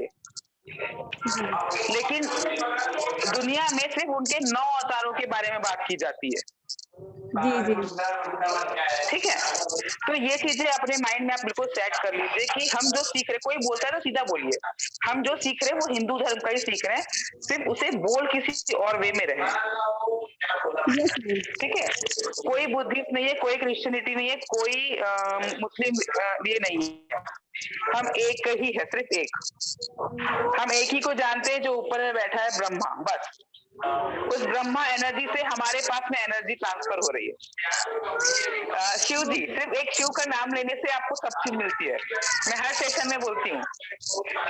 [SPEAKER 2] लेकिन दुनिया में सिर्फ उनके 9 अवतारों के बारे में बात की जाती है।
[SPEAKER 4] जी जी
[SPEAKER 2] ठीक है, तो ये चीजें अपने माइंड में आप बिल्कुल सेट कर लीजिए कि हम जो सीख रहे, कोई बोलता है तो सीधा बोलिए, हम जो सीख रहे हैं वो हिंदू धर्म का ही सीख रहे हैं, सिर्फ उसे बोल किसी और वे में रहे।
[SPEAKER 4] Yes ma'am.
[SPEAKER 2] ठीक है, कोई बुद्धिस्ट नहीं है, कोई क्रिश्चियनिटी नहीं है, कोई मुस्लिम ये नहीं है, हम एक ही है, सिर्फ एक। हम एक ही को जानते हैं जो ऊपर में बैठा है, ब्रह्मा, बस। उस ब्रह्मा एनर्जी से हमारे पास में एनर्जी ट्रांसफर हो रही है। शिव जी, सिर्फ एक शिव का नाम लेने से आपको सब चीज मिलती है। मैं हर सेशन में बोलती हूँ,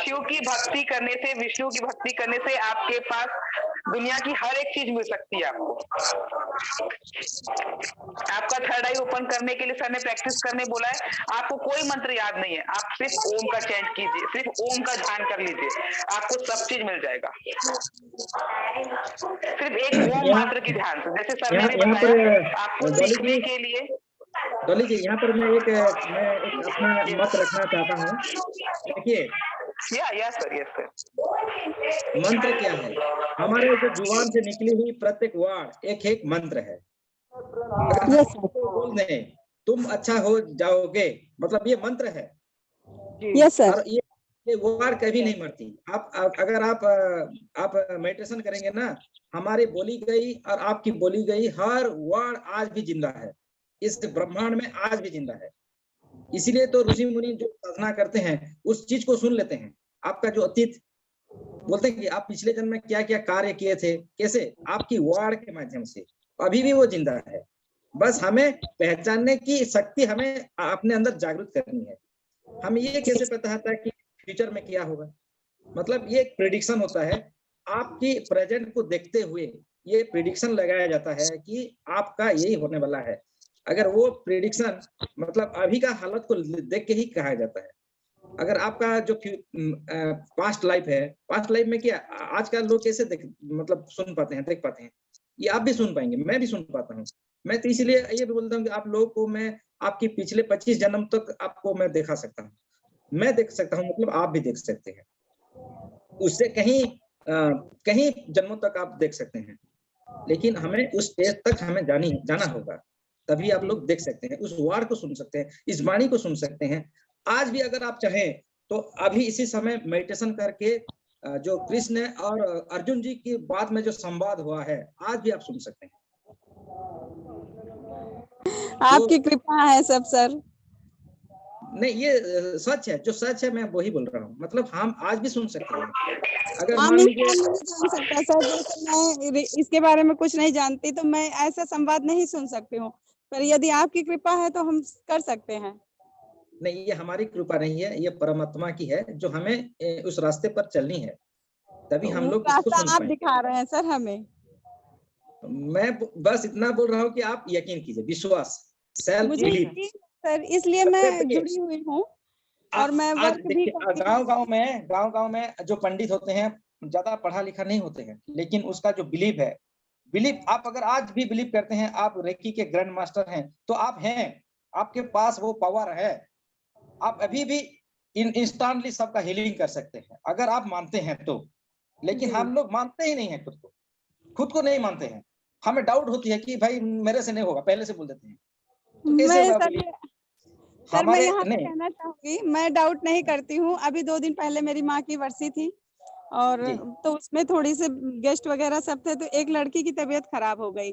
[SPEAKER 2] शिव की भक्ति करने से, विष्णु की भक्ति करने से आपके पास दुनिया की हर एक चीज मिल सकती है आपको। आपका थर्ड आई ओपन करने के लिए सर ने प्रैक्टिस करने बोला है, आपको कोई मंत्र याद नहीं है, आप सिर्फ ओम का चैंट कीजिए, सिर्फ ओम का ध्यान कर लीजिए, आपको सब चीज मिल जाएगा। सिर्फ एक ओम मात्र की ध्यान से, जैसे सर ने भी बताया, आपको सीखने के लिए।
[SPEAKER 1] डॉली जी, यहाँ पर मैं एक अपना मत रखना चाहता हूँ। देखिए,
[SPEAKER 2] यस सर।
[SPEAKER 1] मंत्र क्या है? हमारे जो जुबान से निकली हुई प्रत्येक वर्ड एक एक मंत्र है। अगर हम बोल दें तुम अच्छा हो जाओगे, मतलब ये मंत्र है।
[SPEAKER 4] Yes sir.
[SPEAKER 1] और ये वर्ड कभी नहीं मरती। अगर आप मेडिटेशन करेंगे ना, हमारी बोली गई और आपकी बोली गई हर वर्ड आज भी जिंदा है, इस ब्रह्मांड में आज भी जिंदा है। इसीलिए तो ऋषि मुनि जो साधना करते हैं उस चीज को सुन लेते हैं। आपका जो अतीत, बोलते हैं कि आप पिछले जन्म में क्या क्या कार्य किए थे, कैसे, आपकी वर्ड के माध्यम से अभी भी वो जिंदा है। बस हमें पहचानने की शक्ति हमें अपने अंदर जागृत करनी है। हमें ये कैसे पता होता है कि फ्यूचर में क्या होगा? मतलब ये एक प्रेडिक्शन होता है। आपकी प्रेजेंट को देखते हुए ये प्रेडिक्शन लगाया जाता है कि आपका यही होने वाला है। अगर वो प्रेडिक्शन मतलब अभी का हालत को देख के ही कहा जाता है। अगर आपका जो पास्ट लाइफ है, पास्ट लाइफ में क्या आजकल लोग कैसे मतलब सुन पाते हैं, देख पाते हैं, ये आप भी सुन पाएंगे, मैं भी सुन पाता हूँ। मैं तो इसलिए ये भी बोलता हूँ कि आप लोगों को मैं आपकी पिछले 25 जन्म तक आपको मैं दिखा सकता हूँ, मैं देख सकता हूँ, मतलब आप भी देख सकते हैं। उससे कहीं जन्मों तक आप देख सकते हैं, लेकिन हमें उस स्टेज तक हमें जाना होगा, तभी आप लोग देख सकते हैं, उस वार को सुन सकते हैं, इस वाणी को सुन सकते हैं। आज भी अगर आप चाहें तो अभी इसी समय मेडिटेशन करके जो कृष्ण और अर्जुन जी की बात में जो संवाद हुआ है, आज भी आप सुन सकते हैं।
[SPEAKER 4] आपकी कृपा है सब सर।
[SPEAKER 1] नहीं, ये सच है, जो सच है मैं वही बोल रहा हूँ। मतलब हम आज भी सुन सकते हैं। अगर मान लीजिए
[SPEAKER 4] नहीं जान सकता सर, जैसे मैं इसके बारे में कुछ नहीं जानती तो मैं ऐसा संवाद नहीं सुन सकती हूँ, पर यदि आपकी कृपा है तो हम कर सकते हैं।
[SPEAKER 1] नहीं, ये हमारी कृपा नहीं है, ये परमात्मा की है जो हमें उस रास्ते पर चलनी है, तभी हम लोग इसको सुन
[SPEAKER 4] आप दिखा रहे हैं सर हमें।
[SPEAKER 1] मैं बस इतना बोल रहा हूँ कि आप यकीन कीजिए, विश्वास, सेल्फ बिलीफ
[SPEAKER 4] सर, इसलिए मैं जुड़ी हुई हूँ। और मैं
[SPEAKER 1] गांव में जो पंडित होते हैं ज्यादा पढ़ा लिखा नहीं होते हैं, लेकिन उसका जो बिलीफ है, बिलीफ आप अगर आज भी बिलीव करते हैं, आप रेकी के ग्रैंड मास्टर हैं, तो आप हैं, आपके पास वो पावर है, आप अभी भी इंस्टेंटली सबका हीलिंग कर सकते हैं अगर आप मानते हैं तो। लेकिन हम लोग मानते ही नहीं है, खुद को नहीं मानते हैं। हमें डाउट होती है कि भाई मेरे से नहीं होगा, पहले से बोल देते हैं, तो कैसे होगा?
[SPEAKER 4] सर मैं यहाँ पे कहना चाहूंगी, मैं डाउट नहीं करती हूँ। अभी 2 दिन पहले मेरी माँ की वर्षी थी और तो उसमें थोड़ी से गेस्ट वगैरह सब थे, तो एक लड़की की तबीयत खराब हो गई।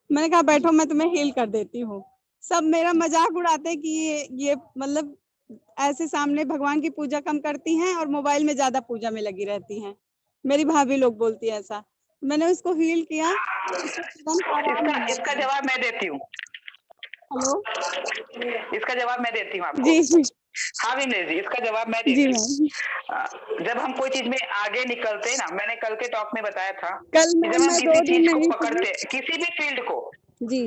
[SPEAKER 4] मैंने कहा बैठो मैं तुम्हें हील कर देती हूँ। सब मेरा मजाक उड़ाते हैं कि ये मतलब ऐसे सामने भगवान की पूजा कम करती हैं और मोबाइल में ज्यादा पूजा में लगी रहती हैं। मेरी भाभी लोग बोलती है ऐसा। मैंने उसको हील किया।
[SPEAKER 2] इसका जवाब मैं देती हूँ।
[SPEAKER 4] हेलो,
[SPEAKER 2] इसका जवाब मैं देती हूँ आपको।
[SPEAKER 4] जी
[SPEAKER 2] हाँ विमलेश जी, इसका जवाब मैं देती हूँ। जब हम कोई चीज में आगे निकलते हैं ना, मैंने कल के टॉक में बताया था,
[SPEAKER 4] कल
[SPEAKER 2] जब हम किसी चीज को पकड़ते, किसी भी फील्ड को,
[SPEAKER 4] जी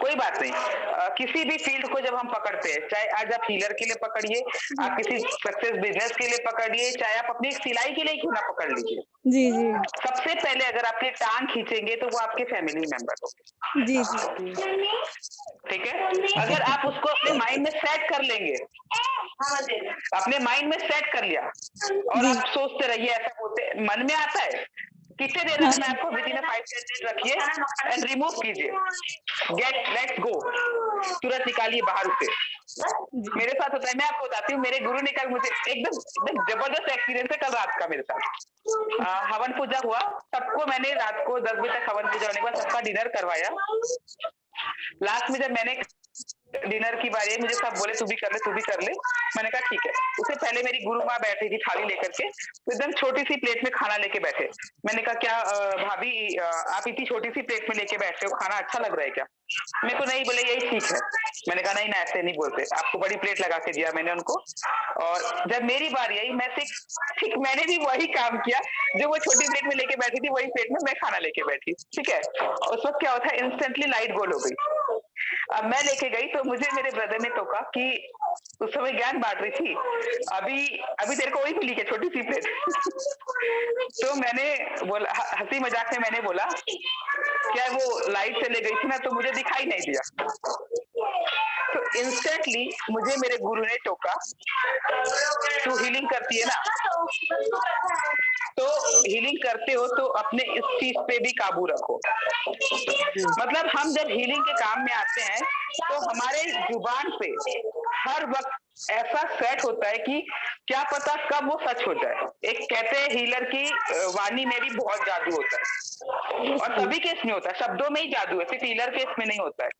[SPEAKER 2] कोई बात नहीं, किसी भी फील्ड को जब हम पकड़ते हैं, चाहे आज आप हीलर के लिए पकड़िए, आप किसी सक्सेस बिजनेस के लिए पकड़िए, चाहे आप अपनी सिलाई के लिए क्यों ना पकड़ लीजिए,
[SPEAKER 4] जी
[SPEAKER 2] सबसे पहले अगर आपकी टांग खींचेंगे तो वो आपके फैमिली मेंबर होंगे।
[SPEAKER 4] जी
[SPEAKER 2] ठीक है, अगर आप उसको अपने माइंड में सेट कर लेंगे, अपने माइंड में सेट कर लिया और आप सोचते रहिए, ऐसा बोलते मन में आता है, कितने देर में आपको विदिन 5 मिनट रखिए एंड रिमूव कीजिए, लेट्स गो, तुरंत निकालिए बाहर उसे। मेरे साथ होता है, मैं आपको बताती हूँ, मेरे गुरु ने कल मुझे एकदम जबरदस्त एक्सपीरियंस है कल रात का मेरे साथ। हवन पूजा हुआ, सबको मैंने रात को 10 बजे तक हवन पूजा होने के बाद सबका डिनर करवाया। लास्ट में जब मैंने डिनर की बारी मुझे सब बोले तू भी कर ले, तू भी कर ले। मैंने कहा ठीक है। उससे पहले मेरी गुरु माँ बैठी थी थाली लेकर के, तो एकदम छोटी सी प्लेट में खाना लेके बैठे। मैंने कहा क्या भाभी आप इतनी छोटी सी प्लेट में लेके बैठे हो, खाना अच्छा लग रहा है क्या? मेरे को नहीं, बोले यही ठीक है। मैंने कहा नहीं ना, ऐसे नहीं बोलते, आपको बड़ी प्लेट लगा के दिया मैंने उनको। और जब मेरी बारी आई, मैं ठीक मैंने भी वही काम किया जो वो छोटी प्लेट में लेके बैठी थी, वही प्लेट में मैं खाना लेके बैठी। ठीक है, उस वक्त क्या होता है, इंस्टेंटली लाइट गोल हो गई। अब मैं लेके गई तो मुझे मेरे ब्रदर ने टोका कि उस समय ज्ञान बांट रही थी, अभी तेरे को वही मिली क्या छोटी सी प्लेट? तो मैंने बोला, हंसी मजाक में मैंने बोला क्या वो लाइट चले गई थी ना तो मुझे दिखाई नहीं दिया। तो इंस्टेंटली मुझे मेरे गुरु ने टोका, तू हीलिंग करती है ना, तो हीलिंग करते हो तो अपने इस चीज पे भी काबू रखो। मतलब हम जब हीलिंग के काम में आते हैं तो हमारे जुबान पे हर वक्त ऐसा सेट होता है कि क्या पता कब वो सच हो जाए। एक कहते हैं हीलर की वाणी में भी बहुत जादू होता है, और सभी केस में होता है, शब्दों में ही जादू है, सिर्फ हीलर केस में नहीं होता है।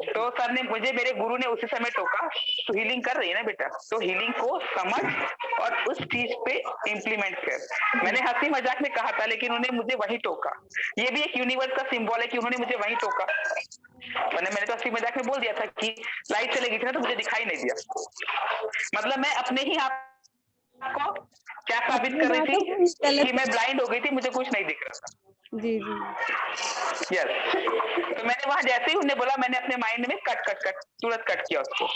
[SPEAKER 2] तो सर ने मुझे, मेरे गुरु ने उसी समय टोका, तो हीलिंग कर रही है ना बेटा, तो हीलिंग को समझ और उस चीज पे इम्प्लीमेंट कर। मैंने हंसी मजाक में कहा था, लेकिन उन्हें मुझे वही टोका। ये भी एक यूनिवर्स का सिंबल है कि उन्होंने मुझे वही टोका। मैंने तो हंसी मजाक में बोल दिया था कि लाइट चले गई थी ना तो मुझे दिखाई नहीं दिया। मतलब मैं अपने ही आप को क्या साबित कर रही थी कि मैं ब्लाइंड हो गई थी, मुझे कुछ नहीं दिख रहा था।
[SPEAKER 4] जी जी
[SPEAKER 2] यस। तो मैंने वहां जैसे ही उन्हें बोला, मैंने अपने माइंड में कट तुरंत कट किया उसको।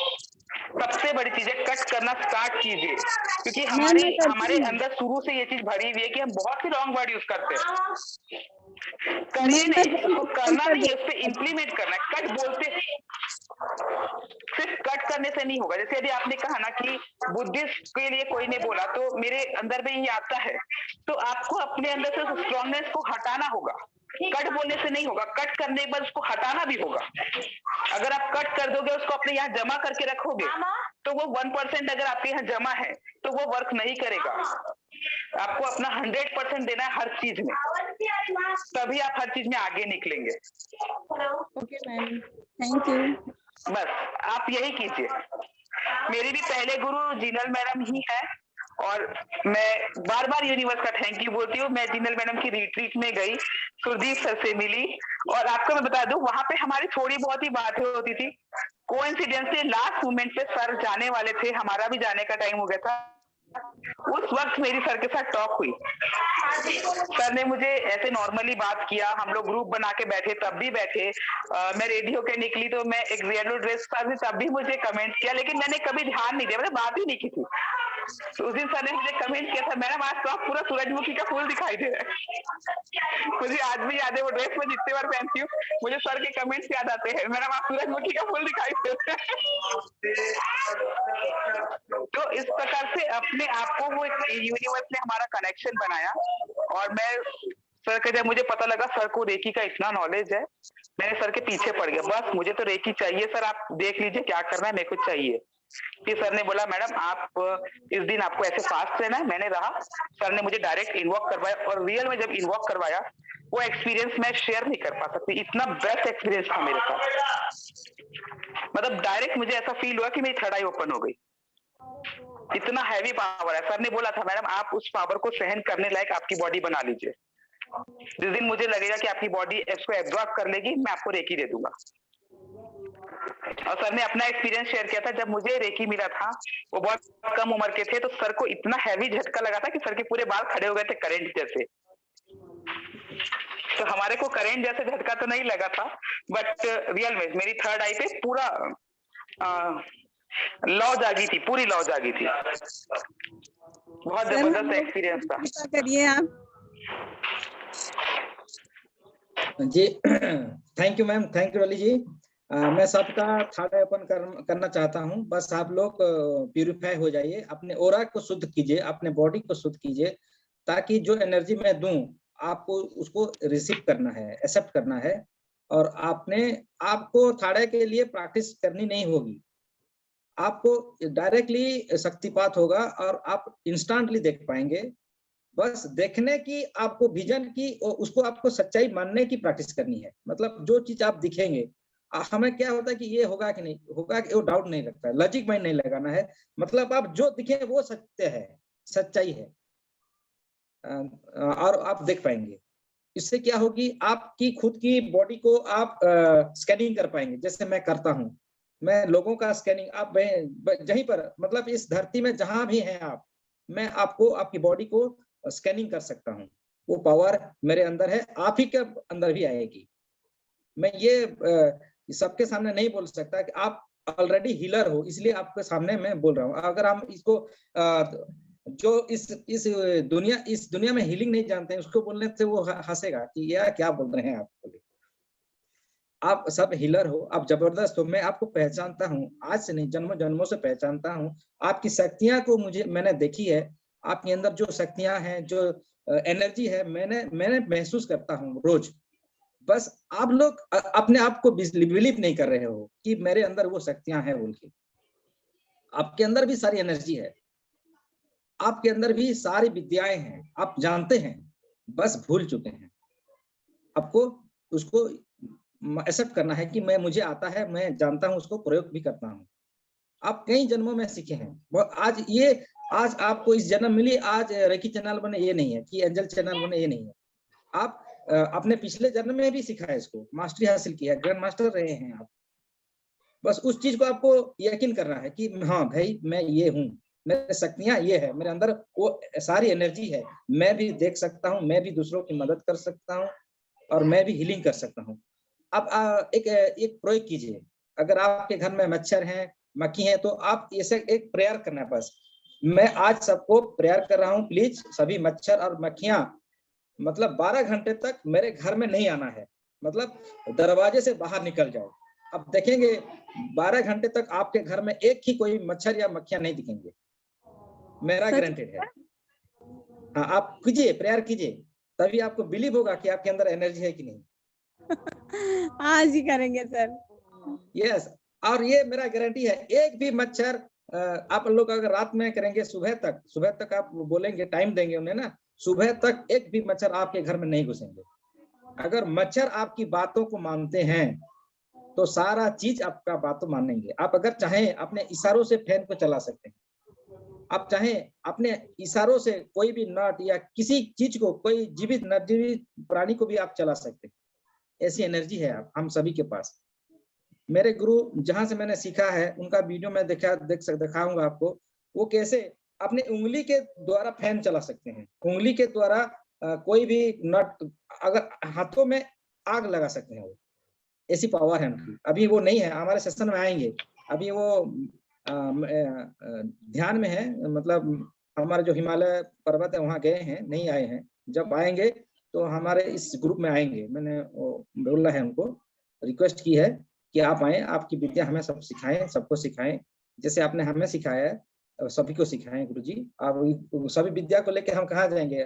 [SPEAKER 2] सबसे बड़ी चीज है कट करना स्टार्ट कीजिए, क्योंकि हमारे अंदर शुरू से ये चीज भरी हुई है कि हम बहुत ही रॉन्ग वर्ड यूज करते हैं। करिए नहीं, उसको करना नहीं है, उस पर इम्प्लीमेंट करना है। कट बोलते सिर्फ कट करने से नहीं होगा। जैसे यदि आपने कहा ना कि बुद्धिस्ट के लिए कोई ने बोला तो मेरे अंदर में ये आता है, तो आपको अपने अंदर से उस स्ट्रॉन्गनेस को हटाना होगा। कट बोलने से नहीं होगा, कट करने के बाद उसको हटाना भी होगा। अगर आप कट कर दोगे, उसको अपने यहाँ जमा करके रखोगे, तो वो 1% अगर आपके यहाँ जमा है तो वो वर्क नहीं करेगा। आपको अपना 100% देना है हर चीज में, तभी आप हर चीज में आगे निकलेंगे।
[SPEAKER 4] Okay ma'am, thank you.
[SPEAKER 2] बस आप यही कीजिए। मेरी भी पहले गुरु जिनल मैडम ही है, और मैं बार बार यूनिवर्स का थैंक यू बोलती हूँ। मैं जिनल मैडम की रिट्रीट में गई, सुरदीप सर से मिली, और आपको मैं बता दूं वहां पे हमारी थोड़ी बहुत ही बातें होती थी। कोइंसिडेंस से लास्ट मोमेंट पे सर जाने वाले थे, हमारा भी जाने का टाइम हो गया था। उस वक्त मेरी सर के साथ टॉक हुई। सर ने मुझे ऐसे नॉर्मली बात किया, हम लोग ग्रुप बना के बैठे, तब भी बैठे। मैं रेडी होकर निकली तो मैं एक येलो ड्रेस पर, तब भी मुझे कमेंट किया, लेकिन मैंने कभी ध्यान नहीं दिया, मैंने बात ही नहीं की थी। तो उस दिन सर ने मुझे कमेंट किया था, मैडम आज तो आप पूरा सूरजमुखी का फूल दिखाई दे रहा है। मुझे आज भी याद है, वो ड्रेस में जितने बार पहनती हूँ मुझे सर के कमेंट्स याद आते हैं, मैडम आप सूरजमुखी का फूल दिखाई दे रहे हैं। तो इस प्रकार से अपने आप को वो यूनिवर्स ने हमारा कनेक्शन बनाया। और मैं सर का, जब मुझे पता लगा सर को रेकी का इतना नॉलेज है, मैंने सर के पीछे पड़ गया, बस मुझे तो रेकी चाहिए सर, आप देख लीजिए क्या करना है, मेरे को चाहिए। फिर सर ने बोला मैडम आप इस दिन आपको ऐसे फास्ट रहना है। मैंने रहा, सर ने मुझे डायरेक्ट इन्वॉक करवाया, और रियल में जब इन्वॉक करवाया वो एक्सपीरियंस मैं शेयर नहीं कर पा सकती, इतना बेस्ट एक्सपीरियंस था मेरे साथ। मतलब डायरेक्ट मुझे ऐसा फील हुआ कि मेरी थर्ड आई ओपन हो गई, इतना हैवी पावर है। सर ने बोला था मैडम आप उस पावर को सहन करने लायक आपकी बॉडी बना लीजिए, जिस दिन मुझे लगेगा कि आपकी बॉडी इसको एब्जॉर्ब कर लेगी, मैं आपको रेकी दे दूंगा। और सर ने अपना एक्सपीरियंस शेयर किया था, जब मुझे रेकी मिला था वो बहुत कम उम्र के थे, तो सर को इतना हैवी झटका लगा था कि सर के पूरे बाल खड़े हो गए थे करंट जैसे। तो हमारे को करंट जैसे झटका तो नहीं लगा था, बट रियल में मेरी थर्ड आई पे पूरा लौ जागी थी, पूरी लौ जागी थी। बहुत जबरदस्त एक्सपीरियंस था।
[SPEAKER 4] करिए आप
[SPEAKER 1] जी। Thank you ma'am, thank you Ravali ji. मैं सबका थर्ड आई ओपन करना चाहता हूं। बस आप लोग प्यूरिफाई हो जाइए, अपने ऑरा को शुद्ध कीजिए, अपने बॉडी को शुद्ध कीजिए, ताकि जो एनर्जी मैं दूं आपको उसको रिसीव करना है, एक्सेप्ट करना है। और आपको थाड़े के लिए प्रैक्टिस करनी नहीं होगी, आपको डायरेक्टली शक्तिपात होगा और आप इंस्टेंटली देख पाएंगे। बस देखने की आपको विजन की और उसको आपको सच्चाई मानने की प्रैक्टिस करनी है। मतलब जो चीज आप दिखेंगे, हमें क्या होता है कि ये होगा कि नहीं होगा, कि वो डाउट नहीं लगता है, लॉजिक माइंड नहीं लगाना है। मतलब आप जो दिखे वो सत्य है, सच्चाई है, और आप देख पाएंगे। इससे क्या होगी, आपकी खुद की बॉडी को आप स्कैनिंग कर पाएंगे, जैसे मैं करता हूँ। मैं लोगों का स्कैनिंग आप जहीं पर, मतलब इस धरती में जहां भी हैं आप, मैं आपको आपकी बॉडी को स्कैनिंग कर सकता हूँ। वो पावर मेरे अंदर है, आप ही के अंदर भी आएगी। मैं ये सबके सामने नहीं बोल सकता कि आप ऑलरेडी हीलर हो, इसलिए आपके सामने मैं बोल रहा हूँ। अगर हम इसको जो इस दुनिया में हीलिंग नहीं जानते हैं, उसको बोलने से वो हंसेगा कि यार क्या बोल रहे हैं आप। आप सब हीलर हो, आप जबरदस्त हो, मैं आपको पहचानता हूँ, आज से नहीं जन्मों जन्मों से पहचानता हूँ। आपकी शक्तियां को मैंने देखी है, आपके अंदर जो शक्तियां हैं, जो एनर्जी है, मैंने महसूस करता हूँ रोज। बस आप लोग अपने आप को बिलीव नहीं कर रहे हो कि मेरे अंदर वो शक्तियां हैं बोल के। आपके अंदर भी सारी एनर्जी है, आपके अंदर भी सारी विद्याएं हैं, आप जानते हैं, बस भूल चुके हैं। आपको उसको एक्सेप्ट करना है कि मुझे आता है, मैं जानता हूं, उसको प्रयोग भी करता हूं। आप कई जन्मों में सीखे हैं, आज आपको इस जन्म मिली, आज रेकी चैनल बने ये नहीं है, कि एंजल चैनल बने ये नहीं है। आप अपने पिछले जन्म में भी सीखा है, इसको मास्टरी हासिल किया है, ग्रैंड मास्टर रहे हैं आप। बस उस चीज को आपको यकीन करना है कि हाँ भाई मैं ये हूँ, मेरे शक्तियां ये है, मेरे अंदर वो सारी एनर्जी है, मैं भी देख सकता हूँ, मैं भी दूसरों की मदद कर सकता हूँ, और मैं भी हीलिंग कर सकता हूँ। अब एक प्रयोग कीजिए। अगर आपके घर में मच्छर हैं, मक्खी हैं, तो आप ऐसे एक प्रेयर करना है। बस मैं आज सबको प्रेयर कर रहा हूँ, प्लीज सभी मच्छर और मक्खियां मतलब 12 घंटे तक मेरे घर में नहीं आना है, मतलब दरवाजे से बाहर निकल जाओ। अब देखेंगे 12 घंटे तक आपके घर में एक ही कोई मच्छर या मक्खियां नहीं दिखेंगे, मेरा गारंटेड है। हाँ, आप कीजिए, प्रेयर कीजिए, तभी आपको बिलीव होगा कि आपके अंदर एनर्जी है कि नहीं।
[SPEAKER 4] आज ही करेंगे सर।
[SPEAKER 1] यस, और ये मेरा गारंटी है, एक भी मच्छर आप लोग अगर रात में करेंगे, सुबह तक आप बोलेंगे, टाइम देंगे उन्हें ना, सुबह तक एक भी मच्छर आपके घर में नहीं घुसेंगे। अगर मच्छर आपकी बातों को मानते हैं तो सारा चीज आपका बातों मानेंगे। आप अगर चाहें अपने इशारों से फैन को चला सकते हैं, आप चाहें अपने इशारों से कोई भी नट या किसी चीज को, कोई जीवित निर्जीवित प्राणी को भी आप चला सकते हैं। ऐसी एनर्जी है हम सभी के पास। मेरे गुरु जहां से मैंने सीखा है, उनका वीडियो मैं दिखाऊंगा आपको, वो कैसे अपनी उंगली के द्वारा फैन चला सकते हैं, उंगली के द्वारा कोई भी नट, अगर हाथों में आग लगा सकते हैं, वो ऐसी पावर है उनकी। अभी वो नहीं है, हमारे सेशन में आएंगे, अभी वो ध्यान में है, मतलब हमारे जो हिमालय पर्वत है वहां गए हैं, नहीं आए हैं। जब आएंगे तो हमारे इस ग्रुप में आएंगे। मैंने बोला है उनको, रिक्वेस्ट की है कि आप आए, आपकी विद्या हमें सब सिखाएं, सबको सिखाएं, जैसे आपने हमें सिखाया है, सभी को सिखाएं गुरुजी। आप सभी विद्या को लेकर हम कहाँ जाएंगे,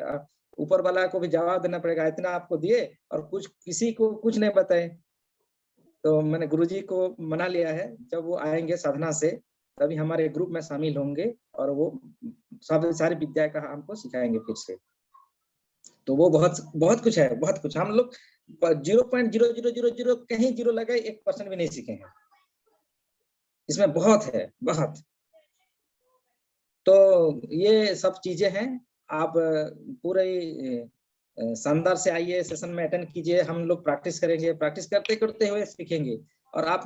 [SPEAKER 1] ऊपर वाला को भी जवाब देना पड़ेगा, इतना आपको दिए और कुछ किसी को कुछ नहीं बताए। तो मैंने गुरुजी को मना लिया है, जब वो आएंगे साधना से तभी हमारे ग्रुप में शामिल होंगे और वो सारी विद्या का हमको सिखाएंगे फिर से। तो वो बहुत कुछ है, बहुत कुछ। हम लोग 0.0000 कहीं जीरो लगाए 1% भी नहीं सीखे हैं, इसमें बहुत है, बहुत। तो ये सब चीजें हैं। आप पूरे शानदार से आइए, सेशन में अटेंड कीजिए, हम लोग प्रैक्टिस करेंगे, प्रैक्टिस करते करते हुए सीखेंगे। और आप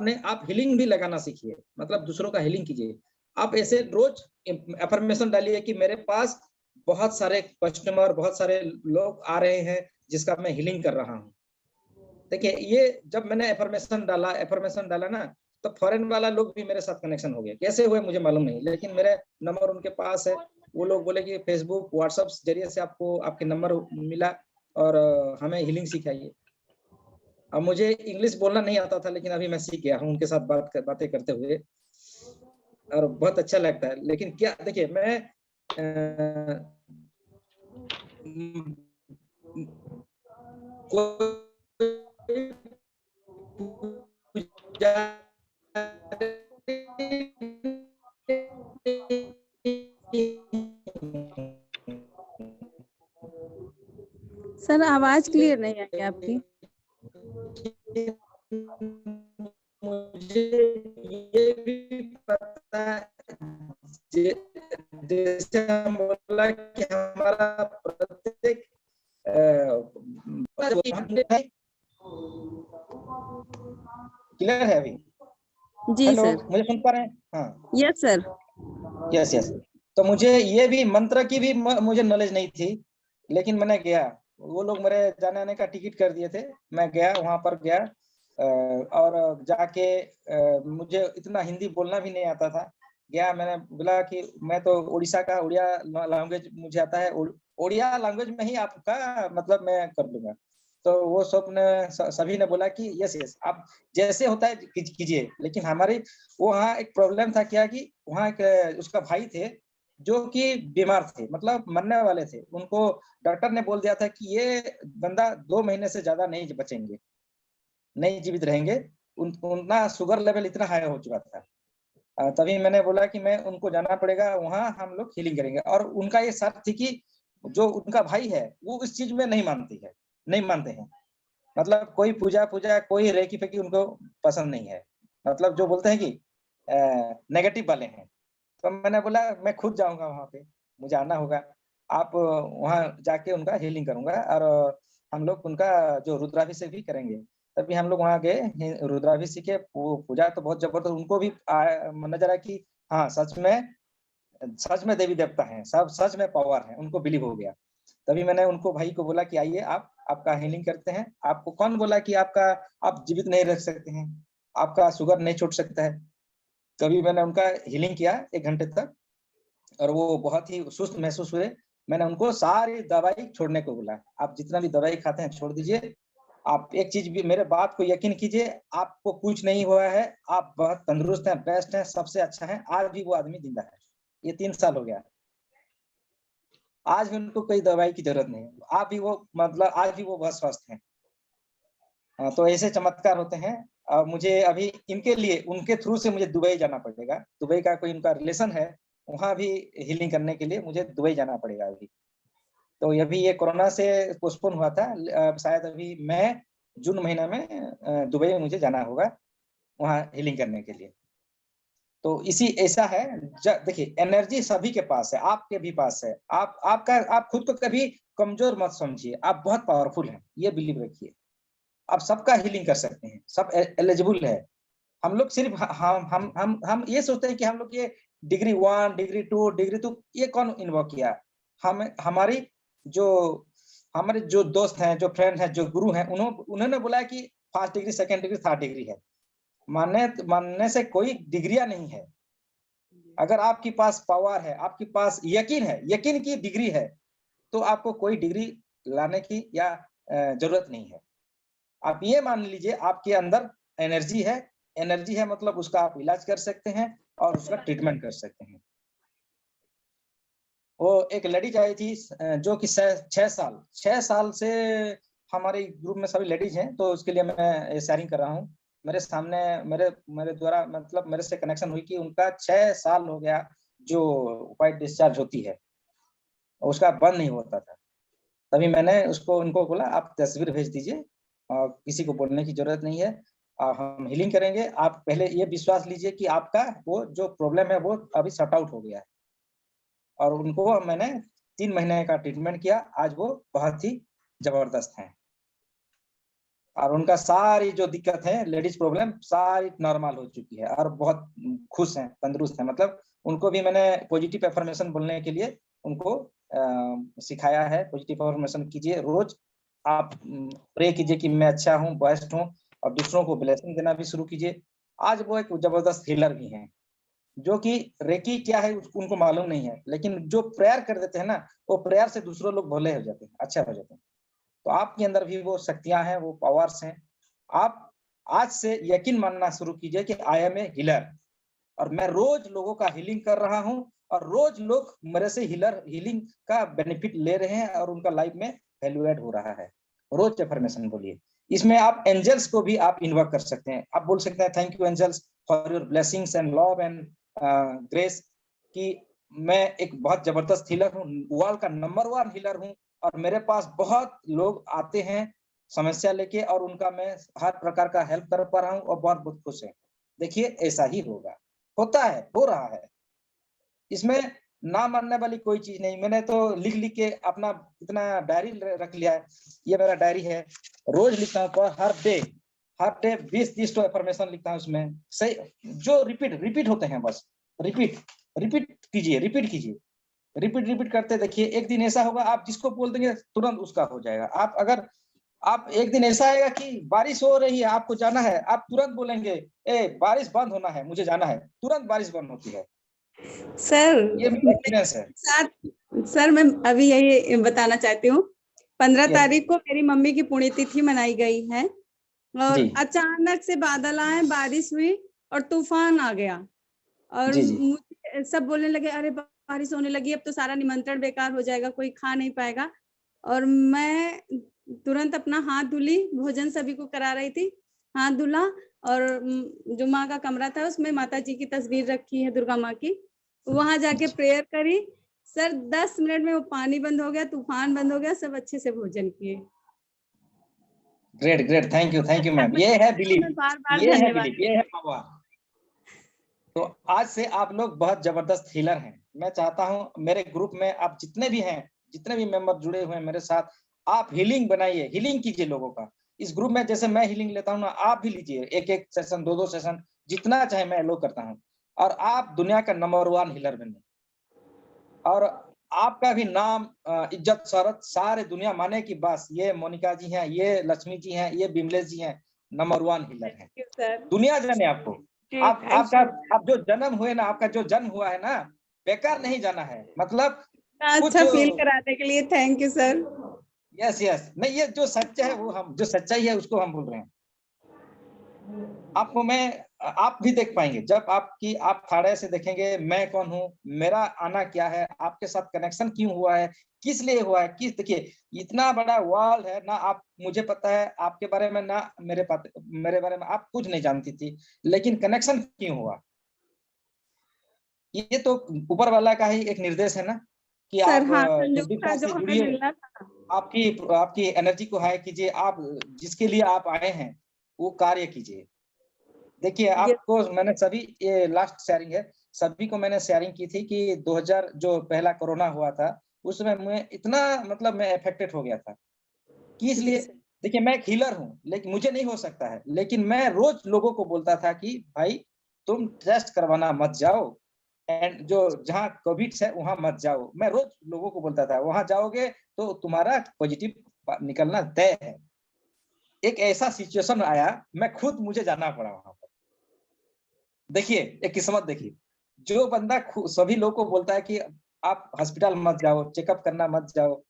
[SPEAKER 1] हीलिंग भी लगाना सीखिए, मतलब दूसरों का हीलिंग कीजिए। आप ऐसे रोज अफर्मेशन डालिए कि मेरे पास बहुत सारे कस्टमर, बहुत सारे लोग आ रहे हैं जिसका मैं हीलिंग कर रहा हूँ। देखिए, ये जब मैंने अफर्मेशन डाला ना, तो फॉरेन वाला लोग भी मेरे साथ कनेक्शन हो गए। कैसे हुए मुझे मालूम नहीं, लेकिन मेरे नंबर उनके पास है। वो लोग बोले कि फेसबुक, व्हाट्सएप जरिए से आपको आपके नंबर मिला और हमें हीलिंग सिखाइए। अब मुझे इंग्लिश बोलना नहीं आता था, लेकिन अभी मैं सीख गया हूँ उनके साथ बातें करते हुए, और बहुत अच्छा लगता है। लेकिन क्या देखिए, मैं
[SPEAKER 4] सर आवाज क्लियर नहीं आई आपकी।
[SPEAKER 1] मुझे ये भी पता जैसे हम बोला कि हमारा प्रत्येक क्लियर है अभी?
[SPEAKER 4] जी
[SPEAKER 1] हेलो,
[SPEAKER 4] सर।
[SPEAKER 1] मुझे सुन पा रहे हैं? हाँ,
[SPEAKER 4] यस सर।
[SPEAKER 1] Yes yes. तो मुझे ये भी मंत्र की भी मुझे नॉलेज नहीं थी, लेकिन मैंने गया, वो लोग मेरे जाने आने का टिकट कर दिए थे, मैं गया, वहां पर गया और जाके मुझे इतना हिंदी बोलना भी नहीं आता था। गया, मैंने बोला कि मैं तो उड़ीसा का, उड़िया लैंग्वेज मुझे आता है, उड़िया लैंग्वेज में ही आपका मतलब मैं कर दूंगा। तो वो सब ने सभी ने बोला कि यस यस आप जैसे होता है कीजिए, लेकिन हमारी वहाँ एक प्रॉब्लम था क्या कि वहाँ एक उसका भाई थे जो कि बीमार थे, मतलब मरने वाले थे। उनको डॉक्टर ने बोल दिया था कि ये बंदा 2 महीने से ज्यादा नहीं बचेंगे, नहीं जीवित रहेंगे, उनका शुगर लेवल इतना हाई हो चुका था। तभी मैंने बोला कि मैं उनको जाना पड़ेगा, वहाँ हम लोग हीलिंग करेंगे। और उनका ये शर्त थी कि जो उनका भाई है वो इस चीज में नहीं मानते हैं। मतलब कोई पूजा कोई रेकी फेकी उनको पसंद नहीं है, मतलब जो बोलते हैं कि नेगेटिव वाले हैं। तो मैंने बोला मैं खुद जाऊंगा वहां पे, मुझे आना होगा, आप वहां जाके उनका हीलिंग करूंगा और हम लोग उनका जो रुद्राभिषेक भी करेंगे। तभी हम लोग वहां गए, रुद्राभिषेक के पूजा तो बहुत जबरदस्त, उनको भी नजर आया कि हाँ सच में देवी देवता हैं, सब सच में पावर है, उनको बिलीव हो गया। तभी मैंने उनको भाई को बोला कि आइए आप आपका हीलिंग करते हैं। आपको कौन बोला कि आप जीवित नहीं रह सकते हैं, आपका शुगर नहीं छूट सकता है। तभी मैंने उनका हीलिंग किया 1 घंटे तक और वो बहुत ही सुस्त महसूस हुए। मैंने उनको सारी दवाई छोड़ने को बोला, आप जितना भी दवाई खाते हैं छोड़ दीजिए। आप एक चीज भी, मेरे बात को यकीन कीजिए, आपको कुछ नहीं हुआ है, आप बहुत तंदुरुस्त हैं, बेस्ट हैं, सबसे अच्छा है। आज भी वो आदमी जिंदा है, ये 3 साल हो गया, आज भी उनको कोई दवाई की जरूरत नहीं है, आप भी वो मतलब आज भी वो बहुत स्वस्थ हैं। तो ऐसे चमत्कार होते हैं। मुझे अभी इनके लिए उनके थ्रू से मुझे दुबई जाना पड़ेगा, दुबई का कोई उनका रिलेशन है, वहां भी हीलिंग करने के लिए मुझे दुबई जाना पड़ेगा अभी। तो अभी ये कोरोना से पोस्टपोन हुआ था, शायद अभी मई जून महीना में दुबई में मुझे जाना होगा वहाँ हीलिंग करने के लिए। तो इसी ऐसा है, देखिए एनर्जी सभी के पास है, आपके भी पास है। आप खुद को कभी कमजोर मत समझिए, आप बहुत पावरफुल हैं, ये बिलीव रखिए। आप सबका हीलिंग कर सकते हैं, सब एलिजिबल है। हम लोग सिर्फ हम ये सोचते हैं कि हम लोग ये डिग्री 1 डिग्री 2 डिग्री 2 ये कौन इन्वॉल्व किया। हम जो हमारे जो दोस्त हैं, जो फ्रेंड हैं, जो गुरु हैं, उन्होंने बोला कि 1st degree 2nd degree 3rd degree है। मानने से कोई डिग्रियां नहीं है। अगर आपके पास पावर है, आपके पास यकीन है, यकीन की डिग्री है, तो आपको कोई डिग्री लाने की या जरूरत नहीं है। आप ये मान लीजिए आपके अंदर एनर्जी है मतलब उसका आप इलाज कर सकते हैं और उसका ट्रीटमेंट कर सकते हैं। वो एक लेडीज आई थी जो कि 6 साल से हमारे ग्रुप में सभी लेडीज हैं, तो उसके लिए मैं शेयरिंग कर रहा हूँ। मेरे सामने मेरे द्वारा मतलब मेरे से कनेक्शन हुई कि उनका 6 साल हो गया जो व्हाइट डिस्चार्ज होती है, उसका बंद नहीं होता था। तभी मैंने उनको बोला आप तस्वीर भेज दीजिए, किसी को बोलने की जरूरत नहीं है, हम हीलिंग करेंगे। आप पहले ये विश्वास लीजिए कि आपका वो जो प्रॉब्लम है वो अभी सॉर्ट आउट हो गया है। और उनको मैंने 3 महीने का ट्रीटमेंट किया, आज वो बहुत ही जबरदस्त हैं और उनका सारी जो दिक्कत है, लेडीज प्रॉब्लम सारी नॉर्मल हो चुकी है और बहुत खुश हैं, तंदुरुस्त हैं। मतलब उनको भी मैंने पॉजिटिव एफर्मेशन बोलने के लिए उनको सिखाया है। पॉजिटिव एफर्मेशन कीजिए, रोज आप प्रे कीजिए कि मैं अच्छा हूँ, बेस्ट हूँ, और दूसरों को ब्लेसिंग देना भी शुरू कीजिए। आज वो एक जबरदस्त हीलर भी हैं, जो कि रेकी क्या है उनको मालूम नहीं है, लेकिन जो प्रेयर कर देते हैं ना, वो प्रेयर से दूसरों लोग भले हो जाते हैं, अच्छा हो जाते हैं। तो आपके अंदर भी वो शक्तियां हैं, वो पावर्स हैं। आप आज से यकीन मानना शुरू कीजिए कि आई एम ए हीलर, और मैं रोज लोगों का हीलिंग कर रहा हूं और रोज लोग मेरे से हीलिंग का बेनिफिट ले रहे हैं और उनका लाइफ में वैल्यू एड हो रहा है। रोज एफर्मेशन बोलिए, इसमें आप एंजल्स को भी आप इन्वोक कर सकते हैं। आप बोल सकते हैं thank you angels for your blessings and love and grace, कि मैं एक बहुत जबरदस्त हीलर हूँ, वर्ल्ड का नंबर 1 हीलर हूँ, और मेरे पास बहुत लोग आते हैं समस्या लेके, और उनका मैं हर प्रकार का हेल्प कर पा रहा हूँ और बहुत बहुत खुश है। देखिए ऐसा ही होगा, होता है, हो रहा है, इसमें ना मानने वाली कोई चीज नहीं। मैंने तो लिख लिख के अपना इतना डायरी रख लिया है, ये मेरा डायरी है, रोज लिखता हूँ, पर हर डे 20-30 तो एफर्मेशन लिखता हूँ उसमें, सही जो रिपीट होते हैं, बस रिपीट करते देखिए, एक दिन ऐसा होगा आप जिसको बोल देंगे तुरंत उसका हो जाएगा। आप अगर आप एक दिन ऐसा आएगा कि बारिश हो रही है, आपको जाना है, आप तुरंत बोलेंगे ए बारिश बंद होना है, मुझे जाना है, तुरंत बारिश बंद होती है।
[SPEAKER 4] सर
[SPEAKER 1] ये मेरा एक्सपीरियंस है।
[SPEAKER 4] सर मैं अभी यही बताना चाहती हूँ, 15
[SPEAKER 1] Yes.
[SPEAKER 4] तारीख को मेरी मम्मी की पुण्यतिथि मनाई गई है, और
[SPEAKER 1] जी।
[SPEAKER 4] अचानक से बादल आए, बारिश हुई और तूफान आ गया, और
[SPEAKER 1] जी, जी।
[SPEAKER 4] मुझे सब बोलने लगे अरे बारिश होने लगी, अब तो सारा निमंत्रण बेकार हो जाएगा, कोई खा नहीं पाएगा। और मैं तुरंत अपना हाथ धुली, भोजन सभी को करा रही थी, हाथ धुला, और जो माँ का कमरा था उसमें माता जी की तस्वीर रखी है, दुर्गा माँ की, वहां जाके प्रेयर करी। सर 10 मिनट में वो पानी बंद हो गया, तूफान बंद हो गया, सब अच्छे से भोजन किए।
[SPEAKER 1] Great, thank you ma'am. ये है बिलीफ,
[SPEAKER 4] बार-बार
[SPEAKER 1] ये है
[SPEAKER 4] धन्यवाद।
[SPEAKER 1] बिलीफ, ये है पावर। तो आज से आप लोग बहुत जबरदस्त हीलर हैं। मैं चाहता हूं मेरे ग्रुप में आप जितने भी हैं, जितने भी मेंबर जुड़े हुए हैं मेरे साथ, आप हीलिंग बनाइए, हीलिंग कीजिए लोगों का। इस ग्रुप में जैसे मैं हीलिंग लेता हूं ना, आप भी लीजिए, एक सेशन, 2 सेशन, जितना चाहे मैं अलो करता हूं, और आप दुनिया का नंबर 1 हीलर बनिए, और आपका भी नाम इज्जत शोहरत सारे दुनिया माने कि बस ये मोनिका जी हैं, ये लक्ष्मी जी हैं, ये बिमलेश जी हैं, नंबर 1 हीलर हैं, दुनिया जाने आपको। आप जो जन्म हुए ना, आपका जो जन्म हुआ है ना, बेकार नहीं जाना है, मतलब
[SPEAKER 4] अच्छा फील कराने के लिए थैंक यू सर।
[SPEAKER 1] यस, नहीं ये जो सच्चा है वो हम, जो सच्चाई है उसको हम बोल रहे हैं। आपको मैं, आप भी देख पाएंगे जब आप थाड़े से देखेंगे मैं कौन हूँ, मेरा आना क्या है, आपके साथ कनेक्शन क्यों हुआ है, किस लिए हुआ है, देखिए इतना बड़ा वर्ल्ड है ना, आप मुझे पता है आपके बारे में ना, मेरे बारे में आप कुछ नहीं जानती थी, लेकिन कनेक्शन क्यों हुआ, ये तो ऊपर वाला का ही एक निर्देश है ना, कि
[SPEAKER 4] सर,
[SPEAKER 1] आप
[SPEAKER 4] हाँ,
[SPEAKER 1] दिव्यता से
[SPEAKER 4] जो हमें
[SPEAKER 1] जुड़िए,
[SPEAKER 4] मिलना था।
[SPEAKER 1] आपकी एनर्जी को हाई कीजिए, आप जिसके लिए आप आए हैं वो कार्य कीजिए। देखिए आपको मैंने सभी, ये लास्ट शेयरिंग है, सभी को मैंने शेयरिंग की थी कि 2000 जो पहला कोरोना हुआ था, उसमें मैं इतना, मतलब मैं अफेक्टेड हो गया था कि इसलिए देखिए मैं एक हीलर हूँ, लेकिन मुझे नहीं हो सकता है, लेकिन मैं रोज लोगों को बोलता था कि भाई तुम टेस्ट करवाना मत जाओ, एंड जो जहाँ कोविड है वहां मत जाओ, मैं रोज लोगों को बोलता था, वहां जाओगे तो तुम्हारा पॉजिटिव निकलना तय है। एक ऐसा सिचुएशन आया, मैं खुद मुझे जाना पड़ा वहां पर। देखिए एक किस्मत, देखिए जो बंदा सभी लोगों को बोलता है कि आप हॉस्पिटल मत जाओ, चेकअप करना मत जाओ,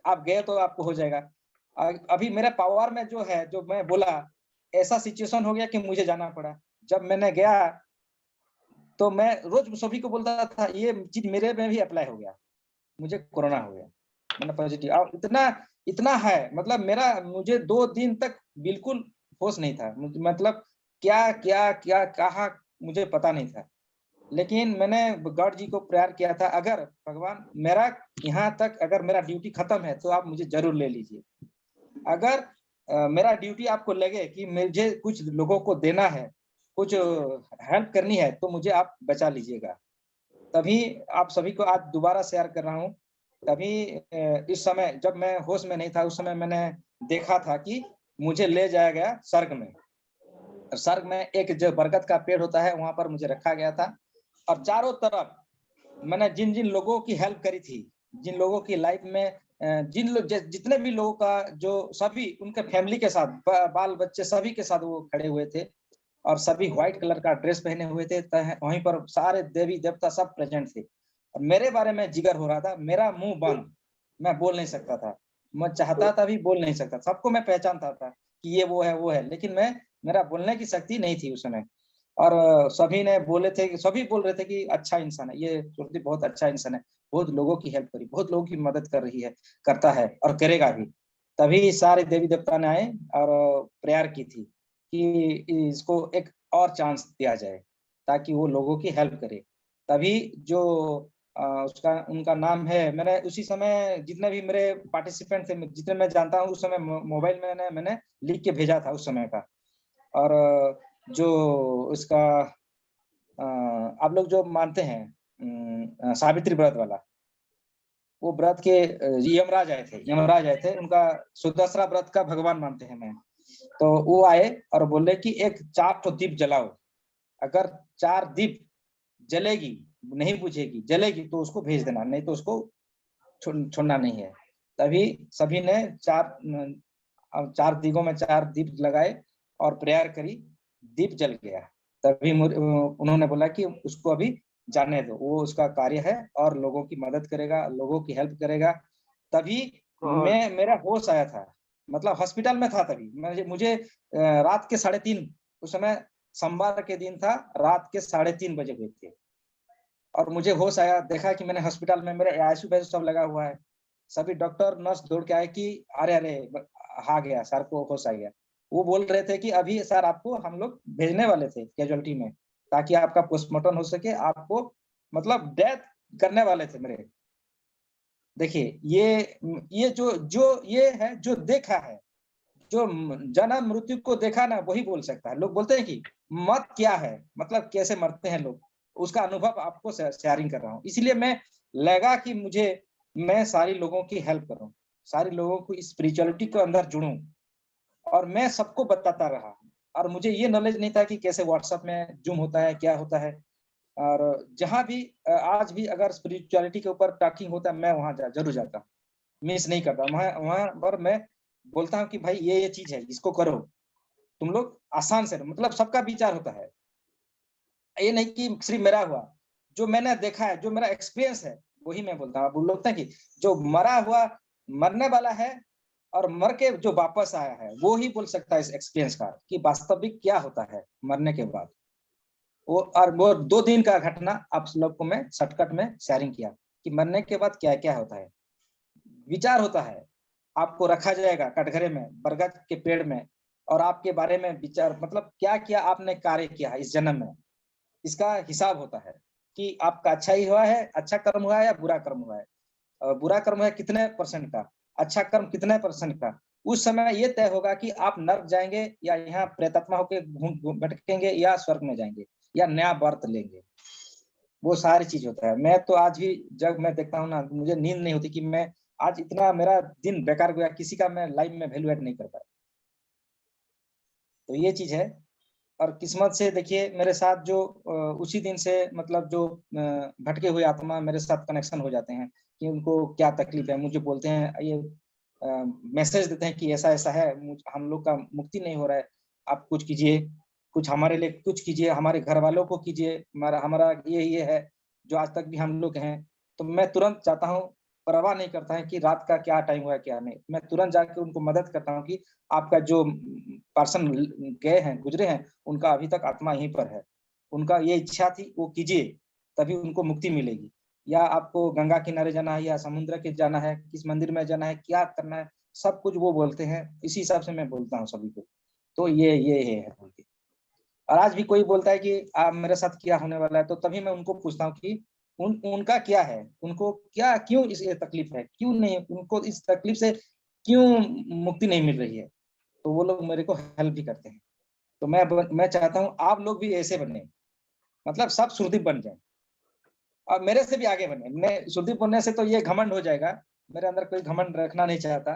[SPEAKER 1] आप गए तो आपको हो जाएगा। अभी मेरे पावर में जो है, जो मैं बोला, ऐसा सिचुएशन हो गया कि मुझे जाना पड़ा। जब मैंने गया तो मैं रोज सभी को बोलता था ये चीज मेरे में भी अप्लाई हो गया, मुझे कोरोना हो गया, मैंने पॉजिटिव, और इतना है, मतलब मुझे 2 दिन तक बिल्कुल होश नहीं था, मतलब क्या कहा मुझे पता नहीं था, लेकिन मैंने गॉड जी को प्रेयर किया था, अगर भगवान मेरा यहाँ तक अगर मेरा ड्यूटी खत्म है तो आप मुझे जरूर ले लीजिए, अगर मेरा ड्यूटी आपको लगे कि मुझे कुछ लोगों को देना है, कुछ हेल्प करनी है, तो मुझे आप बचा लीजिएगा। तभी आप सभी को आज दोबारा शेयर कर रहा हूँ। तभी इस समय जब मैं होश में नहीं था, उस समय मैंने देखा था कि मुझे ले जाया गया स्वर्ग में। स्वर्ग में एक जो बरगद का पेड़ होता है, वहां पर मुझे रखा गया था, और चारों तरफ मैंने जिन जिन लोगों की हेल्प करी थी, जिन लोगों की लाइफ में जिन लोग जितने भी लोगों का, जो सभी उनके फैमिली के साथ, बाल बच्चे सभी के साथ वो खड़े हुए थे, और सभी व्हाइट कलर का ड्रेस पहने हुए थे, वहीं पर सारे देवी देवता सब प्रेजेंट थे, और मेरे बारे में जिगर हो रहा था, मेरा मुंह बंद, मैं बोल नहीं सकता था, मैं चाहता था भी बोल नहीं सकता, सबको मैं पहचानता था कि ये वो है, लेकिन मेरा बोलने की शक्ति नहीं थी उस समय। और सभी बोल रहे थे कि अच्छा इंसान है ये, सुरदीप बहुत अच्छा इंसान है, बहुत लोगों की हेल्प करी, बहुत लोगों की मदद कर रही है, करता है और करेगा भी। तभी सारे देवी देवता ने आए और प्रेयर की थी कि इसको एक और चांस दिया जाए ताकि वो लोगों की हेल्प करे। तभी जो उसका उनका नाम है, मैंने उसी समय जितने भी मेरे पार्टिसिपेंट थे, जितने मैं जानता हूँ, उस समय मोबाइल में मैंने लिख के भेजा था उस समय का। और जो उसका आप लोग जो मानते हैं सावित्री व्रत वाला, वो व्रत के यमराज आए थे, उनका सुदसरा व्रत का भगवान मानते हैं मैं। तो वो आए और बोले कि एक 4 तो दीप जलाओ, अगर 4 दीप जलेगी, नहीं बुझेगी, जलेगी तो उसको भेज देना, नहीं तो उसको छोड़ना नहीं है। तभी सभी ने 4 दिगों में 4 दीप लगाए और प्रेयर करी, दीप जल गया। तभी उन्होंने बोला कि उसको अभी जाने दो, वो उसका कार्य है और लोगों की मदद करेगा, लोगों की हेल्प करेगा। तभी मेरा होश आया था, मतलब हॉस्पिटल में था तभी। मुझे रात के 3:30, उस समय सोमवार के दिन था, रात के 3:30 बजे हुए थे और मुझे होश आया। देखा कि मैंने हॉस्पिटल में मेरे आईसीयू बेड सब लगा हुआ है, सभी डॉक्टर नर्स दौड़ के आए कि अरे आ गया, सर को होश आ गया। वो बोल रहे थे कि अभी सर आपको हम लोग भेजने वाले थे कैजुअलिटी में, ताकि आपका पोस्टमार्टम हो सके, आपको मतलब डेथ करने वाले थे मेरे। देखिए ये जो ये है, जो देखा है, जो जन्म मृत्यु को देखा ना, वही बोल सकता है। लोग बोलते हैं कि मौत क्या है, मतलब कैसे मरते हैं लोग, उसका अनुभव आपको शेयरिंग कर रहा हूँ। इसलिए मैं लगा कि मैं सारी लोगों की हेल्प करूं, सारी लोगों को स्पिरिचुअलिटी के अंदर जुड़ूं, और मैं सबको बताता रहा। और मुझे ये नॉलेज नहीं था कि कैसे व्हाट्सएप में जूम होता है, क्या होता है। और जहां भी आज भी अगर स्पिरिचुअलिटी के ऊपर टॉकिंग होता है, मैं वहां जरूर जाता हूँ, मिस नहीं करता। वहां पर मैं बोलता हूँ कि भाई ये चीज है, इसको करो तुम लोग आसान से, मतलब सबका विचार होता है। ये नहीं कि सिर्फ मेरा हुआ, जो मैंने देखा है, जो मेरा एक्सपीरियंस है, वही मैं बोलता हूँ। बोल लगता है कि जो मरा हुआ मरने वाला है और मर के जो वापस आया है, वो ही बोल सकता है इस एक्सपीरियंस का कि वास्तविक क्या होता है मरने के बाद। वो 2 दिन का घटना आप लोग को मैं शॉर्टकट में शेयरिंग किया कि मरने के बाद क्या क्या होता है। विचार होता है, आपको रखा जाएगा कटघरे में, बरगद के पेड़ में, और आपके बारे में विचार, मतलब क्या क्या आपने कार्य किया है इस जन्म में, इसका हिसाब होता है कि आपका अच्छा ही हुआ है, अच्छा कर्म हुआ है या बुरा कर्म हुआ है। बुरा कर्म है कितने % का, अच्छा कर्म कितने % का। उस समय ये तय होगा कि आप नर्क जाएंगे या यहाँ प्रेतात्मा होके भटकेंगे या स्वर्ग में जाएंगे या नया बर्थ लेंगे। वो सारी चीज होता है। मैं तो आज भी जब मैं देखता हूँ ना, मुझे नींद नहीं होती कि मैं आज इतना मेरा दिन बेकार गया, किसी का मैं लाइफ में वैल्यू ऐड नहीं कर पाया। तो ये चीज है। और किस्मत से देखिए मेरे साथ जो उसी दिन से मतलब जो भटके हुए आत्मा मेरे साथ कनेक्शन हो जाते हैं कि उनको क्या तकलीफ है, मुझे बोलते हैं, ये मैसेज देते हैं कि ऐसा ऐसा है, हम लोग का मुक्ति नहीं हो रहा है, आप कुछ कीजिए, कुछ हमारे लिए कुछ कीजिए, हमारे घर वालों को कीजिए, हमारा ये है जो आज तक भी हम लोग हैं। तो मैं तुरंत जाता हूँ, परवाह नहीं करता है कि रात का क्या टाइम हुआ है क्या नहीं, मैं तुरंत जाके उनको मदद करता हूँ कि आपका जो पर्सन गए हैं, गुजरे हैं, उनका अभी तक आत्मा यहीं पर है, उनका ये इच्छा थी वो कीजिए, तभी उनको मुक्ति मिलेगी। या आपको गंगा किनारे जाना है या समुद्र के जाना है, किस मंदिर में जाना है, क्या करना है, सब कुछ वो बोलते हैं। इसी हिसाब से मैं बोलता हूँ सभी को। तो ये है। और आज भी कोई बोलता है कि आप मेरे साथ क्या होने वाला है, तो तभी मैं उनको पूछता हूँ कि उनका क्या है, उनको क्या, क्यों इस तकलीफ है, क्यों नहीं, उनको इस तकलीफ से क्यों मुक्ति नहीं मिल रही है। तो वो लोग मेरे को हेल्प भी करते हैं। तो मैं चाहता हूँ आप लोग भी ऐसे बने, मतलब सब सुरदीप बन जाए और मेरे से भी आगे बने। मैं सुरदीप बनने से तो ये घमंड हो जाएगा, मेरे अंदर कोई घमंड रखना नहीं चाहता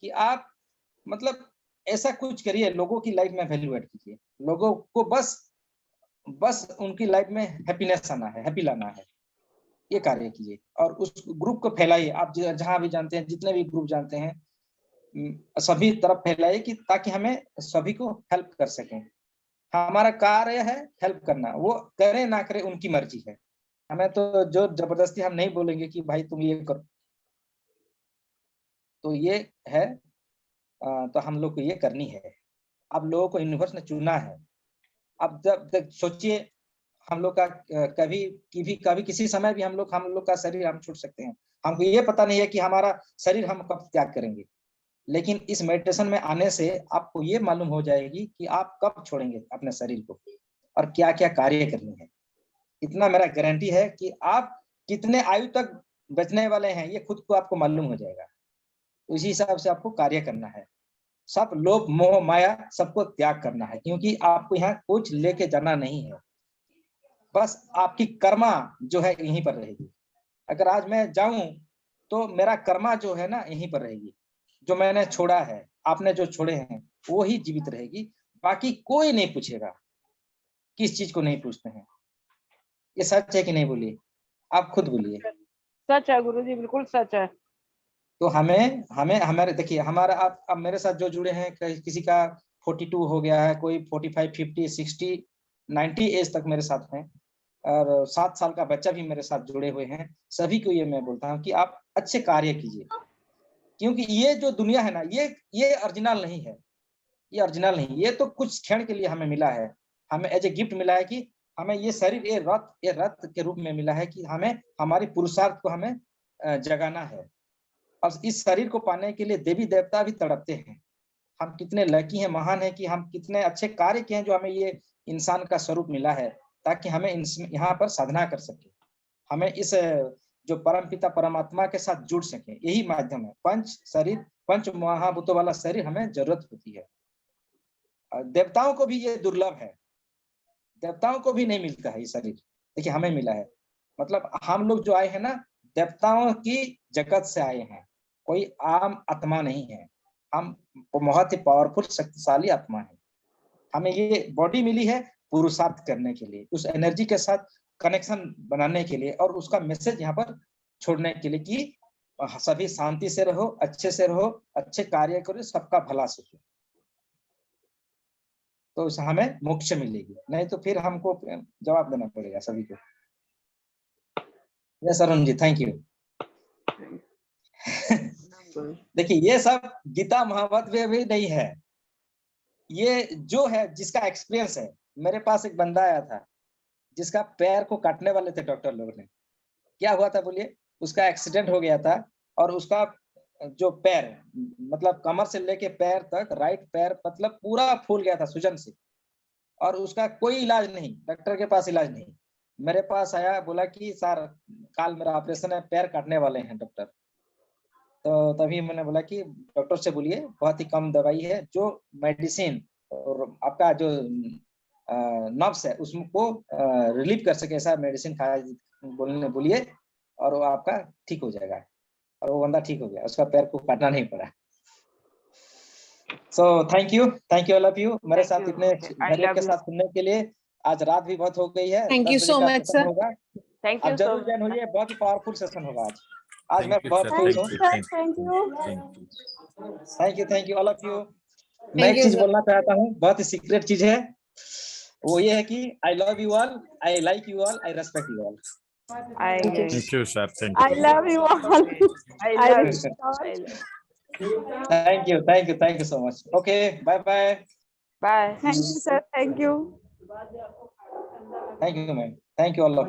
[SPEAKER 1] कि आप मतलब ऐसा कुछ करिए, लोगों की लाइफ में वैल्यू ऐड कीजिए, लोगों को बस उनकी लाइफ में हैप्पीनेस आना है, हैप्पी लाना है, ये कार्य कीजिए और उस ग्रुप को फैलाइए। आप जहां भी जानते हैं, जितने भी ग्रुप जानते हैं, सभी तरफ फैलाइए कि ताकि हमें सभी को हेल्प कर सकें। हमारा कार्य है हेल्प करना, वो करे ना करे उनकी मर्जी है। हमें तो जो जबरदस्ती हम नहीं बोलेंगे कि भाई तुम ये करो। तो ये है, तो हम लोग को ये करनी है। अब लोगों को यूनिवर्स ने चुना है। अब जब सोचिए हम लोग का कभी किसी समय भी हम लोग का शरीर हम छूट सकते हैं। हमको ये पता नहीं है कि हमारा शरीर हम कब त्याग करेंगे। लेकिन इस मेडिटेशन में आने से आपको ये मालूम हो जाएगी कि आप कब छोड़ेंगे अपने शरीर को और क्या क्या कार्य करनी है। इतना मेरा गारंटी है कि आप कितने आयु तक बचने वाले हैं ये खुद को आपको मालूम हो जाएगा। उसी हिसाब से आपको कार्य करना है। सब लोभ मोह माया सबको त्याग करना है, क्योंकि आपको यहाँ कुछ लेके जाना नहीं है। बस आपकी कर्मा जो है यहीं पर रहेगी। अगर आज मैं जाऊं तो मेरा कर्मा जो है ना यहीं पर रहेगी। जो मैंने छोड़ा है, आपने जो छोड़े हैं, वो ही जीवित रहेगी। बाकी कोई नहीं पूछेगा। किस चीज को नहीं पूछते हैं? ये सच है कि नहीं? बोलिए, आप खुद बोलिए।
[SPEAKER 5] सच है गुरुजी, बिल्कुल सच है।
[SPEAKER 1] तो हमें हमें हमारे देखिए, हमारा आप अब मेरे साथ जो जुड़े हैं, किसी का 42 हो गया है, कोई 45, 50, 60, 90 एज तक मेरे साथ हैं, और 7 साल का बच्चा भी मेरे साथ जुड़े हुए हैं। सभी को ये मैं बोलता हूँ कि आप अच्छे कार्य कीजिए, क्योंकि ये जो दुनिया है ना, ये ओरिजिनल नहीं है। ये ओरिजिनल नहीं, ये तो कुछ क्षण के लिए हमें मिला है। हमें एज ए गिफ्ट मिला है कि हमें ये शरीर ये रथ के रूप में मिला है कि हमें हमारी पुरुषार्थ को हमें जगाना है। और इस शरीर को पाने के लिए देवी देवता भी तड़पते हैं। हम कितने लकी हैं, महान हैं कि हम कितने अच्छे कार्य किए हैं जो हमें ये इंसान का स्वरूप मिला है, ताकि हमें यहाँ पर साधना कर सके, हमें इस जो परम पिता परमात्मा के साथ जुड़ सके। यही माध्यम है। पंच महाभूतों वाला शरीर हमें जरूरत होती है। देवताओं को भी ये दुर्लभ है, देवताओं को भी नहीं मिलता है ये शरीर। देखिए हमें मिला है। मतलब हम लोग जो आए हैं ना, देवताओं की जगत से आए हैं, कोई आम आत्मा नहीं है। हम बहुत ही पावरफुल शक्तिशाली आत्मा है। हमें ये बॉडी मिली है पुरुषार्थ करने के लिए, उस एनर्जी के साथ कनेक्शन बनाने के लिए, और उसका मैसेज यहाँ पर छोड़ने के लिए कि सभी शांति से रहो, अच्छे से रहो, अच्छे कार्य करो, सबका भला सोचो, तो उससे हमें मोक्ष मिलेगी। नहीं तो फिर हमको जवाब देना पड़ेगा सभी को। Yes Arun ji, thank you. देखिए ये सब गीता महाभारत में भी नहीं है। ये जो है जिसका एक्सपीरियंस है। मेरे पास एक बंदा आया था जिसका पैर को काटने वाले थे डॉक्टर लोग ने। क्या हुआ था बोलिए? उसका एक्सीडेंट हो गया था, और उसका जो पैर, मतलब कमर से लेके पैर तक, राइट पैर मतलब पूरा फूल गया था सूजन से, और उसका कोई इलाज नहीं, डॉक्टर के पास इलाज नहीं। मेरे पास आया, बोला कि सर कल मेरा ऑपरेशन है, पैर काटने वाले हैं डॉक्टर। तो तभी मैंने बोला कि डॉक्टर से बोलिए, बहुत ही कम दवाई है, जो मेडिसिन और आपका जो नर्व्स है उसको रिलीव कर सके, ऐसा मेडिसिन बोलिए, और वो आपका ठीक हो जाएगा। और वो बंदा ठीक हो गया, उसका पैर को काटना नहीं पड़ा। So thank you all of you, मेरे साथ इतने धैर्य के साथ सुनने के लिए। आज रात भी बहुत हो गई है,
[SPEAKER 3] thank you so much sir.
[SPEAKER 2] Thank
[SPEAKER 1] आप
[SPEAKER 2] यू
[SPEAKER 1] जरूर ज्वाइन होइए, बहुत ही पावरफुल सेशन होगा आज मैं बहुत खुश हूँ। Thank you all of you. मैं एक चीज बोलना चाहता हूँ, बहुत ही सीक्रेट चीज है, वो ये है कि I love you all, I like you all, I respect you all.
[SPEAKER 6] Thank you, sir. Thank
[SPEAKER 5] I
[SPEAKER 6] you.
[SPEAKER 5] love you all.
[SPEAKER 1] Thank you so much. Okay, bye.
[SPEAKER 5] Bye. Thank you, sir. Thank you.
[SPEAKER 1] Thank you, ma'am. Thank you all of you.